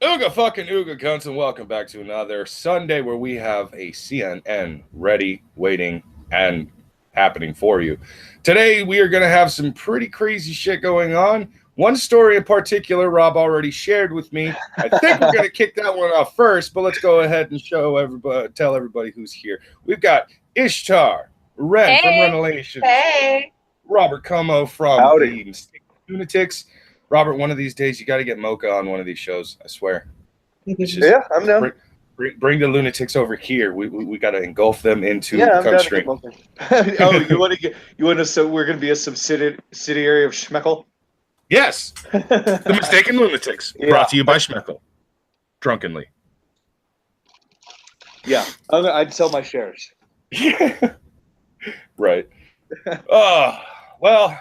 Ooga fucking ooga cunts, and welcome back to another Sunday where we have a CNN ready, waiting, and happening for you. Today we are going to have some pretty crazy shit going on. One story in particular, Rob already shared with me. I think we're going to kick that one off first, but let's go ahead and tell everybody who's here. We've got Ishtar, Ren from Hey, Renelations, hey. Robert Como from Howdy. the Lunatics. Robert, one of these days you got to get Mocha on one of these shows. I swear. It's just, Yeah, I'm down. bring the Lunatics over here. We got to engulf them into Yeah, the I'm down to country. get Mocha. Oh, you want to? So we're gonna be a subsidiary of Schmeckel. Yes, the Mistaken Lunatics, Yeah. brought to you by Schmeckel. Drunkenly. Yeah, I'd sell my shares. Right. Oh, well.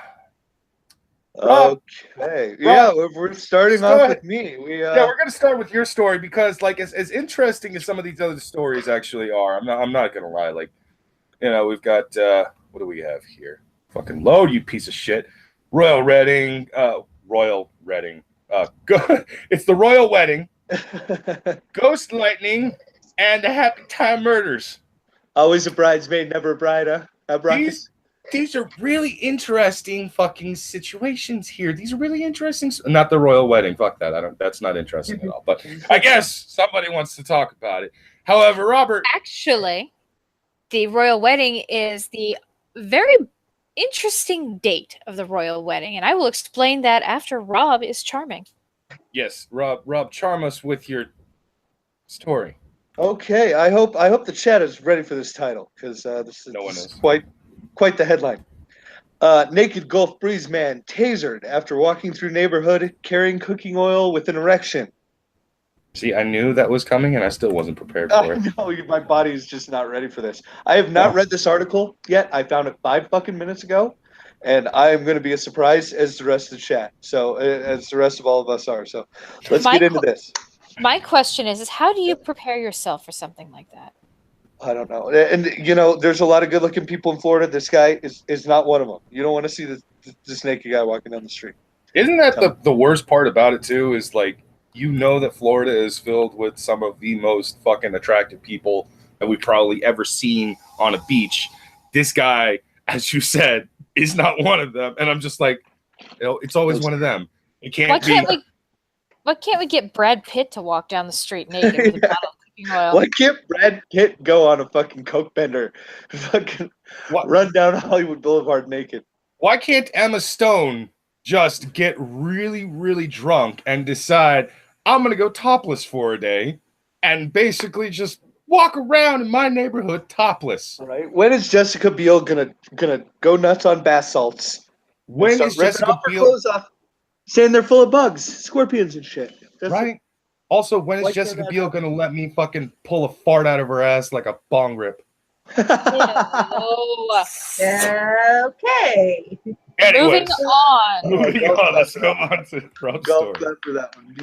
Rob, Okay. Rob, Yeah, we're starting go off ahead. with me. Yeah, we're gonna start with your story because, like, as interesting as some of these other stories actually are, I'm not gonna lie. Like, we've got what do we have here? Fucking load, you piece of shit. Royal Redding. It's the Royal Wedding, Ghost Lightning, and the Happytime murders. Always a bridesmaid, never a bride, huh? These are really interesting fucking situations here. These are really interesting. Not the royal wedding. Fuck that. That's not interesting at all. But I guess somebody wants to talk about it. However, Robert. Actually, the royal wedding is the very interesting date of the royal wedding, and I will explain that after Rob is charming. Yes, Rob, charm us with your story. Okay, I hope the chat is ready for this title because this is quite the headline. Naked Gulf Breeze man tasered after walking through neighborhood carrying cooking oil with an erection. See, I knew that was coming, and I still wasn't prepared for it. No, my body is just not ready for this. I have not read this article yet. I found it 5 fucking minutes ago, and I am going to be as surprised as the rest of the chat. So, as the rest of all of us are. So, let's get into this. My question is how do you prepare yourself for something like that? I don't know. And, there's a lot of good-looking people in Florida. This guy is not one of them. You don't want to see this naked guy walking down the street. Isn't that the worst part about it, too, is, like, that Florida is filled with some of the most fucking attractive people that we've probably ever seen on a beach. This guy, as you said, is not one of them. And I'm just like, it's always one of them. It can't Why can't we get Brad Pitt to walk down the street naked with a bottle of cooking oil? Why can't Brad Pitt go on a fucking coke bender? Fucking run down Hollywood Boulevard naked. Why can't Emma Stone just get really, really drunk and decide, I'm going to go topless for a day and basically just walk around in my neighborhood topless? Right. When is Jessica Biel gonna go nuts on bath salts? When is Jessica Biel clothes off, saying they're full of bugs, scorpions and shit? Right. Also, when is Jessica Biel going to let me fucking pull a fart out of her ass like a bong rip? Okay. Anyways, Moving on. Let's go on to Rob's story. For that one.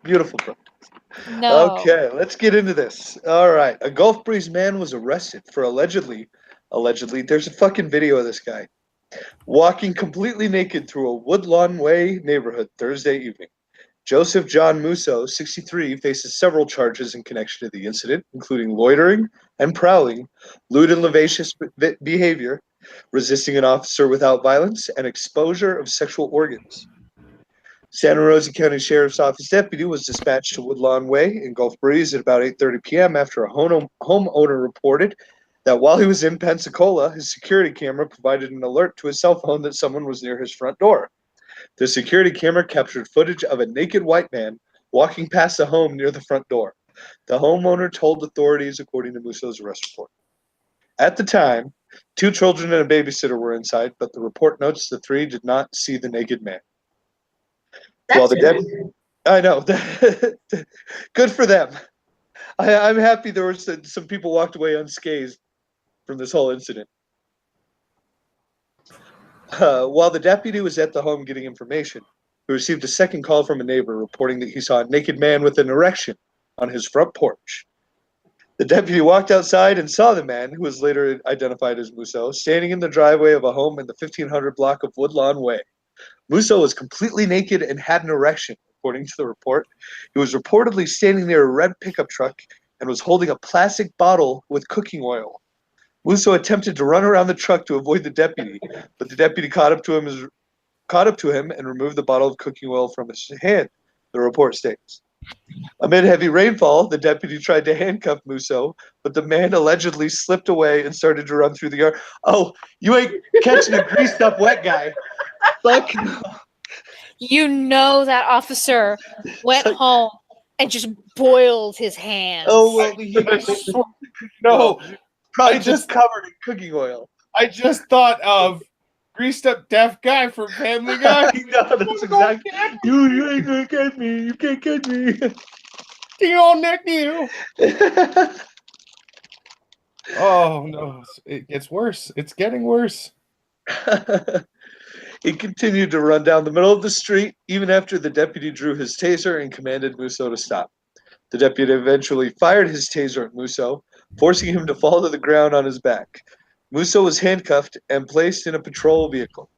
Beautiful. No. Okay, let's get into this. All right. A Gulf Breeze man was arrested for allegedly, there's a fucking video of this guy walking completely naked through a Woodlawn Way neighborhood Thursday evening. Joseph John Musso, 63, faces several charges in connection to the incident, including loitering and prowling, lewd and lascivious behavior, resisting an officer without violence, and exposure of sexual organs. Santa Rosa County Sheriff's Office deputy was dispatched to Woodlawn Way in Gulf Breeze at about 8:30 p.m. after a homeowner reported that while he was in Pensacola, his security camera provided an alert to his cell phone that someone was near his front door. The security camera captured footage of a naked white man walking past the home near the front door. The homeowner told authorities, according to Musso's arrest report. At the time, 2 children and a babysitter were inside, but the report notes the 3 did not see the naked man. I know. Good for them. I'm happy there were some people walked away unscathed from this whole incident. While the deputy was at the home getting information, he received a second call from a neighbor reporting that he saw a naked man with an erection on his front porch. The deputy walked outside and saw the man, who was later identified as Musso, standing in the driveway of a home in the 1500 block of Woodlawn Way. Musso was completely naked and had an erection, according to the report. He was reportedly standing near a red pickup truck and was holding a plastic bottle with cooking oil. Musso attempted to run around the truck to avoid the deputy, but the deputy caught up to him and removed the bottle of cooking oil from his hand, the report states. Amid heavy rainfall, the deputy tried to handcuff Musso, but the man allegedly slipped away and started to run through the yard. Oh, you ain't catching a greased up wet guy. Fuck no. You know that officer went home and just boiled his hands. Oh, well, No, probably I just covered in cooking oil. I just thought of greased up deaf guy from Family Guy. No, that's exactly. You ain't gonna catch me. You can't catch me. Ding on neck you. Oh no, it gets worse. It's getting worse. He continued to run down the middle of the street even after the deputy drew his taser and commanded Musso to stop. The deputy eventually fired his taser at Musso, forcing him to fall to the ground on his back. Musso was handcuffed and placed in a patrol vehicle.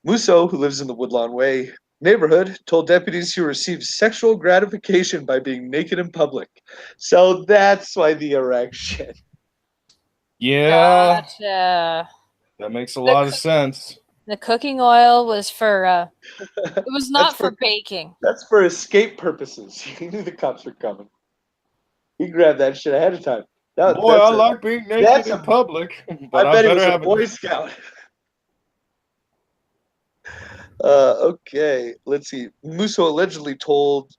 Musso, who lives in the Woodlawn Way neighborhood, told deputies he received sexual gratification by being naked in public. So that's why the erection. Yeah, Gotcha. that makes a lot of sense. The cooking oil was for, it was not for baking. That's for escape purposes. He knew the cops were coming. He grabbed that shit ahead of time. Boy, I like being naked in public, but I bet he better was a have Boy Scout. Okay, let's see. Musso allegedly told.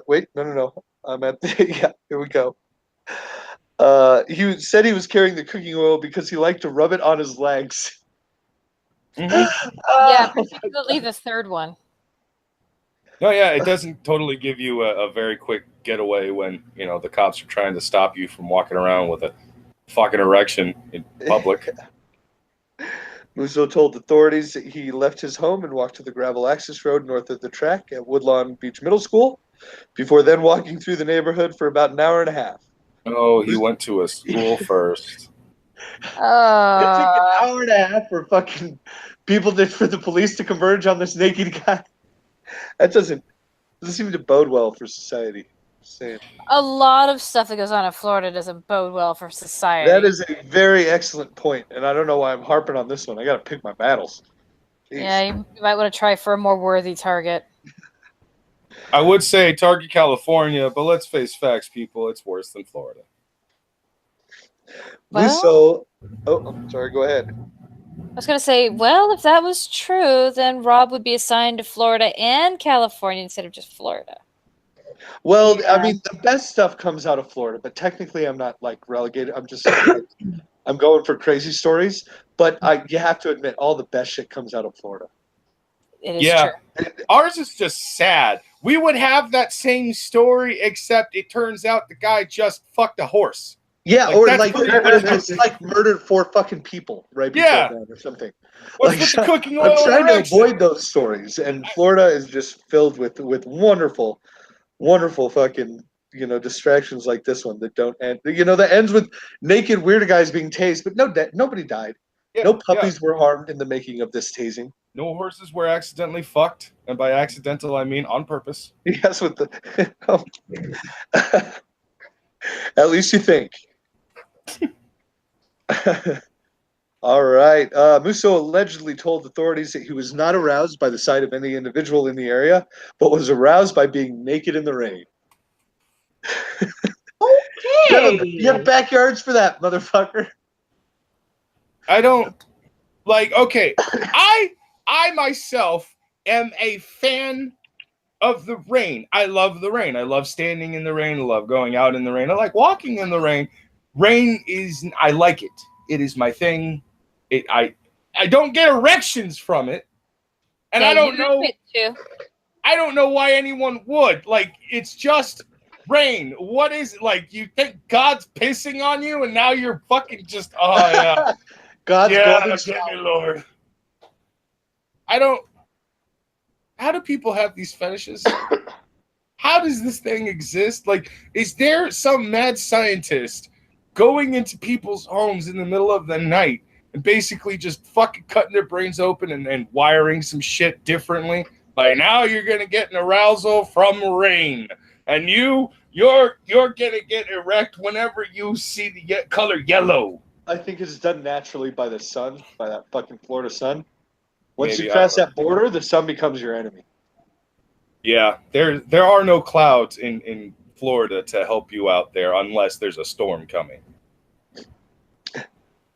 Wait, no. I'm at the. Yeah, here we go. He said he was carrying the cooking oil because he liked to rub it on his legs. Yeah, particularly the third one. No, yeah, it doesn't totally give you a very quick getaway when, you know, the cops are trying to stop you from walking around with a fucking erection in public. Musso told authorities that he left his home and walked to the gravel access road north of the track at Woodlawn Beach Middle School, before then walking through the neighborhood for about an hour and a half. Oh, he went to a school first. It took an hour and a half for fucking for the police to converge on this naked guy. That doesn't seem to bode well for society. A lot of stuff that goes on in Florida doesn't bode well for society. That is a very excellent point, and I don't know why I'm harping on this one. I got to pick my battles. Jeez. Yeah, you might want to try for a more worthy target. I would say target California, but let's face facts, people. It's worse than Florida. Musso, I'm sorry. Go ahead. I was going to say, well, if that was true, then Rob would be assigned to Florida and California instead of just Florida. Well, yeah. I mean, the best stuff comes out of Florida, but technically I'm not like relegated. I'm just I'm going for crazy stories, but you have to admit all the best shit comes out of Florida. It is true. Ours is just sad. We would have that same story, except it turns out the guy just fucked a horse. Yeah, like, or like murdered 4 fucking people right before that or something. What's with the cooking oil? I'm trying to avoid those stories, and Florida is just filled with wonderful fucking, you know, distractions like this one that don't end. You know, that ends with naked weird guys being tased, but nobody died. Yeah, no puppies were harmed in the making of this tasing. No horses were accidentally fucked, and by accidental I mean on purpose. Yes, with the. At least you think. All right. Musso allegedly told authorities that he was not aroused by the sight of any individual in the area, but was aroused by being naked in the rain. Okay. You have backyards for that, motherfucker. I don't okay. I myself am a fan of the rain. I love the rain. I love standing in the rain. I love going out in the rain. I like walking in the rain. Rain I like it. It is my thing. I don't get erections from it. And I don't know. I don't know why anyone would. Like, it's just rain. What is it? Like, you think God's pissing on you and now you're fucking just, oh yeah. God's get me, Lord. How do people have these fetishes? How does this thing exist? Like, is there some mad scientist going into people's homes in the middle of the night and basically just fucking cutting their brains open and wiring some shit differently By now, you're gonna get an arousal from rain, and you're gonna get erect whenever you see the color yellow. I think it's done naturally by the sun, by that fucking Florida sun. Once Maybe, you I don't cross know. that border, the sun becomes your enemy. Yeah, there are no clouds in Florida to help you out there unless there's a storm coming.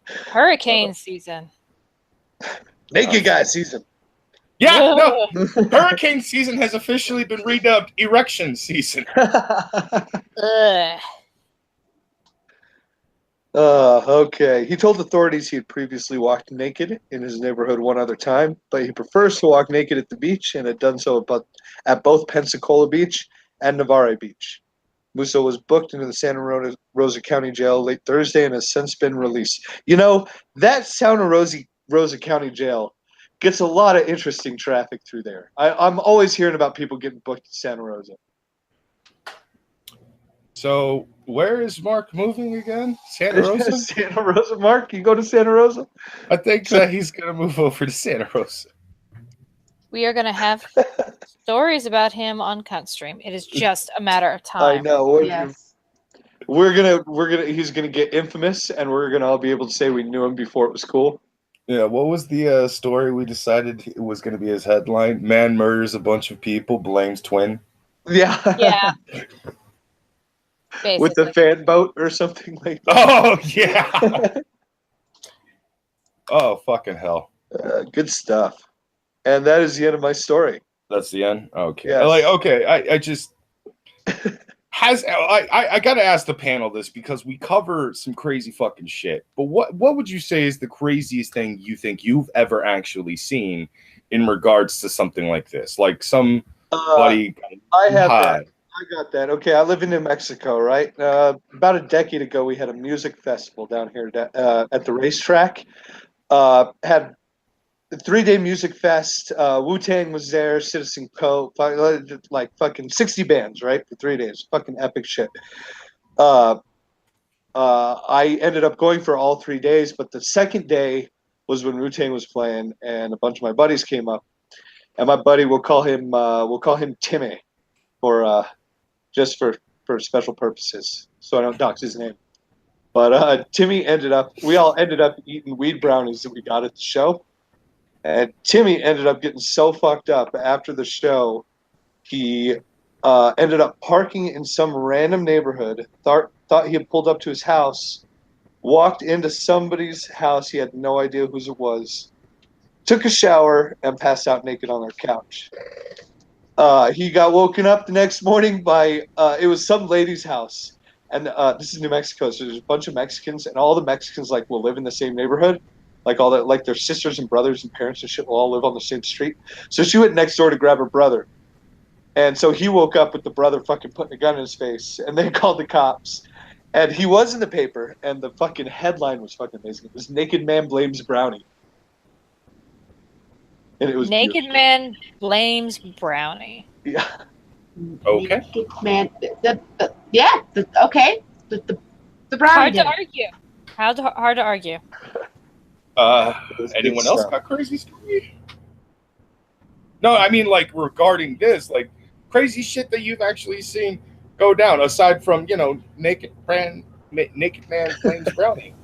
Hurricane season. Naked guy season. Yeah, no. Hurricane season has officially been redubbed erection season. Ugh. Okay. He told authorities he had previously walked naked in his neighborhood one other time, but he prefers to walk naked at the beach and had done so at both Pensacola Beach and Navarre Beach. Musso was booked into the Santa Rosa County Jail late Thursday and has since been released. You know, that Santa Rosa County Jail gets a lot of interesting traffic through there. I'm always hearing about people getting booked at Santa Rosa. So, where is Mark moving again? Santa Rosa? Santa Rosa, Mark? You go to Santa Rosa? I think that he's going to move over to Santa Rosa. We are going to have stories about him on Cunt Stream. It is just a matter of time. I know. Yes. He's gonna get infamous, and we're gonna all be able to say we knew him before it was cool. Yeah, what was the story we decided it was going to be his headline? Man murders a bunch of people, blames twin. Yeah. Yeah. With the Basically. fan boat or something like that. Oh, yeah. Oh, fucking hell. Good stuff. And that is the end of my story. That's the end? Okay. Yes. I just... I got to ask the panel this because we cover some crazy fucking shit. But what would you say is the craziest thing you think you've ever actually seen in regards to something like this? Like somebody... I have that. I got that. Okay, I live in New Mexico, right? About a decade ago, we had a music festival down here at the racetrack. Had a 3-day music fest. Wu-Tang was there, Citizen Co. Like fucking 60 bands, right? For 3 days. Fucking epic shit. I ended up going for all 3 days, but the second day was when Wu-Tang was playing, and a bunch of my buddies came up. And my buddy, we'll call him Timmy, just for special purposes, so I don't dox his name. But we all ended up eating weed brownies that we got at the show. And Timmy ended up getting so fucked up after the show, he ended up parking in some random neighborhood, thought he had pulled up to his house, walked into somebody's house, he had no idea whose it was, took a shower, and passed out naked on their couch. He got woken up the next morning by it was some lady's house, and this is New Mexico, so there's a bunch of Mexicans, and all the Mexicans will live in the same neighborhood, their sisters and brothers and parents and shit will all live on the same street. So she went next door to grab her brother, and so he woke up with the brother fucking putting a gun in his face, and they called the cops, and he was in the paper, and the fucking headline was fucking amazing. It was "Naked Man Blames Brownie." And it was Naked beautiful. Man blames Brownie. Yeah. Okay. Naked man. Okay. The brownie. Hard to did it. argue. Hard to argue. Anyone else got crazy story? No, I mean regarding this, crazy shit that you've actually seen go down aside from naked man blames brownie.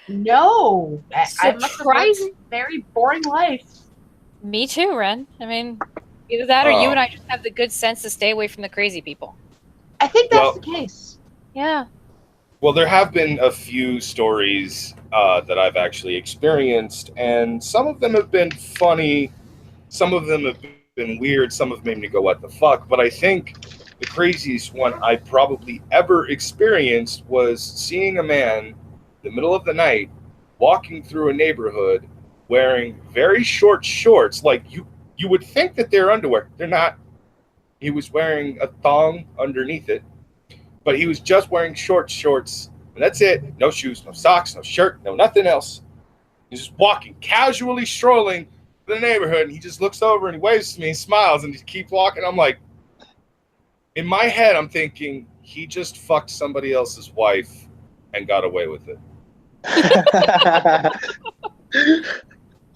No. I must have lived Surprising. a very boring life. Me too, Ren. I mean, either that or you and I just have the good sense to stay away from the crazy people. I think that's the case. Yeah. Well, there have been a few stories that I've actually experienced, and some of them have been funny, some of them have been weird, some have made me go, what the fuck? But I think the craziest one I probably ever experienced was seeing a man in the middle of the night walking through a neighborhood wearing very short shorts. Like you would think that they're underwear. They're not. He was wearing a thong underneath it, but he was just wearing short shorts, and that's it. No shoes, no socks, no shirt, no nothing else. He's just walking, casually strolling the neighborhood, and he just looks over and he waves to me, and smiles, and he keeps walking. I'm like, in my head, I'm thinking he just fucked somebody else's wife and got away with it.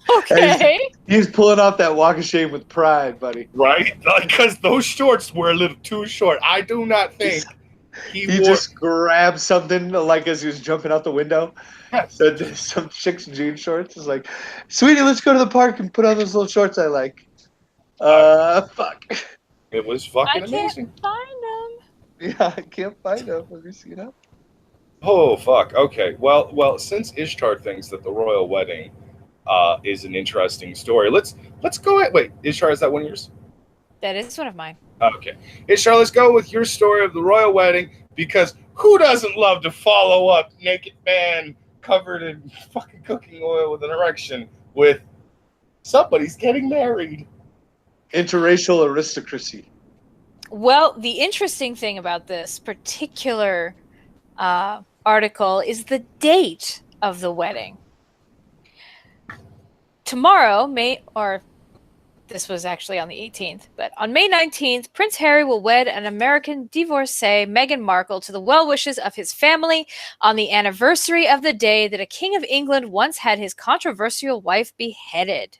Okay. He's pulling off that walk of shame with pride, buddy. Right? Because those shorts were a little too short. I do not think He wore. just grabbed something like as he was jumping out the window. Yes. So some chick's jean shorts. Is like, sweetie, let's go to the park and put on those little shorts I like. Fuck. It was I fucking can't amazing. find them. Yeah, I can't find them. Let me see it up. Oh fuck. Okay. Well. Since Ishtar thinks that the royal wedding is an interesting story, let's go ahead. Wait, Ishtar, is that one of yours? That is one of mine. Okay, Ishtar, let's go with your story of the royal wedding, because who doesn't love to follow up naked man covered in fucking cooking oil with an erection with somebody's getting married? Interracial aristocracy. Well, the interesting thing about this particular article is the date of the wedding. Tomorrow, this was actually on the 18th, but on May 19th, Prince Harry will wed an American divorcee, Meghan Markle, to the well wishes of his family on the anniversary of the day that a king of England once had his controversial wife beheaded.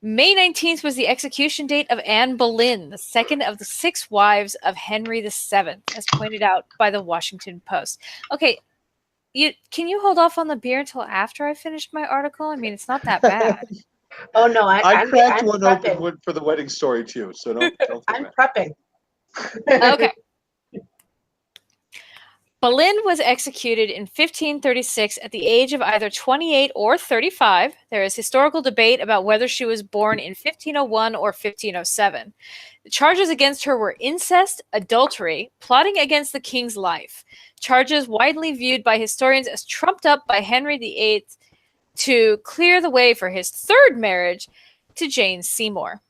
May 19th was the execution date of Anne Boleyn, the second of the 6 wives of Henry VII, as pointed out by the Washington Post. Okay, can you hold off on the beer until after I finished my article? I mean, it's not that bad. Oh no, I cracked one prepping. open for the wedding story too, so don't feel I'm bad. prepping. Okay. Boleyn was executed in 1536 at the age of either 28 or 35. There is historical debate about whether she was born in 1501 or 1507. The charges against her were incest, adultery, plotting against the king's life. Charges widely viewed by historians as trumped up by Henry VIII to clear the way for his third marriage to Jane Seymour.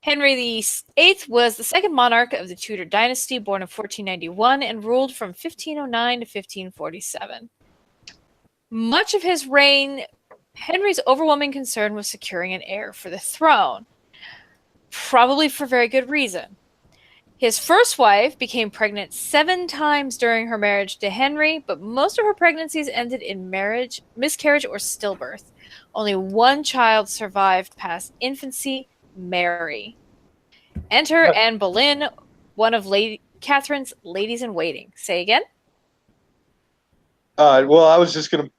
Henry VIII was the second monarch of the Tudor dynasty, born in 1491 and ruled from 1509 to 1547. Much of his reign, Henry's overwhelming concern was securing an heir for the throne, probably for very good reason. His first wife became pregnant 7 times during her marriage to Henry, but most of her pregnancies ended in miscarriage, or stillbirth. Only 1 child survived past infancy, Mary. Enter Anne Boleyn, one of Catherine's ladies-in-waiting. Say again? Well, I was just gonna.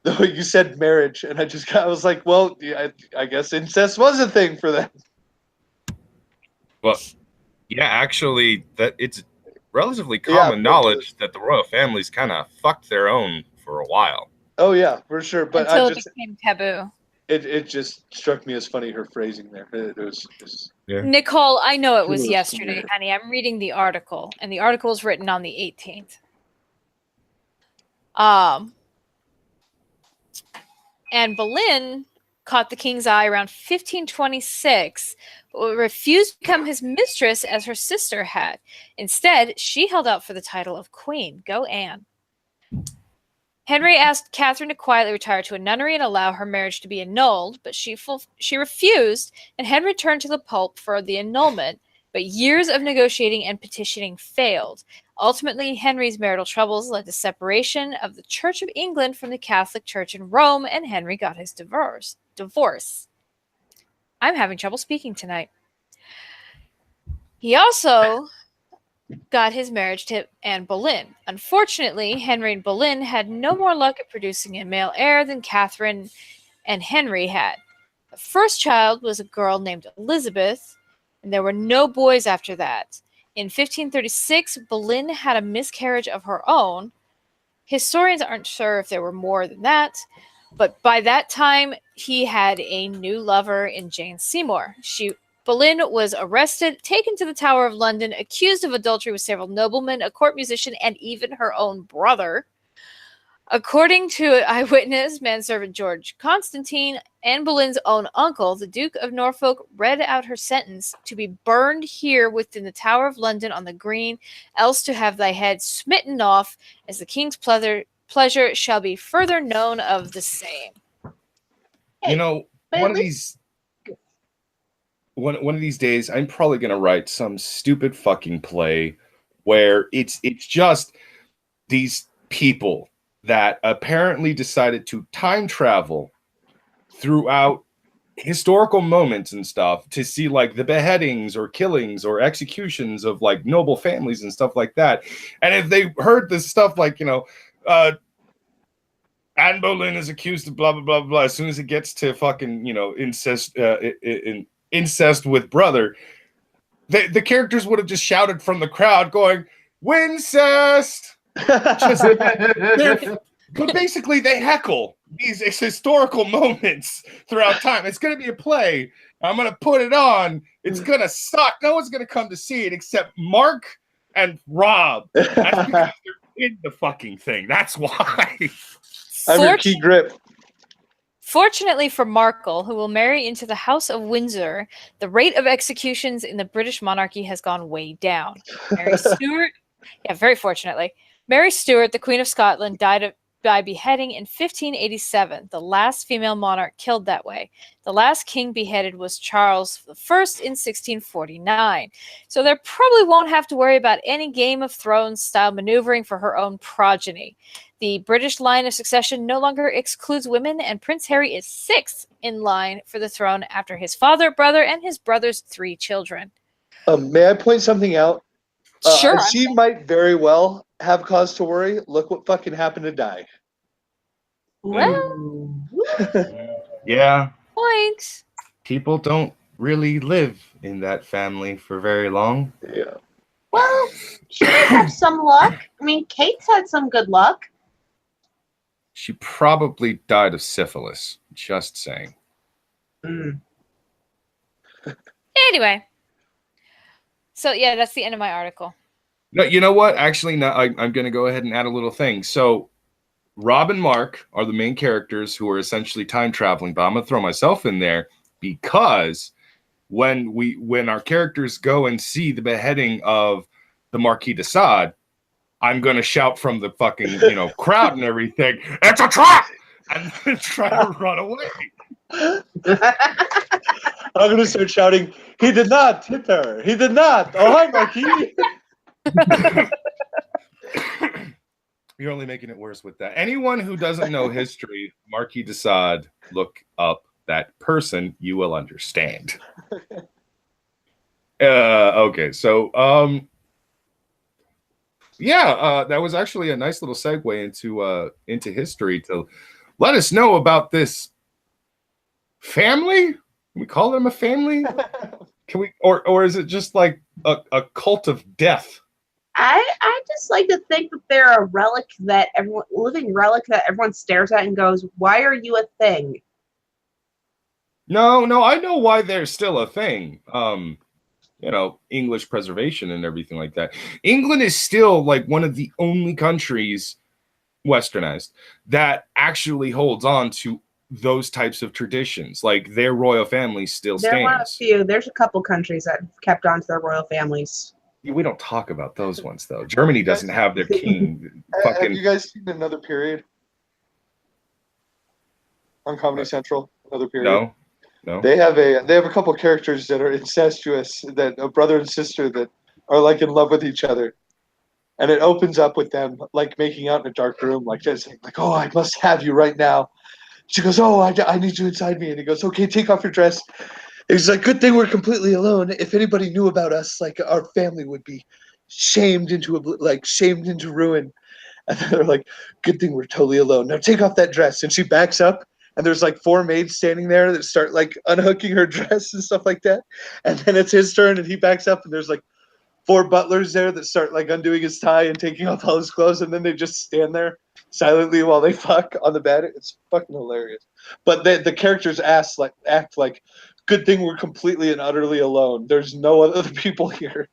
You said marriage, and I was like, well, yeah, I guess incest was a thing for them. Well, yeah, actually, that it's relatively common knowledge that the royal families kind of fucked their own for a while. Oh yeah, for sure. But until it became taboo. It just struck me as funny, her phrasing there. It was yeah. Nicole, I know it was yesterday, honey. I'm reading the article, and the article is written on the 18th. And Boleyn caught the king's eye around 1526, but refused to become his mistress as her sister had. Instead, she held out for the title of queen. Go Anne. Henry asked Catherine to quietly retire to a nunnery and allow her marriage to be annulled, but she refused, and Henry turned to the Pope for the annulment, but years of negotiating and petitioning failed. Ultimately, Henry's marital troubles led to separation of the Church of England from the Catholic Church in Rome, and Henry got his divorce. I'm having trouble speaking tonight. He also got his marriage to Anne Boleyn. Unfortunately, Henry and Boleyn had no more luck at producing a male heir than Catherine and Henry had. The first child was a girl named Elizabeth, and there were no boys after that. In 1536, Boleyn had a miscarriage of her own. Historians aren't sure if there were more than that, but by that time, he had a new lover in Jane Seymour. Boleyn was arrested, taken to the Tower of London, accused of adultery with several noblemen, a court musician, and even her own brother. According to eyewitness manservant George Constantine, Anne Boleyn's own uncle, the Duke of Norfolk, read out her sentence: to be burned here within the Tower of London on the green, else to have thy head smitten off, as the king's pleasure shall be further known of the same. You know, one of these days, I'm probably going to write some stupid fucking play where it's just these people that apparently decided to time travel throughout historical moments and stuff to see like the beheadings or killings or executions of like noble families and stuff like that. And if they heard this stuff like, Anne Boleyn is accused of blah, blah, blah, blah, as soon as it gets to fucking, incest with brother, the characters would have just shouted from the crowd going, Wincest! But basically, they heckle these historical moments throughout time. It's going to be a play. I'm going to put it on. It's going to suck. No one's going to come to see it except Mark and Rob. That's because they're in the fucking thing. That's why. I'm your key grip. Fortunately for Markle, who will marry into the House of Windsor, the rate of executions in the British monarchy has gone way down. Mary Stuart, very fortunately. Mary Stuart, the Queen of Scotland, died by beheading in 1587, the last female monarch killed that way. The last king beheaded was Charles I in 1649. So there probably won't have to worry about any Game of Thrones style maneuvering for her own progeny. The British line of succession no longer excludes women, and Prince Harry is 6th in line for the throne after his father, brother, and his brother's 3 children. May I point something out? Sure. She might very well have cause to worry. Look what fucking happened to Di. Well, yeah. Points. People don't really live in that family for very long. Yeah. Well, she did have some luck. I mean, Kate's had some good luck. She probably died of syphilis. Just saying. Anyway. So, yeah, that's the end of my article. No, you know what? Actually, no, I'm going to go ahead and add a little thing. So, Rob and Mark are the main characters who are essentially time traveling, but I'm going to throw myself in there because when our characters go and see the beheading of the Marquis de Sade, I'm going to shout from the fucking, crowd and everything, "It's a trap!" and then try to run away. I'm going to start shouting, "He did not hit her! He did not! Oh, hi, Marquis!" You're only making it worse with that. Anyone who doesn't know history, Marquis de Sade, look up that person. You will understand. Okay, so that was actually a nice little segue into history to let us know about this family. Can we call them a family? Can we, or is it just like a cult of death? I just like to think that they're a relic that living relic that everyone stares at and goes, "Why are you a thing?" No, I know why they're still a thing. English preservation and everything like that. England is still like one of the only countries, westernized, that actually holds on to those types of traditions. Like their royal family still stands. There are a few. There's a couple countries that have kept on to their royal families. We don't talk about those ones though. Germany doesn't have their king. Have you guys seen Another Period on Comedy Central? Another Period. No. They have a couple characters that are incestuous, that a brother and sister that are like in love with each other, and it opens up with them like making out in a dark room, like just like, "Oh, I must have you right now." She goes, "Oh, I need you inside me," and he goes, "Okay, take off your dress." He's like, "Good thing we're completely alone. If anybody knew about us, like our family would be shamed into ruin." And they're like, "Good thing we're totally alone. Now take off that dress." And she backs up, and there's like 4 maids standing there that start like unhooking her dress and stuff like that. And then it's his turn, and he backs up, and there's like 4 butlers there that start like undoing his tie and taking off all his clothes, and then they just stand there silently while they fuck on the bed. It's fucking hilarious. But the characters act like, "Good thing we're completely and utterly alone. There's no other people here."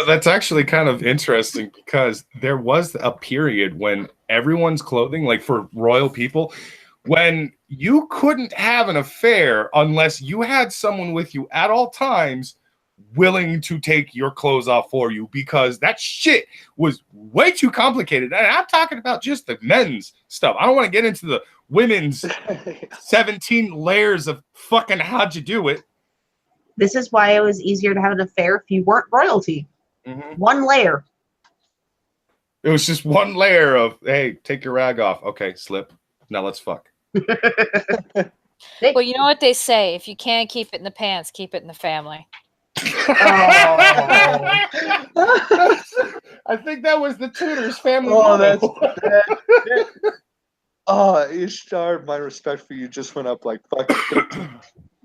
That's actually kind of interesting because there was a period when everyone's clothing, like for royal people, when you couldn't have an affair unless you had someone with you at all times willing to take your clothes off for you, because that shit was way too complicated. And I'm talking about just the men's stuff. I don't want to get into the women's 17 layers of fucking how'd you do it. This is why it was easier to have an affair if you weren't royalty. Mm-hmm. 1 layer. It was just one layer of, hey, take your rag off. Okay, slip. Now let's fuck. Well, you know what they say: if you can't keep it in the pants, keep it in the family. Oh. I think that was the Tudors family. Oh, motto. Oh, Ishtar, my respect for you just went up like fucking 13.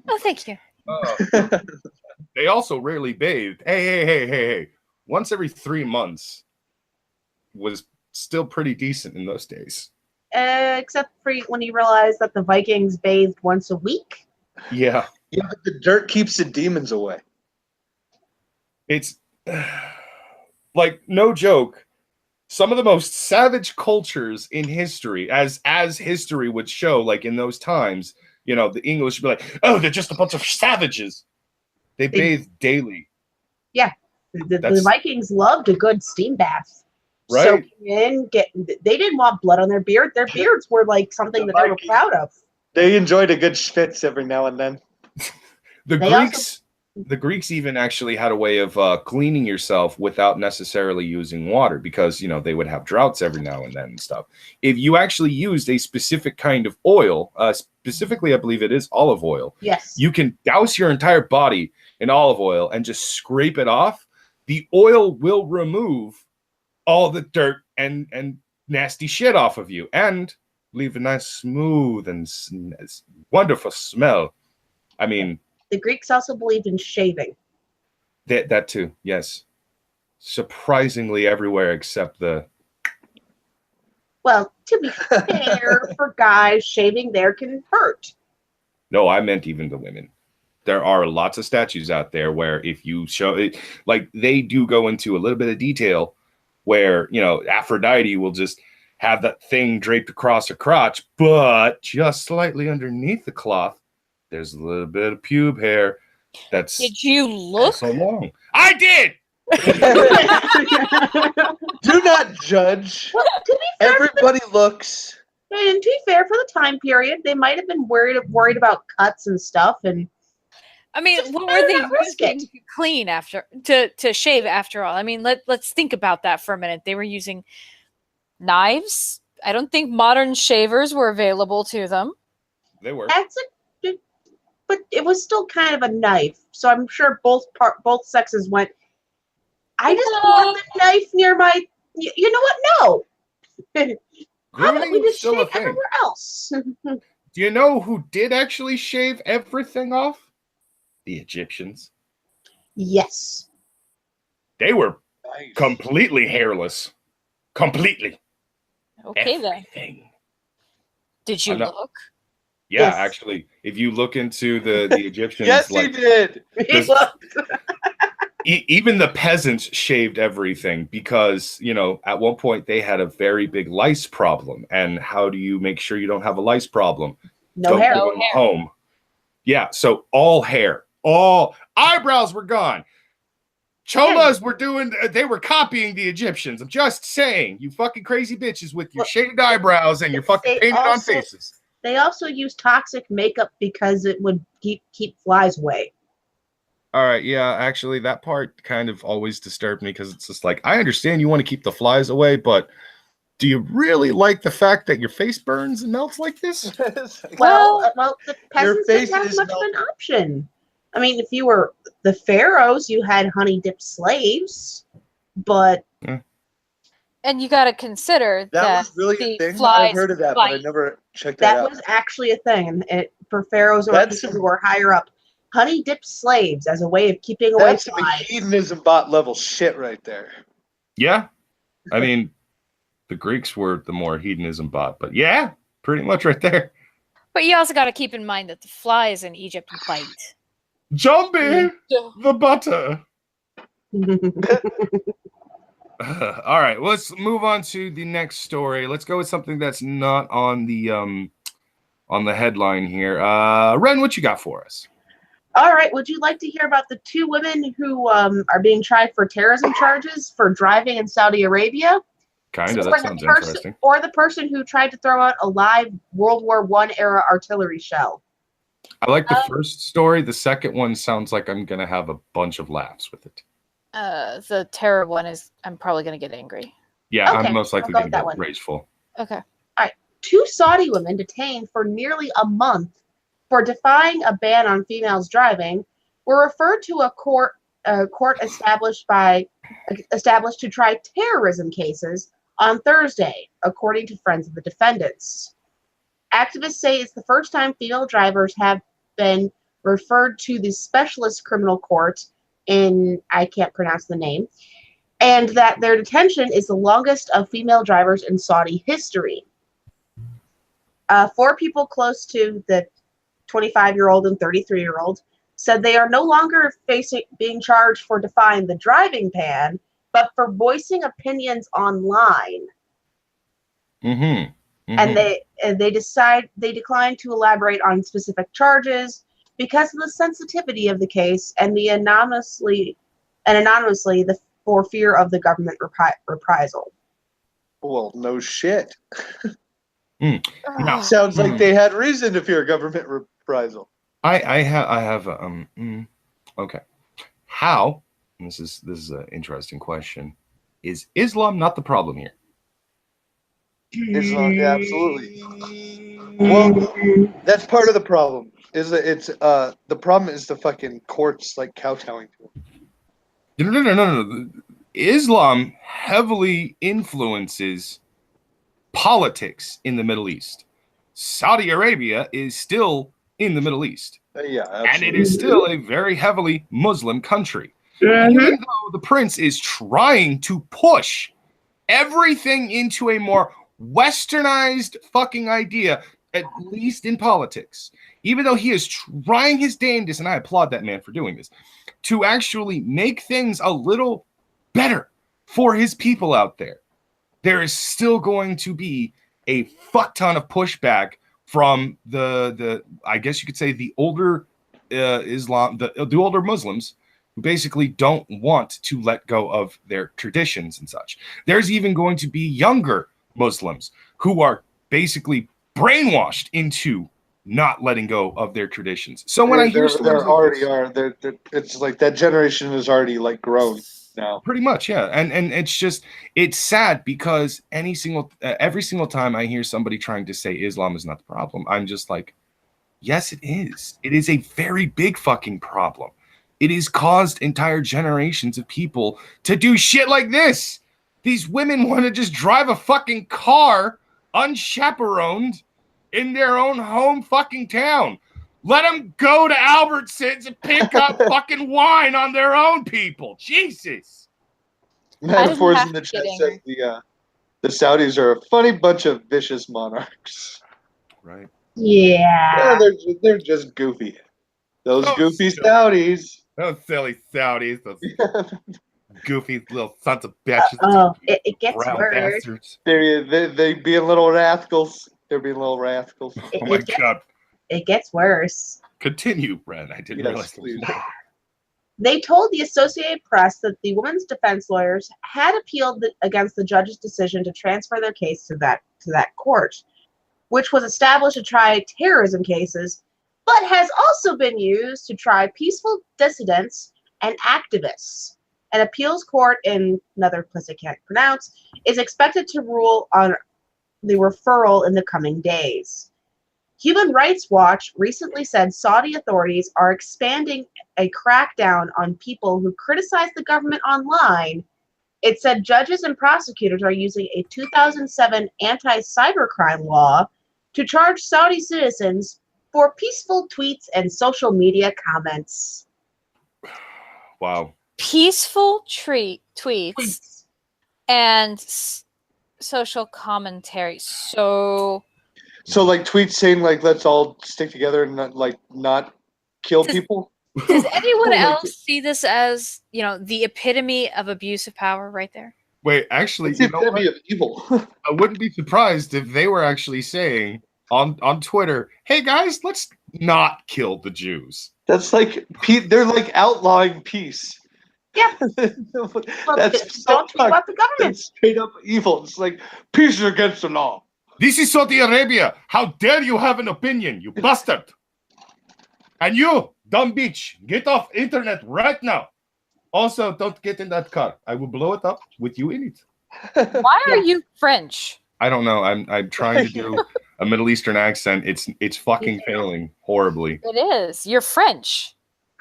Oh, thank you. They also rarely bathed. Hey. Once every 3 months was still pretty decent in those days. Except for when you realize that the Vikings bathed once a week. Yeah. Yeah, but the dirt keeps the demons away. It's like, no joke. Some of the most savage cultures in history, as history would show, like in those times, you know, the English would be like, oh, they're just a bunch of savages. They bathe daily. Yeah. The Vikings loved a good steam bath. Right. Soaking in, they didn't want blood on their beard. Their beards were like something that they were proud of. They enjoyed a good schwitz every now and then. The Greeks even actually had a way of cleaning yourself without necessarily using water, because, you know, they would have droughts every now and then and stuff. If you actually used a specific kind of oil, specifically, I believe it is olive oil. Yes. You can douse your entire body in olive oil and just scrape it off. The oil will remove all the dirt and nasty shit off of you and leave a nice, smooth and wonderful smell. I mean, the Greeks also believed in shaving. That too, yes. Surprisingly everywhere except the... Well, to be fair, for guys, shaving there can hurt. No, I meant even the women. There are lots of statues out there where if you show it, like, they do go into a little bit of detail where, you know, Aphrodite will just have that thing draped across her crotch, but just slightly underneath the cloth, there's a little bit of pube hair. Did you look? So long. I did. Do not judge. Well, to be fair, everybody looks. And to be fair, for the time period, they might have been worried about cuts and stuff. And I mean, what were they using to clean after to shave? After all, I mean, let's think about that for a minute. They were using knives. I don't think modern shavers were available to them. They were. But it was still kind of a knife, so I'm sure both sexes went. I just want the knife near my. You know what? No. How about we just shave everywhere else? Do you know who did actually shave everything off? The Egyptians. Yes. They were completely hairless. Completely. Okay, everything. Then. Did you look? Yeah, yes. Actually, if you look into the Egyptians, yes, he did. Even the peasants shaved everything because, you know, at one point they had a very big lice problem. And how do you make sure you don't have a lice problem? No hair. Go home. Yeah, so all hair, all eyebrows were gone. Cholas were they were copying the Egyptians. I'm just saying, you fucking crazy bitches with your shaded eyebrows and your fucking painted on faces. They also used toxic makeup because it would keep flies away. All right, yeah, actually, that part kind of always disturbed me because it's just like, I understand you want to keep the flies away, but do you really like the fact that your face burns and melts like this? well, the peasants didn't have much of an option. I mean, if you were the pharaohs, you had honey-dipped slaves, but... Yeah. And you got to consider that was really a thing. Flies I've heard of that, but I never checked that out. That was actually a thing for pharaohs or people who were higher up. Honey-dipped slaves as a way of keeping away flies. That's some hedonism bot level shit right there. Yeah. I mean, the Greeks were the more hedonism bot, but yeah, pretty much right there. But you also got to keep in mind that the flies in Egypt bite. Zombie, the butter. All right, let's move on to the next story. Let's go with something that's not on the headline here. Ren, what you got for us? All right, would you like to hear about the two women who are being tried for terrorism charges for driving in Saudi Arabia? Kind of, that sounds interesting. Or the person who tried to throw out a live World War I era artillery shell. I like the first story. The second one sounds like I'm going to have a bunch of laughs with it. The terror one is, I'm probably going to get angry. Yeah, Okay, I'm most likely I'll going go with to that go one. rageful. Okay. 2 Saudi women detained for nearly a month for defying a ban on females driving were referred to a court established to try terrorism cases on Thursday, according to friends of the defendants. Activists say it's the first time female drivers have been referred to the specialist criminal court in, I can't pronounce the name, and that their detention is the longest of female drivers in Saudi history. 4 people close to the 25-year-old and 33-year-old said they are no longer being charged for defying the driving ban, but for voicing opinions online. Mm-hmm. And they declined to elaborate on specific charges because of the sensitivity of the case and anonymously for fear of the government reprisal. Well, no shit. No. Sounds like they had reason to fear government reprisal. I have okay. How? And this is an interesting question. Is Islam not the problem here? Islam, yeah, absolutely. Well, that's part of the problem. Is that it's the problem is the fucking courts like kowtowing to them. No. Islam heavily influences politics in the Middle East. Saudi Arabia is still in the Middle East. Yeah, absolutely. And it is still a very heavily Muslim country. Mm-hmm. Even though the prince is trying to push everything into a more westernized fucking idea, at least in politics, even though he is trying his damnedest, and I applaud that man for doing this, to actually make things a little better for his people out there, there is still going to be a fuck ton of pushback from the I guess you could say the older Islam, the older Muslims, who basically don't want to let go of their traditions and such. There's even going to be younger Muslims who are basically brainwashed into not letting go of their traditions. So when I hear stories it's like that generation is already like grown now. Pretty much, yeah. And it's sad because every single time I hear somebody trying to say Islam is not the problem, I'm just like, yes, it is. It is a very big fucking problem. It has caused entire generations of people to do shit like this. These women want to just drive a fucking car unchaperoned in their own home fucking town. Let them go to Albertsons and pick up fucking wine on their own people. Jesus. Metaphors in the chat says the Saudis are a funny bunch of vicious monarchs. Right. Yeah. They're just goofy. Those goofy silly. Saudis. Those silly Saudis. Those goofy little sons of bitches. It gets worse. Bastards. They being little rascals. They're being little rascals. Oh my God. It gets worse. Continue, Brad. I didn't realize there was more. They told the Associated Press that the women's defense lawyers had appealed against the judge's decision to transfer their case to that court, which was established to try terrorism cases, but has also been used to try peaceful dissidents and activists. An appeals court in another place I can't pronounce is expected to rule on the referral in the coming days. Human Rights Watch recently said Saudi authorities are expanding a crackdown on people who criticize the government online. It said judges and prosecutors are using a 2007 anti-cybercrime law to charge Saudi citizens for peaceful tweets and social media comments. Wow. Peaceful tweets and social commentary. So like tweets saying like let's all stick together and not kill people. Does anyone else see this as, the epitome of abuse of power right there? Wait, actually, it's the epitome of evil. I wouldn't be surprised if they were actually saying on Twitter, "Hey guys, let's not kill the Jews." That's like they're like outlawing peace. Yeah. That's don't tweet about the government. That's straight up evil. It's like peace is against the law. This is Saudi Arabia. How dare you have an opinion, you bastard! And you, dumb bitch, get off internet right now. Also, don't get in that car. I will blow it up with you in it. Why are you French? I don't know. I'm trying to do a Middle Eastern accent. It's fucking failing horribly. It is. You're French.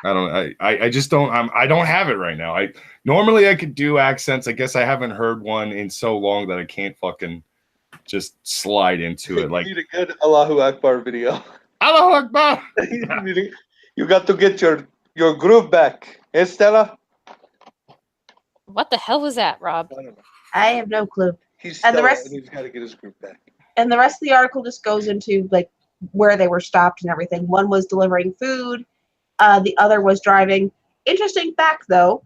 I don't. I just don't. I don't have it right now. I normally I could do accents. I guess I haven't heard one in so long that I can't fucking just slide into it. Like You need a good Allahu Akbar video. Allahu Akbar. You got to get your groove back. Hey, Stella? What the hell was that, Rob? I don't know. I have no clue. He's And the Stella, rest- and he's got to get his groove back. And the rest of the article just goes into like where they were stopped and everything. One was delivering food. The other was driving. Interesting fact, though,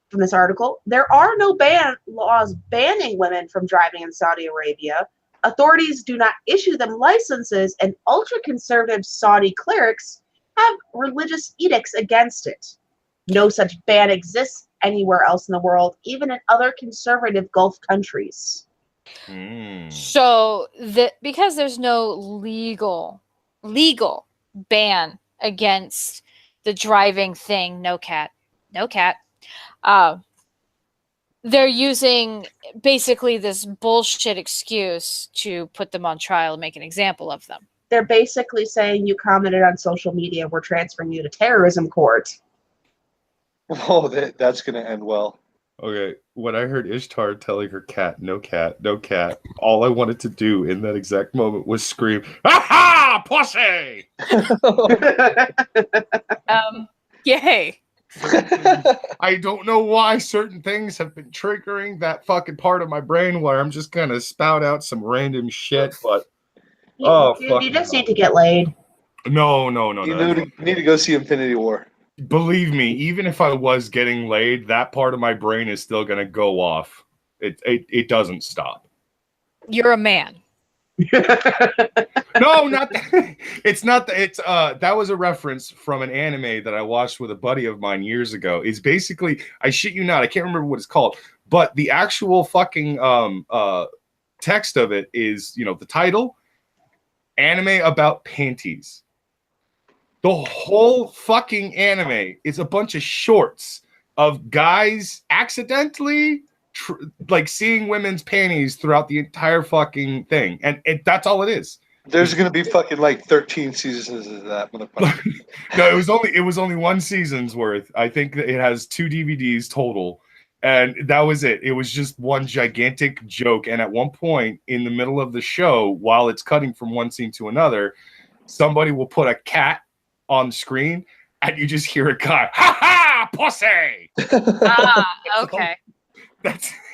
from this article, there are no laws banning women from driving in Saudi Arabia. Authorities do not issue them licenses, and ultra-conservative Saudi clerics have religious edicts against it. No such ban exists anywhere else in the world, even in other conservative Gulf countries. So because there's no legal ban against the driving thing, no cat. They're using basically this bullshit excuse to put them on trial and make an example of them. They're basically saying you commented on social media, we're transferring you to terrorism court. Oh, that's going to end well. Okay, when I heard Ishtar telling her cat, no cat, no cat, all I wanted to do in that exact moment was scream, "Ha pussy!" Yay. I don't know why certain things have been triggering that fucking part of my brain where I'm just gonna spout out some random shit, but you just need to get laid. No. You need to go see Infinity War. Believe me, even if I was getting laid, that part of my brain is still gonna go off. It doesn't stop. You're a man. No, not that. It's not that. It's that was a reference from an anime that I watched with a buddy of mine years ago. It's basically, I shit you not, I can't remember what it's called, but the actual fucking text of it is, the title, anime about panties. The whole fucking anime is a bunch of shorts of guys accidentally seeing women's panties throughout the entire fucking thing, and that's all it is. There's gonna be fucking like 13 seasons of that motherfucker. No, it was only one season's worth. I think that it has 2 DVDs total, and that was it. It was just one gigantic joke. And at one point in the middle of the show, while it's cutting from one scene to another, somebody will put a cat on screen, and you just hear a guy, "Ha ha, pussy!" Okay.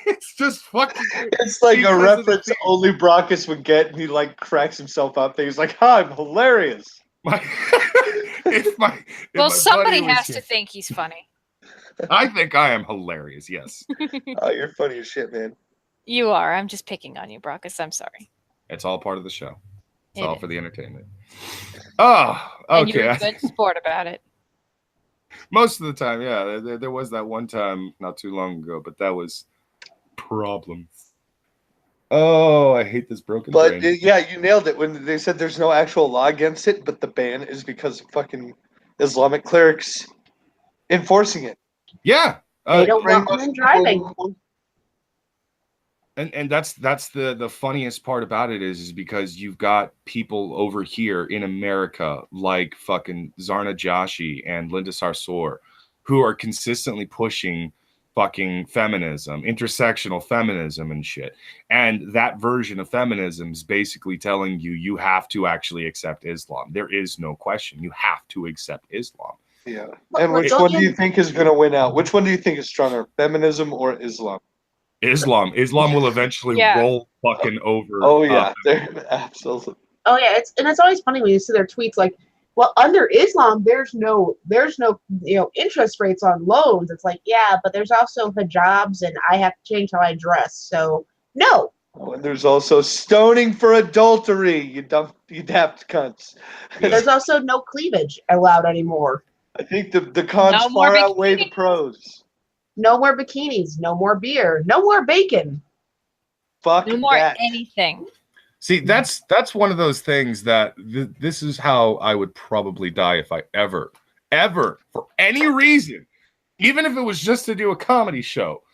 It's just fucking. It's like a reference only Brockus would get, and he like cracks himself up. And he's like, "Ha, I'm hilarious." Somebody has to think he's funny. I think I am hilarious. Yes. Oh, you're funny as shit, man. You are. I'm just picking on you, Brockus. I'm sorry. It's all part of the show. It's all for the entertainment. And Okay. you're a good sport about it. Most of the time, yeah. There was that one time not too long ago, but that was problems. Oh, I hate this broken brain. Yeah, you nailed it when they said there's no actual law against it, but the ban is because of fucking Islamic clerics enforcing it. Yeah. They don't want women driving. And that's the funniest part about it is because you've got people over here in America like fucking Zarna Joshi and Linda Sarsour who are consistently pushing fucking feminism, intersectional feminism and shit. And that version of feminism is basically telling you have to actually accept Islam. There is no question. You have to accept Islam. Yeah. And which one do you think is going to win out? Which one do you think is stronger, feminism or Islam? Islam will eventually roll fucking over. Oh yeah, absolutely. Oh yeah, it's always funny when you see their tweets like, well, under Islam, there's no interest rates on loans. It's like, yeah, but there's also hijabs, and I have to change how I dress. So no. Oh, and there's also stoning for adultery. You daft cunts. There's also no cleavage allowed anymore. I think the cons far outweigh the pros. No more bikinis. No more beer. No more bacon. Fuck no more that. anything. See, that's one of those things that this is how I would probably die if I ever, for any reason, even if it was just to do a comedy show,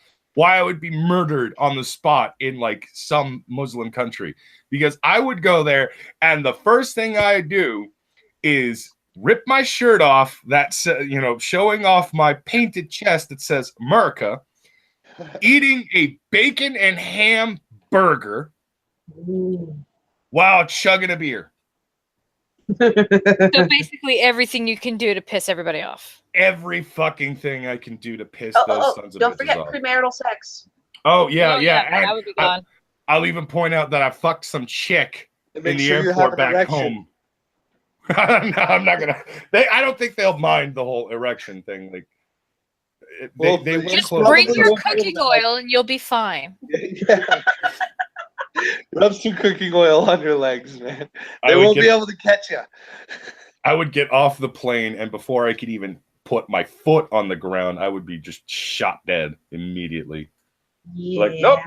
why I would be murdered on the spot in like some Muslim country. Because I would go there and the first thing I do is rip my shirt off, that's showing off my painted chest that says America, eating a bacon and ham burger while chugging a beer. So basically everything you can do to piss everybody off. Every fucking thing I can do to piss those sons of don't bitches forget off. premarital sex. Oh yeah. I would be gone. I'll even point out that I fucked some chick And in make the sure you have airport an back erection. home. No, I'm not gonna. I don't think they'll mind the whole erection thing. Like, they will Just close bring the your door. cooking oil and you'll be fine. Yeah. Rub some cooking oil on your legs, man. I They would won't be get- able to catch you. I would get off the plane, and before I could even put my foot on the ground, I would be just shot dead immediately. Yeah. Like, nope,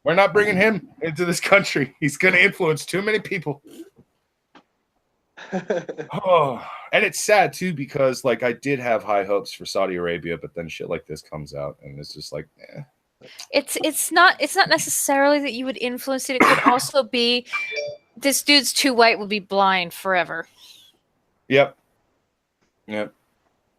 we're not bringing him into this country. He's going to influence too many people. Oh, and it's sad too because like I did have high hopes for Saudi Arabia, but then shit like this comes out, and it's just like, It's not necessarily that you would influence it. It could also be this dude's too white, will be blind forever. Yep.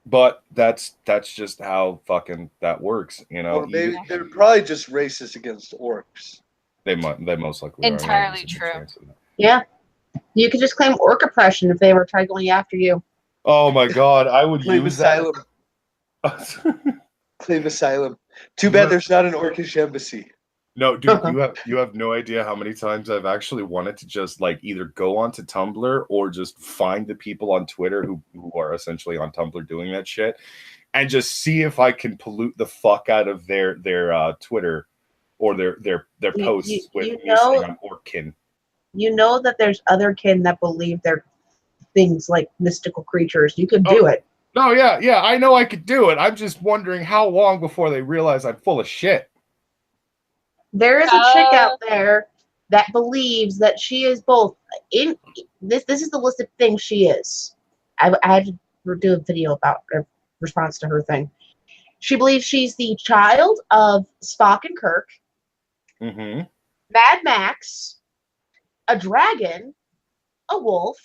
But that's just how fucking that works, you know. Or maybe they're probably just racist against orcs. They most likely Entirely are. true. Yeah. You could just claim orc oppression if they were trying going after you. Oh my god, I would Claim use that. asylum. Claim asylum. Too bad there's not an orcish embassy. No, dude, you have no idea how many times I've actually wanted to just like either go onto Tumblr or just find the people on Twitter who are essentially on Tumblr doing that shit, and just see if I can pollute the fuck out of their Twitter or their posts with me saying I'm orkin. You know that there's other kin that believe they're things like mystical creatures. You could do it. No, yeah, I know I could do it. I'm just wondering how long before they realize I'm full of shit. There is a chick out there that believes that she is both in this. This is the list of things she is. I had to do a video about her response to her thing. She believes she's the child of Spock and Kirk, Mad Max, a dragon, a wolf,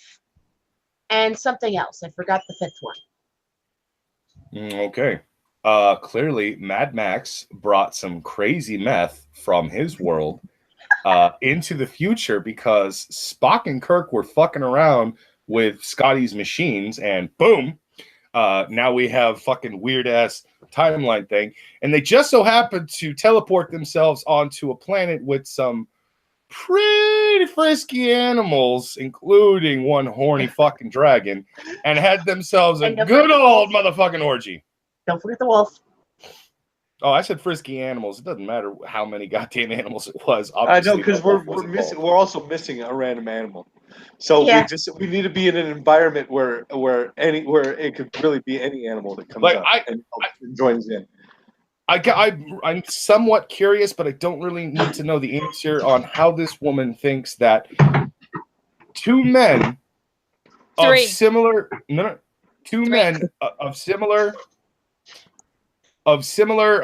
and something else. I forgot the fifth one. Okay. Clearly, Mad Max brought some crazy meth from his world into the future because Spock and Kirk were fucking around with Scotty's machines, and boom, now we have fucking weird ass timeline thing, and they just so happened to teleport themselves onto a planet with some pretty frisky animals, including one horny fucking dragon, and had themselves a good old motherfucking orgy. Don't forget the wolf. Oh, I said frisky animals. It doesn't matter how many goddamn animals it was. I know, Obviously, because the wolf was we're missing. involved. We're also missing a random animal. So we need to be in an environment where it could really be any animal that comes up and joins in. I'm somewhat curious, but I don't really need to know the answer on how this woman thinks that two men of similar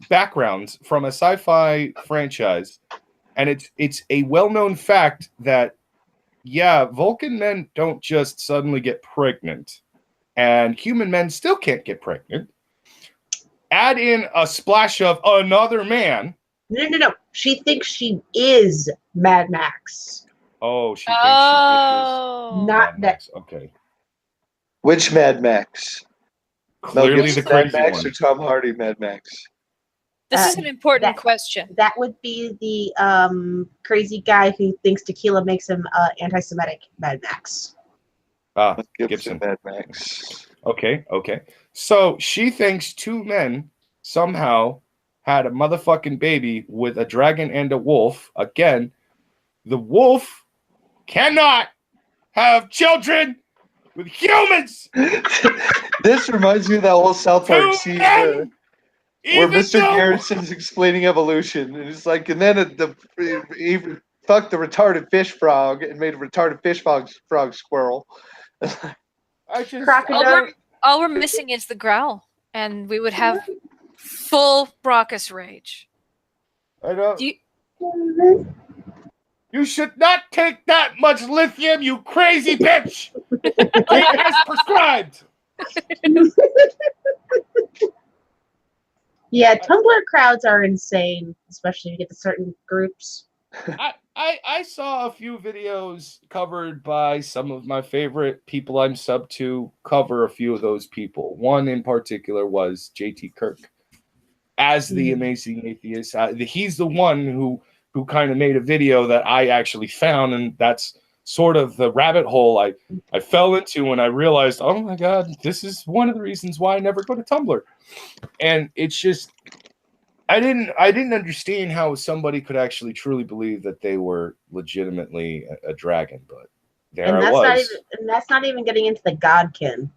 backgrounds from a sci-fi franchise, and it's a well-known fact that Vulcan men don't just suddenly get pregnant, and human men still can't get pregnant. Add in a splash of another man. No. She thinks she is Mad Max. Oh, she thinks she is not Mad Max. Okay. Which Mad Max? Clearly the crazy Mad Max one. or Tom Hardy Mad Max? This is an important question. That would be the crazy guy who thinks tequila makes him anti-Semitic Mad Max. Gibson. Mad Max. Okay. So she thinks two men somehow had a motherfucking baby with a dragon and a wolf. Again, the wolf cannot have children with humans. This reminds me of that whole South Park scene where Mr. Garrison's explaining evolution, and it's like, and then he fucked the retarded fish frog and made a retarded fish frog squirrel. All we're missing is the growl, and we would have Full Brockus rage. I don't. Do you, You should not take that much lithium, you crazy bitch! Take as prescribed! Yeah, Tumblr crowds are insane, especially if you get to certain groups. I saw a few videos covered by some of my favorite people I'm sub to cover a few of those people. One in particular was JT Kirk as the Amazing Atheist. He's the one who kind of made a video that I actually found, and that's sort of the rabbit hole I fell into when I realized, oh my God, this is one of the reasons why I never go to Tumblr. And it's just, I didn't understand how somebody could actually truly believe that they were legitimately a dragon, but there And I that's was. not even that's not even getting into the godkin.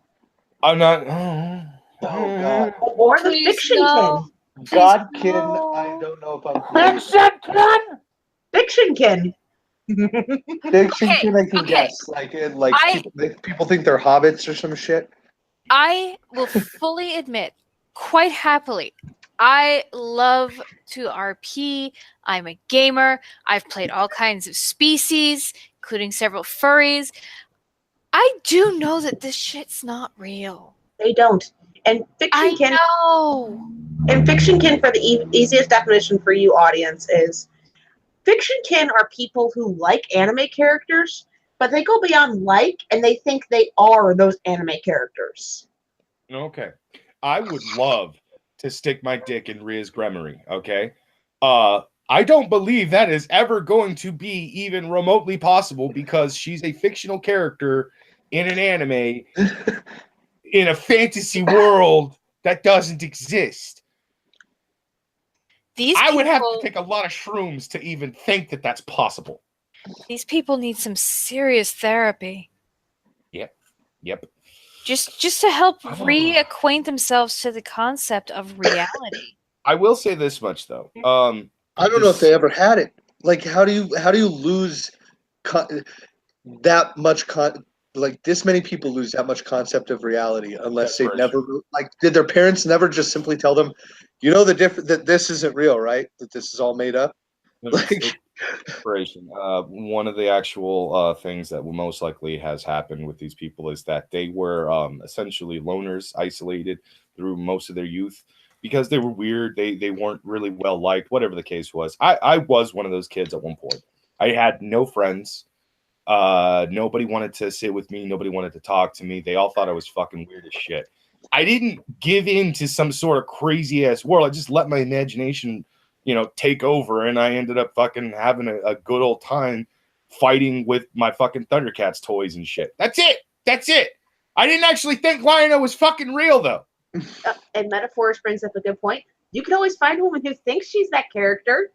I'm not. Oh God. Or the Please fiction no. kin. Godkin, no. I don't know if I'm cool with. Fiction kin. Fiction Okay, kin, I can okay. guess. Like I- people think they're hobbits or some shit. I will fully admit, quite happily, I love to RP. I'm a gamer. I've played all kinds of species, including several furries. I do know that this shit's not real. They don't. And I fiction kin. know. And fiction kin, for the easiest definition for you audience, is fiction kin are people who like anime characters, but they go beyond like and they think they are those anime characters. Okay. I would love to stick my dick in Ria's Gremory, okay? I don't believe that is ever going to be even remotely possible because she's a fictional character in an anime in a fantasy world that doesn't exist. These I people, would have to take a lot of shrooms to even think that that's possible. these people need some serious therapy. Yep. Just to help reacquaint themselves to the concept of reality. I will say this much though. I don't know if they ever had it. Like, how do you lose that much like this many people lose that much concept of reality unless they never like did their parents never just simply tell them, you know, that this isn't real, right? That this is all made up. Like inspiration. One of the actual things that will most likely has happened with these people is that they were essentially loners, isolated through most of their youth because they were weird. They weren't really well liked, whatever the case was. I was one of those kids at one point. I had no friends. Nobody wanted to sit with me. Nobody wanted to talk to me. They all thought I was fucking weird as shit. I didn't give in to some sort of crazy ass world. I just let my imagination, take over, and I ended up fucking having a good old time fighting with my fucking Thundercats toys and shit. That's it. I didn't actually think Lion-O was fucking real though. And Metaphors brings up a good point. You can always find a woman who thinks she's that character.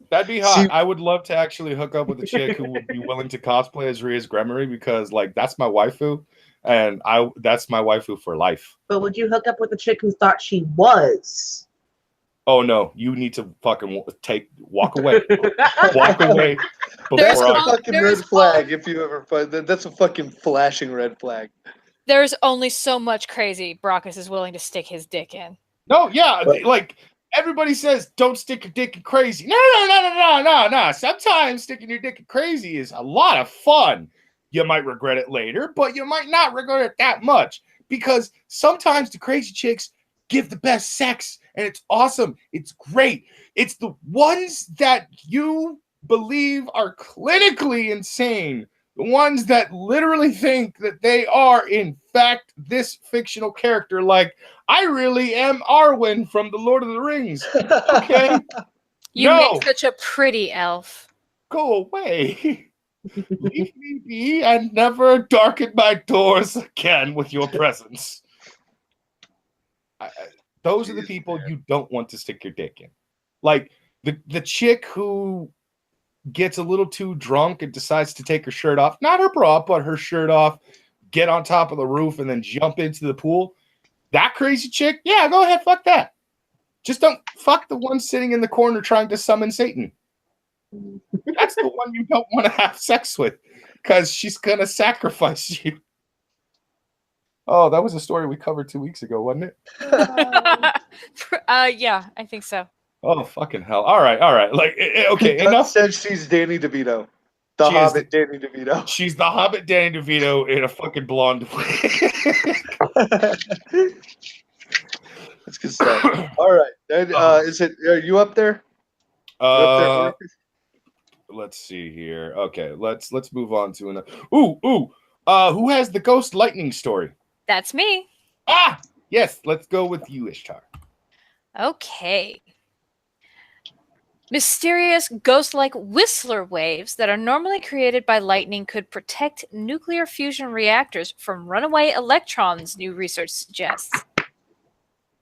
That'd be hot. I would love to actually hook up with a chick who would be willing to cosplay as Ria's Gremory because, like, that's my waifu, and that's my waifu for life. But would you hook up with a chick who thought she was? Oh no, you need to fucking walk away. Walk away. That's a fucking red flag. If you ever find that, that's a fucking flashing red flag. There's only so much crazy Brockus is willing to stick his dick in. No, yeah, like everybody says, don't stick your dick in crazy. No. Sometimes sticking your dick in crazy is a lot of fun. You might regret it later, but you might not regret it that much because sometimes the crazy chicks give the best sex and it's awesome. It's great. It's the ones that you believe are clinically insane. The ones that literally think that they are, in fact, this fictional character. Like, I really am Arwen from The Lord of the Rings. Okay? You make such a pretty elf. Go away. Leave me be and never darken my doors again with your presence. Those are the people you don't want to stick your dick in. Like, the chick who gets a little too drunk and decides to take her shirt off, not her bra, but her shirt off, get on top of the roof and then jump into the pool. That crazy chick, yeah, go ahead, fuck that. Just don't fuck the one sitting in the corner trying to summon Satan. That's the one you don't want to have sex with because she's going to sacrifice you. Oh, that was a story we covered 2 weeks ago, wasn't it? Yeah, I think so. Oh, fucking hell. All right. Like, okay, Cunt enough. said she's Danny DeVito. The She is Hobbit Danny DeVito. She's the Hobbit Danny DeVito in a fucking blonde wig. That's good stuff. All right. Then, are you up there? You up there, Marcus? Let's see here. Okay, let's move on to another. Who has the ghost lightning story? That's me. Ah, yes. Let's go with you, Ishtar. Okay. Mysterious ghost-like whistler waves that are normally created by lightning could protect nuclear fusion reactors from runaway electrons, new research suggests.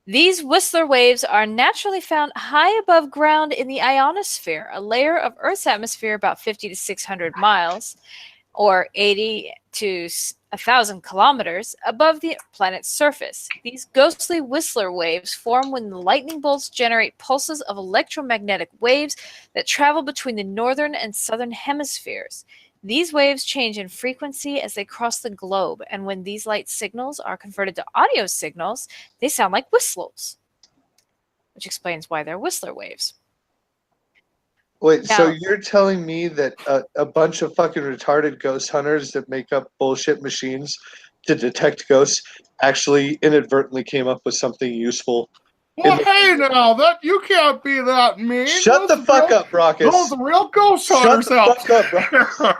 These whistler waves are naturally found high above ground in the ionosphere, a layer of Earth's atmosphere about 50 to 600 miles, or 80 to 1,000 kilometers above the planet's surface. These ghostly whistler waves form when the lightning bolts generate pulses of electromagnetic waves that travel between the northern and southern hemispheres. These waves change in frequency as they cross the globe, and when these light signals are converted to audio signals, they sound like whistles, which explains why they're whistler waves. Wait, so Now- you're telling me that a bunch of fucking retarded ghost hunters that make up bullshit machines to detect ghosts actually inadvertently came up with something useful? Well, hey now, that you can't be that mean. Shut the fuck up, Brockus. Those real ghost Shut hunters the out fuck up, Brockus.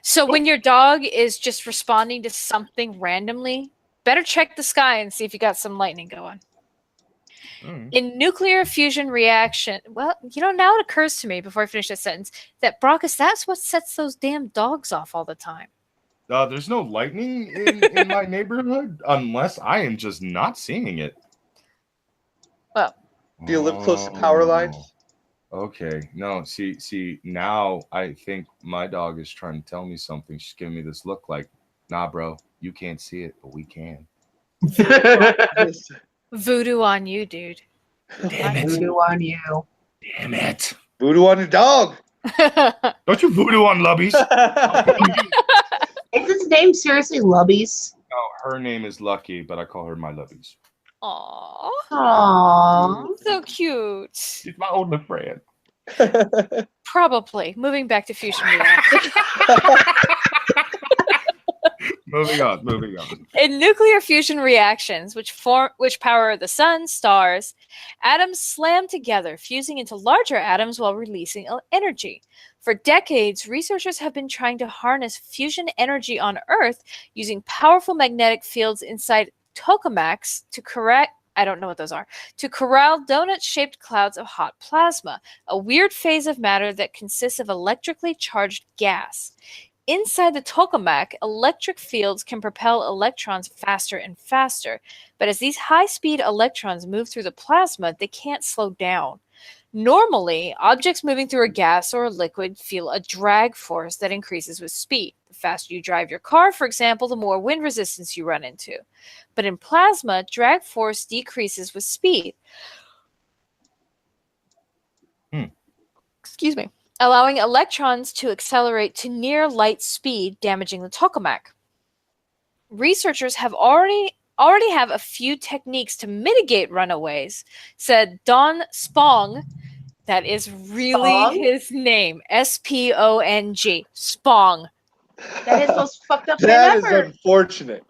So when your dog is just responding to something randomly, better check the sky and see if you got some lightning going. In nuclear fusion reaction, well, now it occurs to me before I finish that sentence that Brockus, that's what sets those damn dogs off all the time. There's no lightning in my neighborhood unless I am just not seeing it. Well, Do you live close to power lines? Okay. No, see, now I think my dog is trying to tell me something. She's giving me this look like, nah, bro, you can't see it, but we can. voodoo on you, dude. Damn it. Voodoo on you. Damn it. Voodoo on your dog. Don't you voodoo on Lubbies? Is his name seriously Lubbies? No, her name is Lucky, but I call her my Lubbies. Aww, Aww. so cute. She's my only friend. Probably. Moving back to fusion reaction. Moving on. In nuclear fusion reactions, which power the sun, stars, atoms slam together, fusing into larger atoms while releasing energy. For decades, researchers have been trying to harness fusion energy on Earth using powerful magnetic fields inside tokamaks to corral donut-shaped clouds of hot plasma, a weird phase of matter that consists of electrically charged gas. Inside the tokamak, electric fields can propel electrons faster and faster, but as these high-speed electrons move through the plasma, they can't slow down. Normally, objects moving through a gas or a liquid feel a drag force that increases with speed. The faster you drive your car, for example, the more wind resistance you run into. But in plasma, drag force decreases with speed. Excuse me. Allowing electrons to accelerate to near light speed, damaging the tokamak. Researchers have already have a few techniques to mitigate runaways, said Don Spong. That is really Spong? his name. S-P-O-N-G. Spong. That is the most fucked up name That is ever. unfortunate.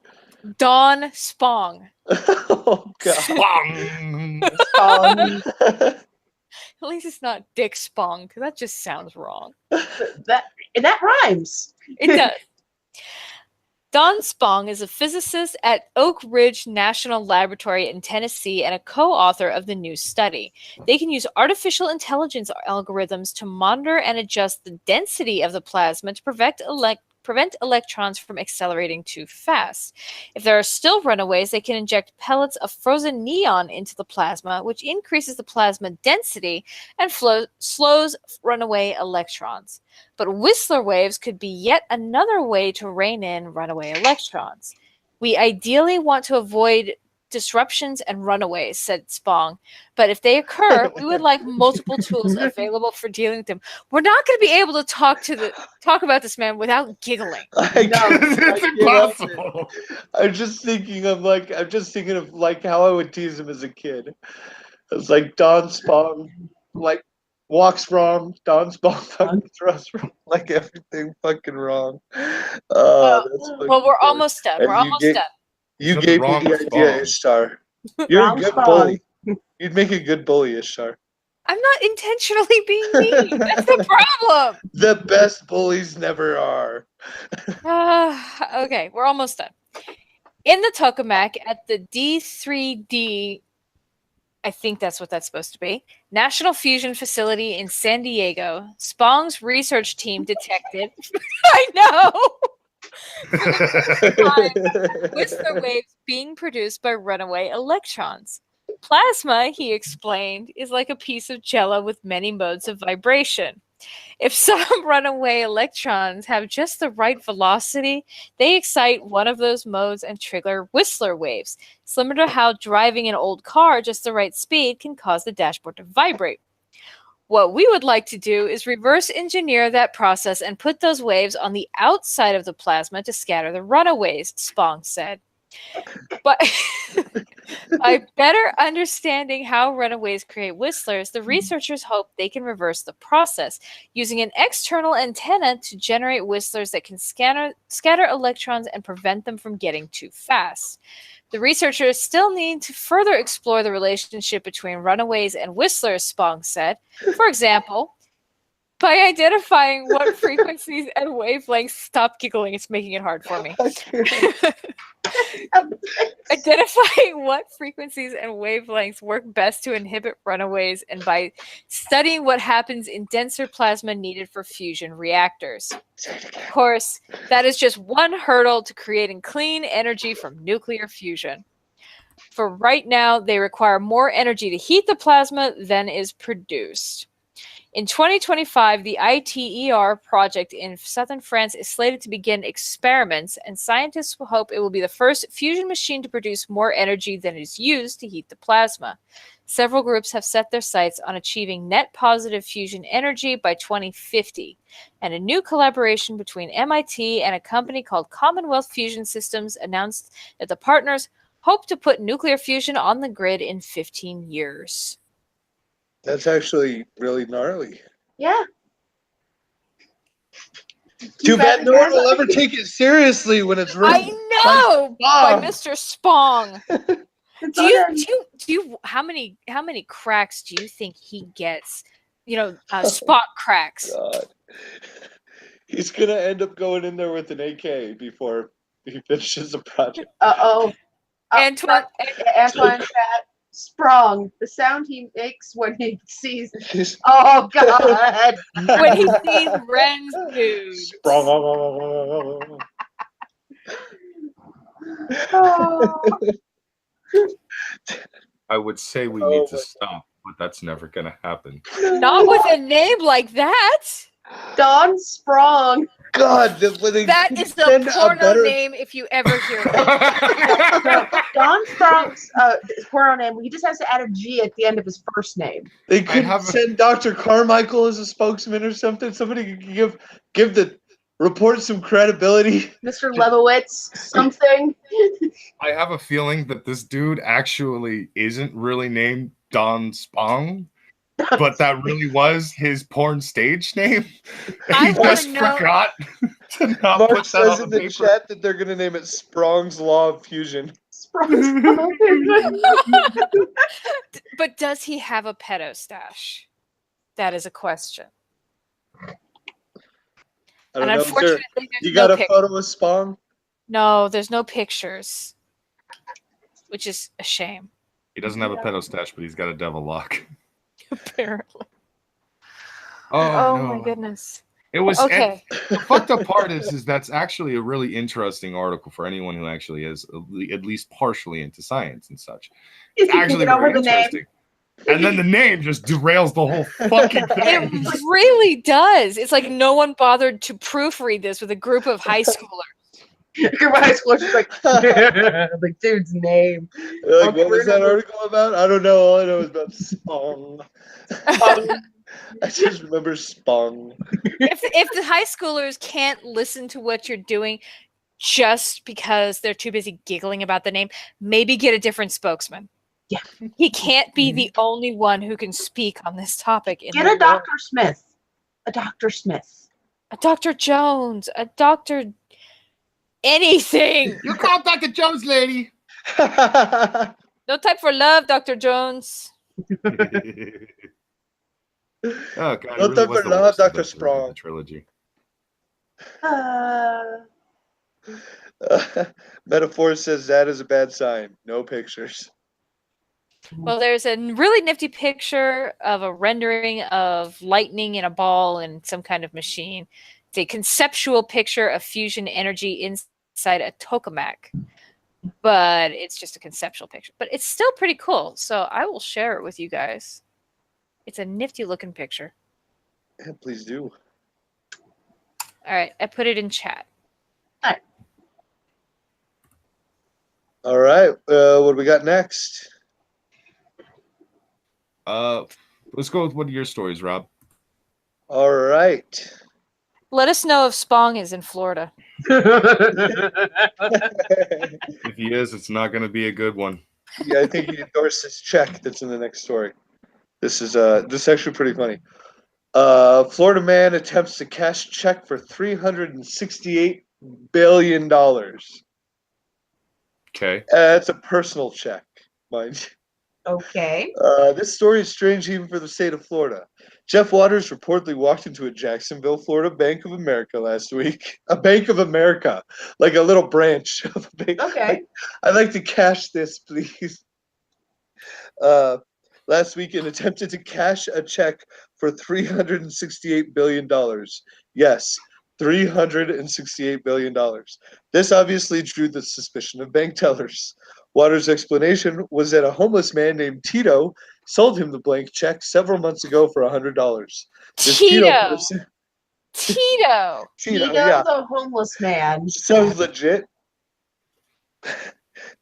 Don Spong. Oh, God. Spong. At least it's not Dick Spong, because that just sounds wrong. that rhymes. It does. Don Spong is a physicist at Oak Ridge National Laboratory in Tennessee and a co-author of the new study. They can use artificial intelligence algorithms to monitor and adjust the density of the plasma to prevent electrons from accelerating too fast. If there are still runaways, they can inject pellets of frozen neon into the plasma, which increases the plasma density and slows runaway electrons. But Whistler waves could be yet another way to rein in runaway electrons. We ideally want to avoid disruptions and runaways, said Spong. But if they occur, we would like multiple tools available for dealing with them. We're not going to be able to talk about this man without giggling. It's impossible. I'm just thinking of like how I would tease him as a kid. It's like Don Spong, like walks wrong. Don Spong fucking throws wrong, like everything fucking wrong. Well, we're funny. almost done. And We're almost done. You Except gave me wrong the idea, Spong. Ishtar. You're Wrong a good Spong. bully. You'd make a good bully, Ishtar. I'm not intentionally being mean. That's the problem. The best bullies never are. Okay, we're almost done. In the tokamak at the D3D, I think that's what that's supposed to be, National Fusion Facility in San Diego, Spong's research team detected, I know, Whistler waves being produced by runaway electrons. Plasma, he explained, is like a piece of jello with many modes of vibration. If some runaway electrons have just the right velocity, they excite one of those modes and trigger Whistler waves, similar to how driving an old car just the right speed can cause the dashboard to vibrate. What we would like to do is reverse engineer that process and put those waves on the outside of the plasma to scatter the runaways, Spong said. But by better understanding how runaways create whistlers, the researchers hope they can reverse the process using an external antenna to generate whistlers that can scatter electrons and prevent them from getting too fast. The researchers still need to further explore the relationship between runaways and whistlers, Spong said. For example, by identifying what frequencies and wavelengths, stop giggling, it's making it hard for me. Identifying what frequencies and wavelengths work best to inhibit runaways, and by studying what happens in denser plasma needed for fusion reactors. Of course, that is just one hurdle to creating clean energy from nuclear fusion. For right now, they require more energy to heat the plasma than is produced. In 2025, the ITER project in southern France is slated to begin experiments, and scientists will hope it will be the first fusion machine to produce more energy than is used to heat the plasma. Several groups have set their sights on achieving net positive fusion energy by 2050, and a new collaboration between MIT and a company called Commonwealth Fusion Systems announced that the partners hope to put nuclear fusion on the grid in 15 years. That's actually really gnarly. Yeah. Too bad no one will ever take it seriously when it's written. I know, by Mr. Spong. How many cracks do you think he gets? Spot cracks. God. He's gonna end up going in there with an AK before he finishes the project. Antoine chat. Sprung, the sound he makes when he sees. Oh God! When he sees Ren's nudes. Sprung. I would say we need to stop, but that's never going to happen. Not with a name like that. Don Sprung. God, that is the porno name if you ever hear it. Don Sprung's porno name, he just has to add a G at the end of his first name. They could send Dr. Carmichael as a spokesman or something. Somebody could give the report some credibility. Mr. Lebowitz, something. I have a feeling that this dude actually isn't really named Don Spong. But that really was his porn stage name. He just forgot to not Mark put that says on in the the paper. chat that they're going to name it Sprong's Law of Fusion. Sprung's Law of Fusion. But does he have a pedo stash? That is a question. I don't know. Unfortunately, you got a photo of Spong? No, there's no pictures, which is a shame. He doesn't have a pedo stash, but he's got a devil lock. Apparently. Oh, no. My goodness. It was okay. The fucked up part is that's actually a really interesting article for anyone who actually is at least partially into science and such. It's actually very interesting. And then the name just derails the whole fucking thing. It really does. It's like no one bothered to proofread this with a group of high schoolers. My high school, she's like, the dude's name. Like, Okay, what was that article about? I don't know. All I know is about Spong. I just remember Spong. If the high schoolers can't listen to what you're doing just because they're too busy giggling about the name, maybe get a different spokesman. Yeah. He can't be the only one who can speak on this topic. Get a Dr. Smith. A Dr. Smith. A Dr. Jones. A Dr. Anything. You call Dr. Jones, lady. No time for love, Dr. Jones. Oh God! No it really time was for the love, worst of Dr. the Sprong. trilogy. Metaphor says that is a bad sign. No pictures. Well, there's a really nifty picture of a rendering of lightning in a ball in some kind of machine. It's a conceptual picture of fusion energy inside a tokamak, but it's just a conceptual picture. But it's still pretty cool, so I will share it with you guys. It's a nifty looking picture. Yeah, please do. All right, I put it in chat. All right. What do we got next? Let's go with one of your stories, Rob. All right. Let us know if Spong is in Florida. If he is, it's not going to be a good one. Yeah, I think he endorsed this check that's in the next story. This is actually pretty funny. Florida man attempts to cash check for $368 billion. Okay. It's a personal check, mind you. Okay. This story is strange even for the state of Florida. Jeff Waters reportedly walked into a Jacksonville, Florida Bank of America last week. A Bank of America, like a little branch of a bank. Okay. I'd like to cash this, please. Last week and attempted to cash a check for $368 billion. Yes, $368 billion. This obviously drew the suspicion of bank tellers. Waters' explanation was that a homeless man named Tito sold him the blank check several months ago for $100. This Tito. person, Tito. Tito, Tito, yeah, the homeless man. sounds legit.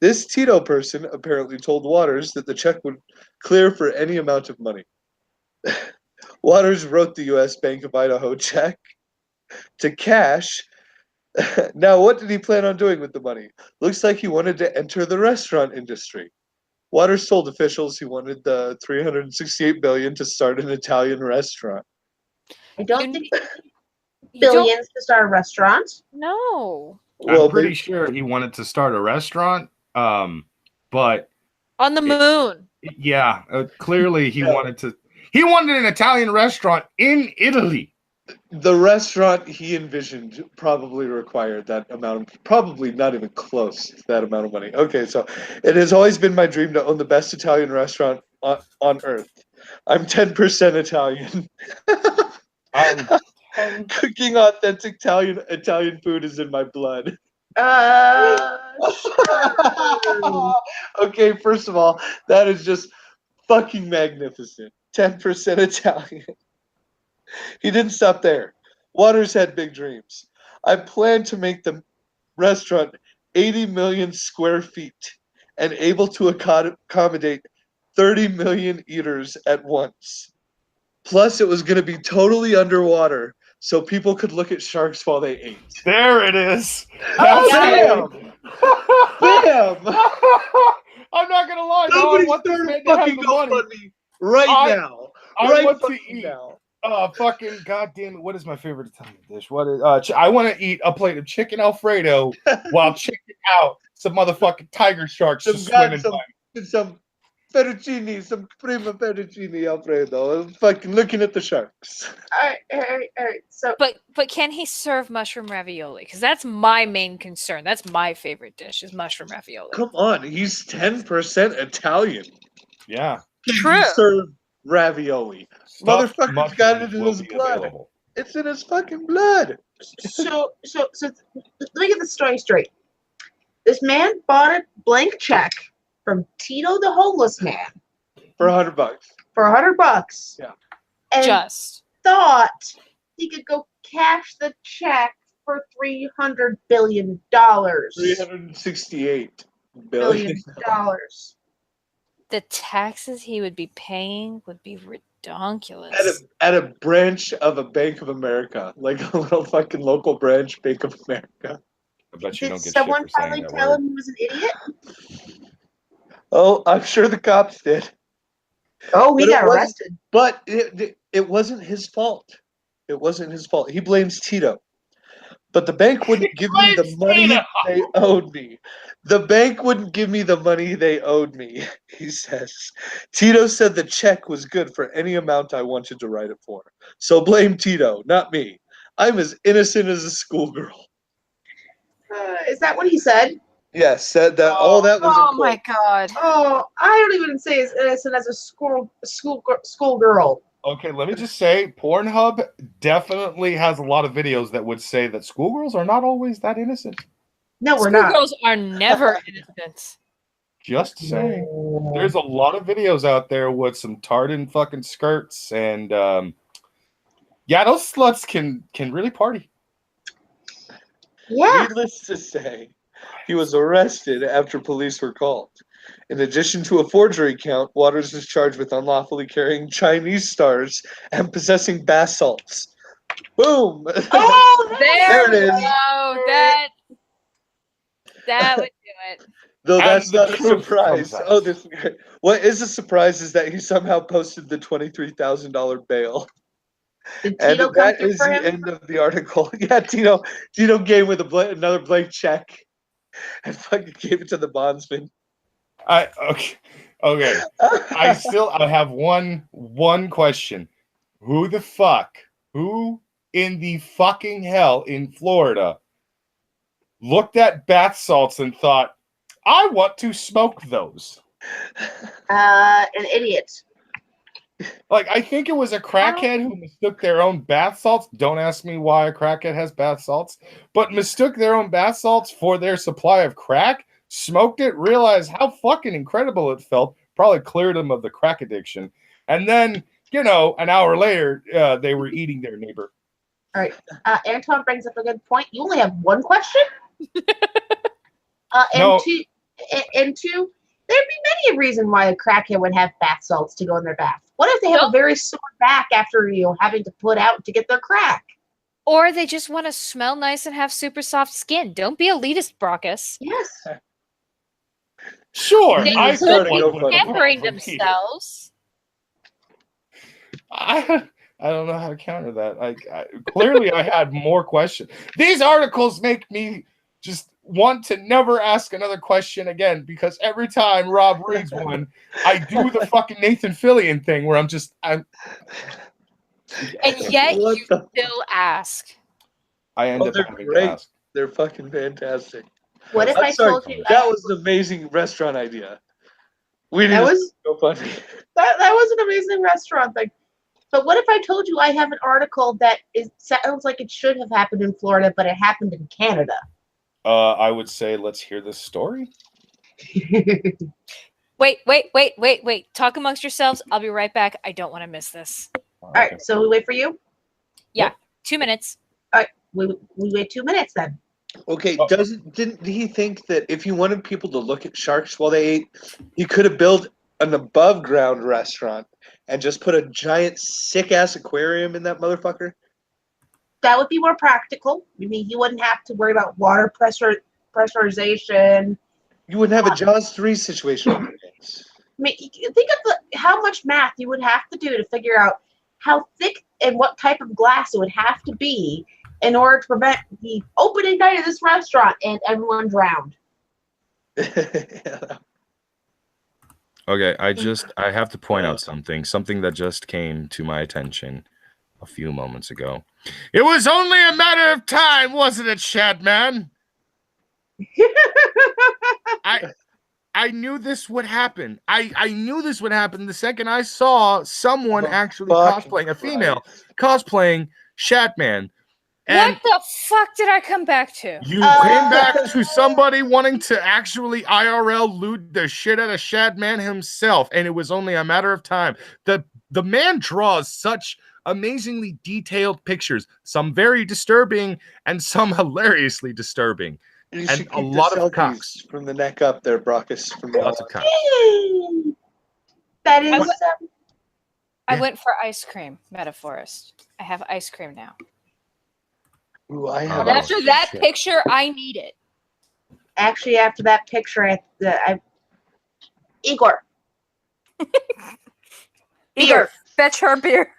This Tito person apparently told Waters that the check would clear for any amount of money. Waters wrote the U.S. Bank of Idaho check to cash. Now, what did he plan on doing with the money? Looks like he wanted to enter the restaurant industry. Waters told officials he wanted the $368 billion to start an Italian restaurant. I don't You- think you don't- billions to start a restaurant. No. I'm pretty sure he wanted to start a restaurant, but On the moon. yeah, clearly he wanted an Italian restaurant in Italy. the restaurant he envisioned probably required that amount of, probably not even close to that amount of money. Okay, so it has always been my dream to own the best Italian restaurant on earth. I'm 10% Italian. Cooking authentic Italian food is in my blood. Okay, first of all, that is just fucking magnificent. 10% Italian. He didn't stop there. Waters had big dreams. I plan to make the restaurant 80 million square feet and able to accommodate 30 million eaters at once. Plus, it was going to be totally underwater so people could look at sharks while they ate. There it is. Bam! Bam! I'm not gonna lie. Somebody I want this start man to have fucking the money. GoFundMe right now. I Right want to fucking eat. now. Fucking goddamn it! What is my favorite Italian dish? What is? I want to eat a plate of chicken Alfredo while checking out some motherfucking tiger sharks just swimming by. Some fettuccine, some prima fettuccine Alfredo. I'm fucking looking at the sharks. All right. So, But can he serve mushroom ravioli? Because that's my main concern. That's my favorite dish is mushroom ravioli. Come on, he's 10% Italian. Yeah. True. He served ravioli. Stuffed Motherfucker's got it mushrooms in will his be blood. available. It's in his fucking blood. so let me get the story straight. This man bought a blank check from Tito, the homeless man, For $100. for $100. Yeah. And Just. thought he could go cash the check for $300 billion. $368 billion. The taxes he would be paying would be redonkulous. At a branch of a Bank of America, like a little fucking local branch, Bank of America. I bet you Did don't get someone shit for finally saying that tell word. him he was an idiot? Oh, I'm sure the cops did. Oh, he But it got wasn't- arrested. But it wasn't his fault. It wasn't his fault. He blames Tito. But the bank wouldn't give me the blames money Tito. they owed me. The bank wouldn't give me the money they owed me, he says. Tito said the check was good for any amount I wanted to write it for. So blame Tito, not me. I'm as innocent as a schoolgirl. Is that what he said? Yes, said that all that was in Oh quote. my god. Oh, I don't even say as innocent as a schoolgirl. Okay, let me just say, Pornhub definitely has a lot of videos that would say that schoolgirls are not always that innocent. No, we're not. Schoolgirls are never innocent. Just saying. There's a lot of videos out there with some tartan fucking skirts, and yeah, those sluts can really party. Yeah. Needless to say, he was arrested after police were called. In addition to a forgery count, Waters was charged with unlawfully carrying Chinese stars and possessing bath salts. Boom! Oh, There it is. Oh, that would do it. Though And that's the not a truth surprise. comes out. Oh, what is a surprise is that he somehow posted the $23,000 bail. Did And Tito come that through is for the him? end of the article. Yeah, Tito gave with another blank check and fucking gave it to the bondsman. Okay. I have one question. Who in the fucking hell in Florida looked at bath salts and thought, I want to smoke those? An idiot. Like, I think it was a crackhead who mistook their own bath salts. Don't ask me why a crackhead has bath salts, but mistook their own bath salts for their supply of crack, smoked it, realized how fucking incredible it felt, probably cleared them of the crack addiction. And then, an hour later, they were eating their neighbor. All right. Anton brings up a good point. You only have one question? No. And two, there'd be many a reason why a crackhead would have bath salts to go in their bath. What if they have a very sore back after having to put out to get their crack? Or they just want to smell nice and have super soft skin. Don't be elitist, Brockus. Yes. Sure. They I started could no fun. Pampering themselves. I don't know how to counter that. Clearly I had more questions. These articles make me just want to never ask another question again, because every time Rob reads one, I do the fucking Nathan Fillion thing where I'm And yet What you the- still ask. I end Oh, up they're having great. to ask. They're fucking fantastic. What if I'm I sorry, told you that was an amazing restaurant idea. We That did was- so funny. that was an amazing restaurant thing? But what if I told you I have an article that sounds like it should have happened in Florida, but it happened in Canada? I would say let's hear this story. Wait. Talk amongst yourselves. I'll be right back. I don't want to miss this. All right, so we wait for you. 2 minutes. We wait 2 minutes then. Okay, didn't he think that if he wanted people to look at sharks while they ate, he could have built an above ground restaurant and just put a giant sick ass aquarium in that motherfucker? That would be more practical. I mean, you wouldn't have to worry about water pressurization. You wouldn't have a Jaws 3 situation. I mean, think of how much math you would have to do to figure out how thick and what type of glass it would have to be in order to prevent the opening night of this restaurant and everyone drowned. Okay, I have to point out something that just came to my attention a few moments ago. It was only a matter of time, wasn't it, Shadman? I knew this would happen. I knew this would happen the second I saw someone actually cosplaying, a female cosplaying Shatman. And what the fuck did I come back to? you came back to somebody wanting to actually IRL loot the shit out of Shadman himself, and it was only a matter of time. The man draws such amazingly detailed pictures, some very disturbing and some hilariously disturbing. You And should a keep lot the of selfies cocks. from the neck up there, Brockus. From now Lots of on. cocks. That is. I Yeah. went for ice cream, Metaphorist. I have ice cream now. Ooh, I Oh, have. And after that shit. picture, I need it. Actually, after that picture, Igor. Igor, fetch her beer.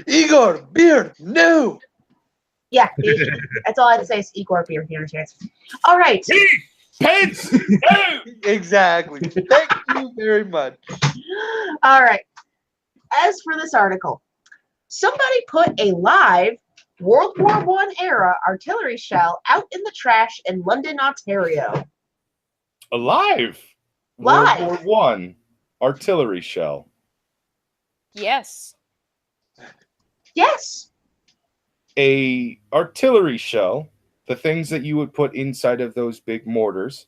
Igor, beer, no. Yeah, that's all I have to say is Igor beer here. All right. Pence! Exactly. Thank you very much. All right. As for this article, somebody put a live World War I era artillery shell out in the trash in London, Ontario. Alive. Live. World War I artillery shell. Yes. Yes. A artillery shell, the things that you would put inside of those big mortars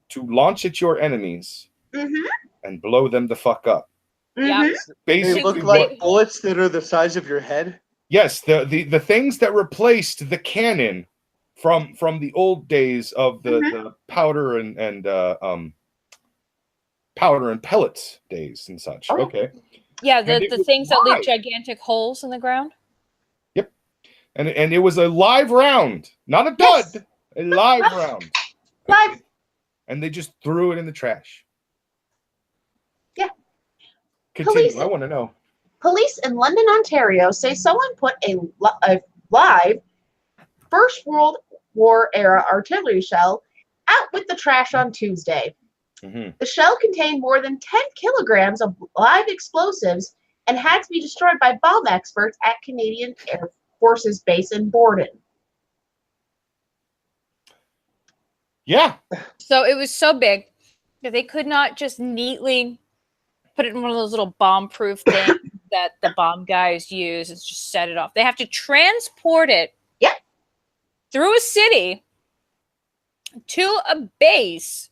to launch at your enemies and blow them the fuck up. Yeah. They Basically, look Big like hole. bullets that are the size of your head. yes, the things that replaced the cannon from the old days of the powder and powder and pellets days and such. Oh. Okay. Yeah, And the it was things that leave live. gigantic holes in the ground. And it was a live round, not a dud, Yes. a live round. Live. And they just threw it in the trash. Yeah. Continue. Police- I want to know. Police in London, Ontario say someone put a live First World War era artillery shell out with the trash on Tuesday. Mhm. The shell contained more than 10 kilograms of live explosives and had to be destroyed by bomb experts at Canadian Air Force's base in Borden. Yeah. So it was so big that they could not just neatly put it in one of those little bomb-proof things that the bomb guys use and just set it off. They have to transport it through a city to a base,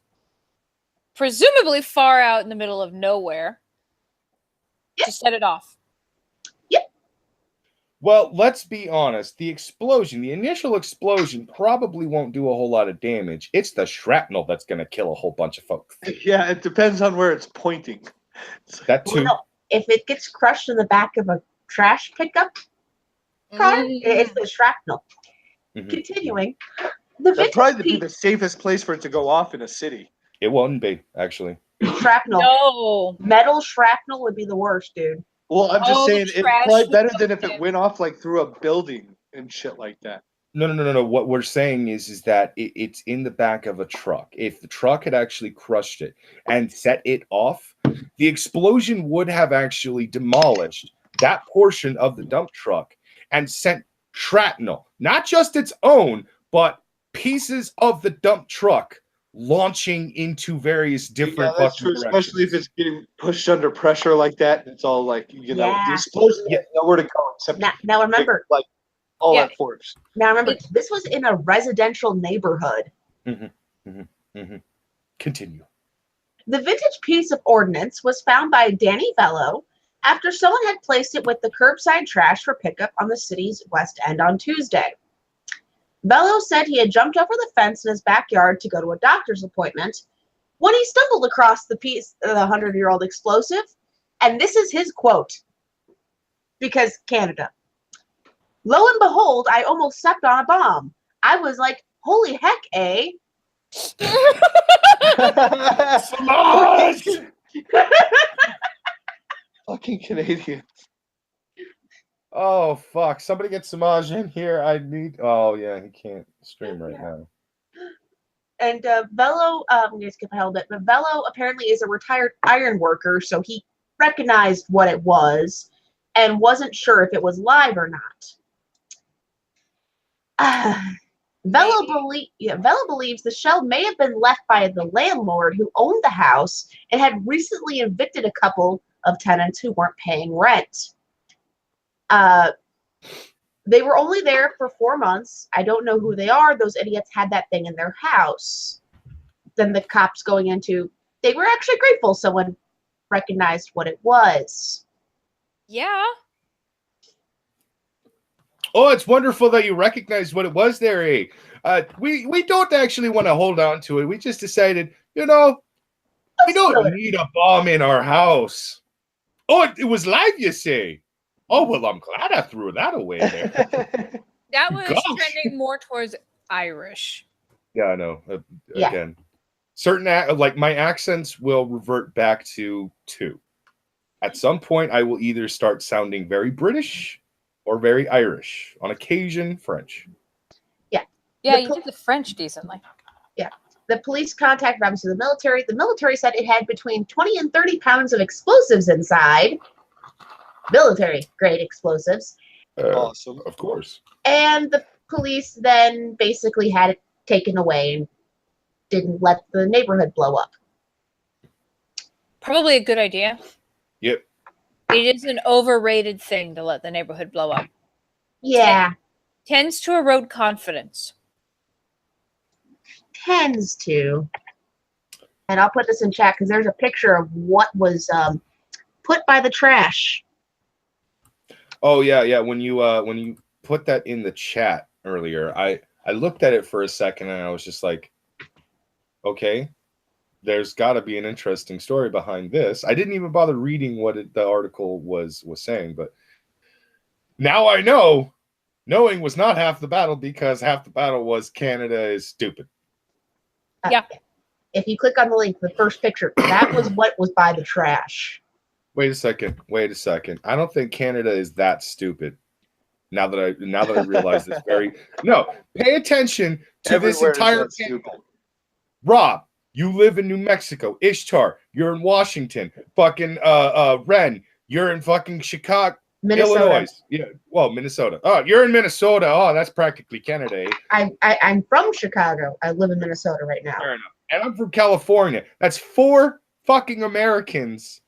presumably far out in the middle of nowhere, to set it off. Well, let's be honest. The initial explosion probably won't do a whole lot of damage. It's the shrapnel that's going to kill a whole bunch of folks. Yeah, it depends on where it's pointing. That too. Well, if it gets crushed in the back of a trash pickup car, it's the shrapnel. Mhm. Continuing, the That'd probably be vintage the safest place for it to go off in a city. It wouldn't be, actually. shrapnel, No. metal shrapnel would be the worst, dude. Well, I'm just Oh, the saying it's trash probably would better go than if in. it went off like through a building and shit like that. No. What we're saying is that it's in the back of a truck. If the truck had actually crushed it and set it off, the explosion would have actually demolished that portion of the dump truck and sent shrapnel, not just its own, but pieces of the dump truck launching into various different that's fucking true, especially if directions. it's getting pushed under pressure like that. And it's all like, Yeah. the explosion Yeah. has nowhere to go except Now remember, like all Yeah. that force. this was in a residential neighborhood. Continue. The vintage piece of ordnance was found by Danny Vello after someone had placed it with the curbside trash for pickup on the city's west end on Tuesday. Vello said he had jumped over the fence in his backyard to go to a doctor's appointment when he stumbled across the piece of the 100-year-old explosive, and this is his quote, because Canada. Lo and behold, I almost stepped on a bomb. I was like, holy heck, eh? Samaj! Fucking Canadian. Oh fuck! Somebody get Samaj in here. I need. Oh yeah, he can't stream right now. And Vello, I'm going to skip ahead a bit, but Vello apparently is a retired iron worker, so he recognized what it was and wasn't sure if it was live or not. Vello believes the shell may have been left by the landlord who owned the house and had recently evicted a couple of tenants who weren't paying rent. They were only there for 4 months. I don't know who they are. Those idiots had that thing in their house. Then the cops going into, they were actually grateful someone recognized what it was. Yeah. Oh, it's wonderful that you recognize what it was there, eh? We don't actually want to hold on to it. We just decided, we Let's throw don't it. need a bomb in our house. Oh, it was live, you say? Oh, well, I'm glad I threw that away there. That was Gosh. trending more towards Irish. Yeah, I know. Yeah. Again, certain like my accents will revert back to two. At some point, I will either start sounding very British or very Irish. On occasion, French. Yeah, The you po- did the French decently. The police contacted obviously the military. The military said it had between 20 and 30 pounds of explosives inside. Military grade explosives. Awesome. Of course. And the police then basically had it taken away and didn't let the neighborhood blow up. Probably a good idea. Yep. It is an overrated thing to let the neighborhood blow up. Yeah, Tends to erode confidence. tends to. And I'll put this in chat because there's a picture of what was put by the trash. Oh yeah. When you put that in the chat earlier, I looked at it for a second and I was just like, okay, there's got to be an interesting story behind this. I didn't even bother reading what the article was saying, but now I know. Knowing was not half the battle because half the battle was Canada is stupid. Yeah. If you click on the link, the first picture, that was what was by the trash. Wait a second. I don't think Canada is that stupid. Now that I realize this pay attention to this Everywhere is entire that stupid. Rob, you live in New Mexico. Ishtar, you're in Washington. Fucking Ren, you're in fucking Chicago. Minnesota. Illinois. Yeah, well, Minnesota. Oh, you're in Minnesota. Oh, that's practically Canada. Eh? I'm from Chicago. I live in Minnesota right now. Fair enough. And I'm from California. That's 4 fucking Americans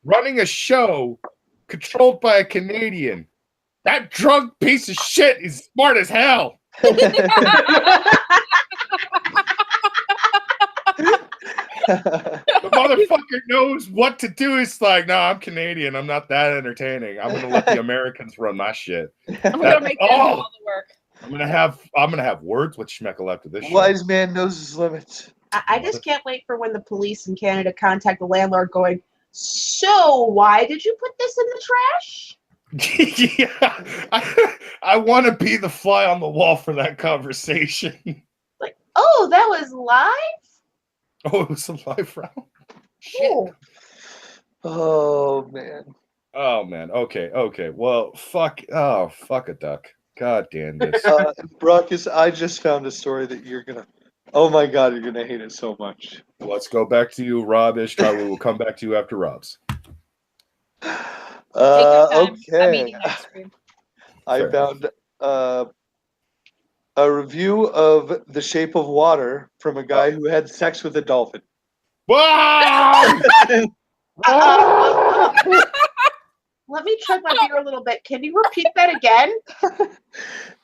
running a show controlled by a Canadian. That drunk piece of shit is smart as hell. The motherfucker knows what to do. It's like, no, I'm Canadian. I'm not that entertaining. I'm gonna let the Americans run my shit. I'm gonna make them do all the work. I'm gonna have words with Schmeckel after this show. Wise man knows his limits. I just can't wait for when the police in Canada contact the landlord going, so why did you put this in the trash? Yeah, I want to be the fly on the wall for that conversation. Like, oh, that was live? Oh, it was a live round. Shit. Oh man. Oh man. Okay. Well, fuck a duck. God damn this. Brockus, I just found a story that you're gonna. Oh my god, you're gonna hate it so much. Let's go back to you, Rob Ishtar. We will come back to you after Rob's. Take your time. I'm Okay. eating ice cream. I Fair found a review of The Shape of Water from a guy who had sex with a dolphin. Wow! Let me chug my beer a little bit. Can you repeat that again?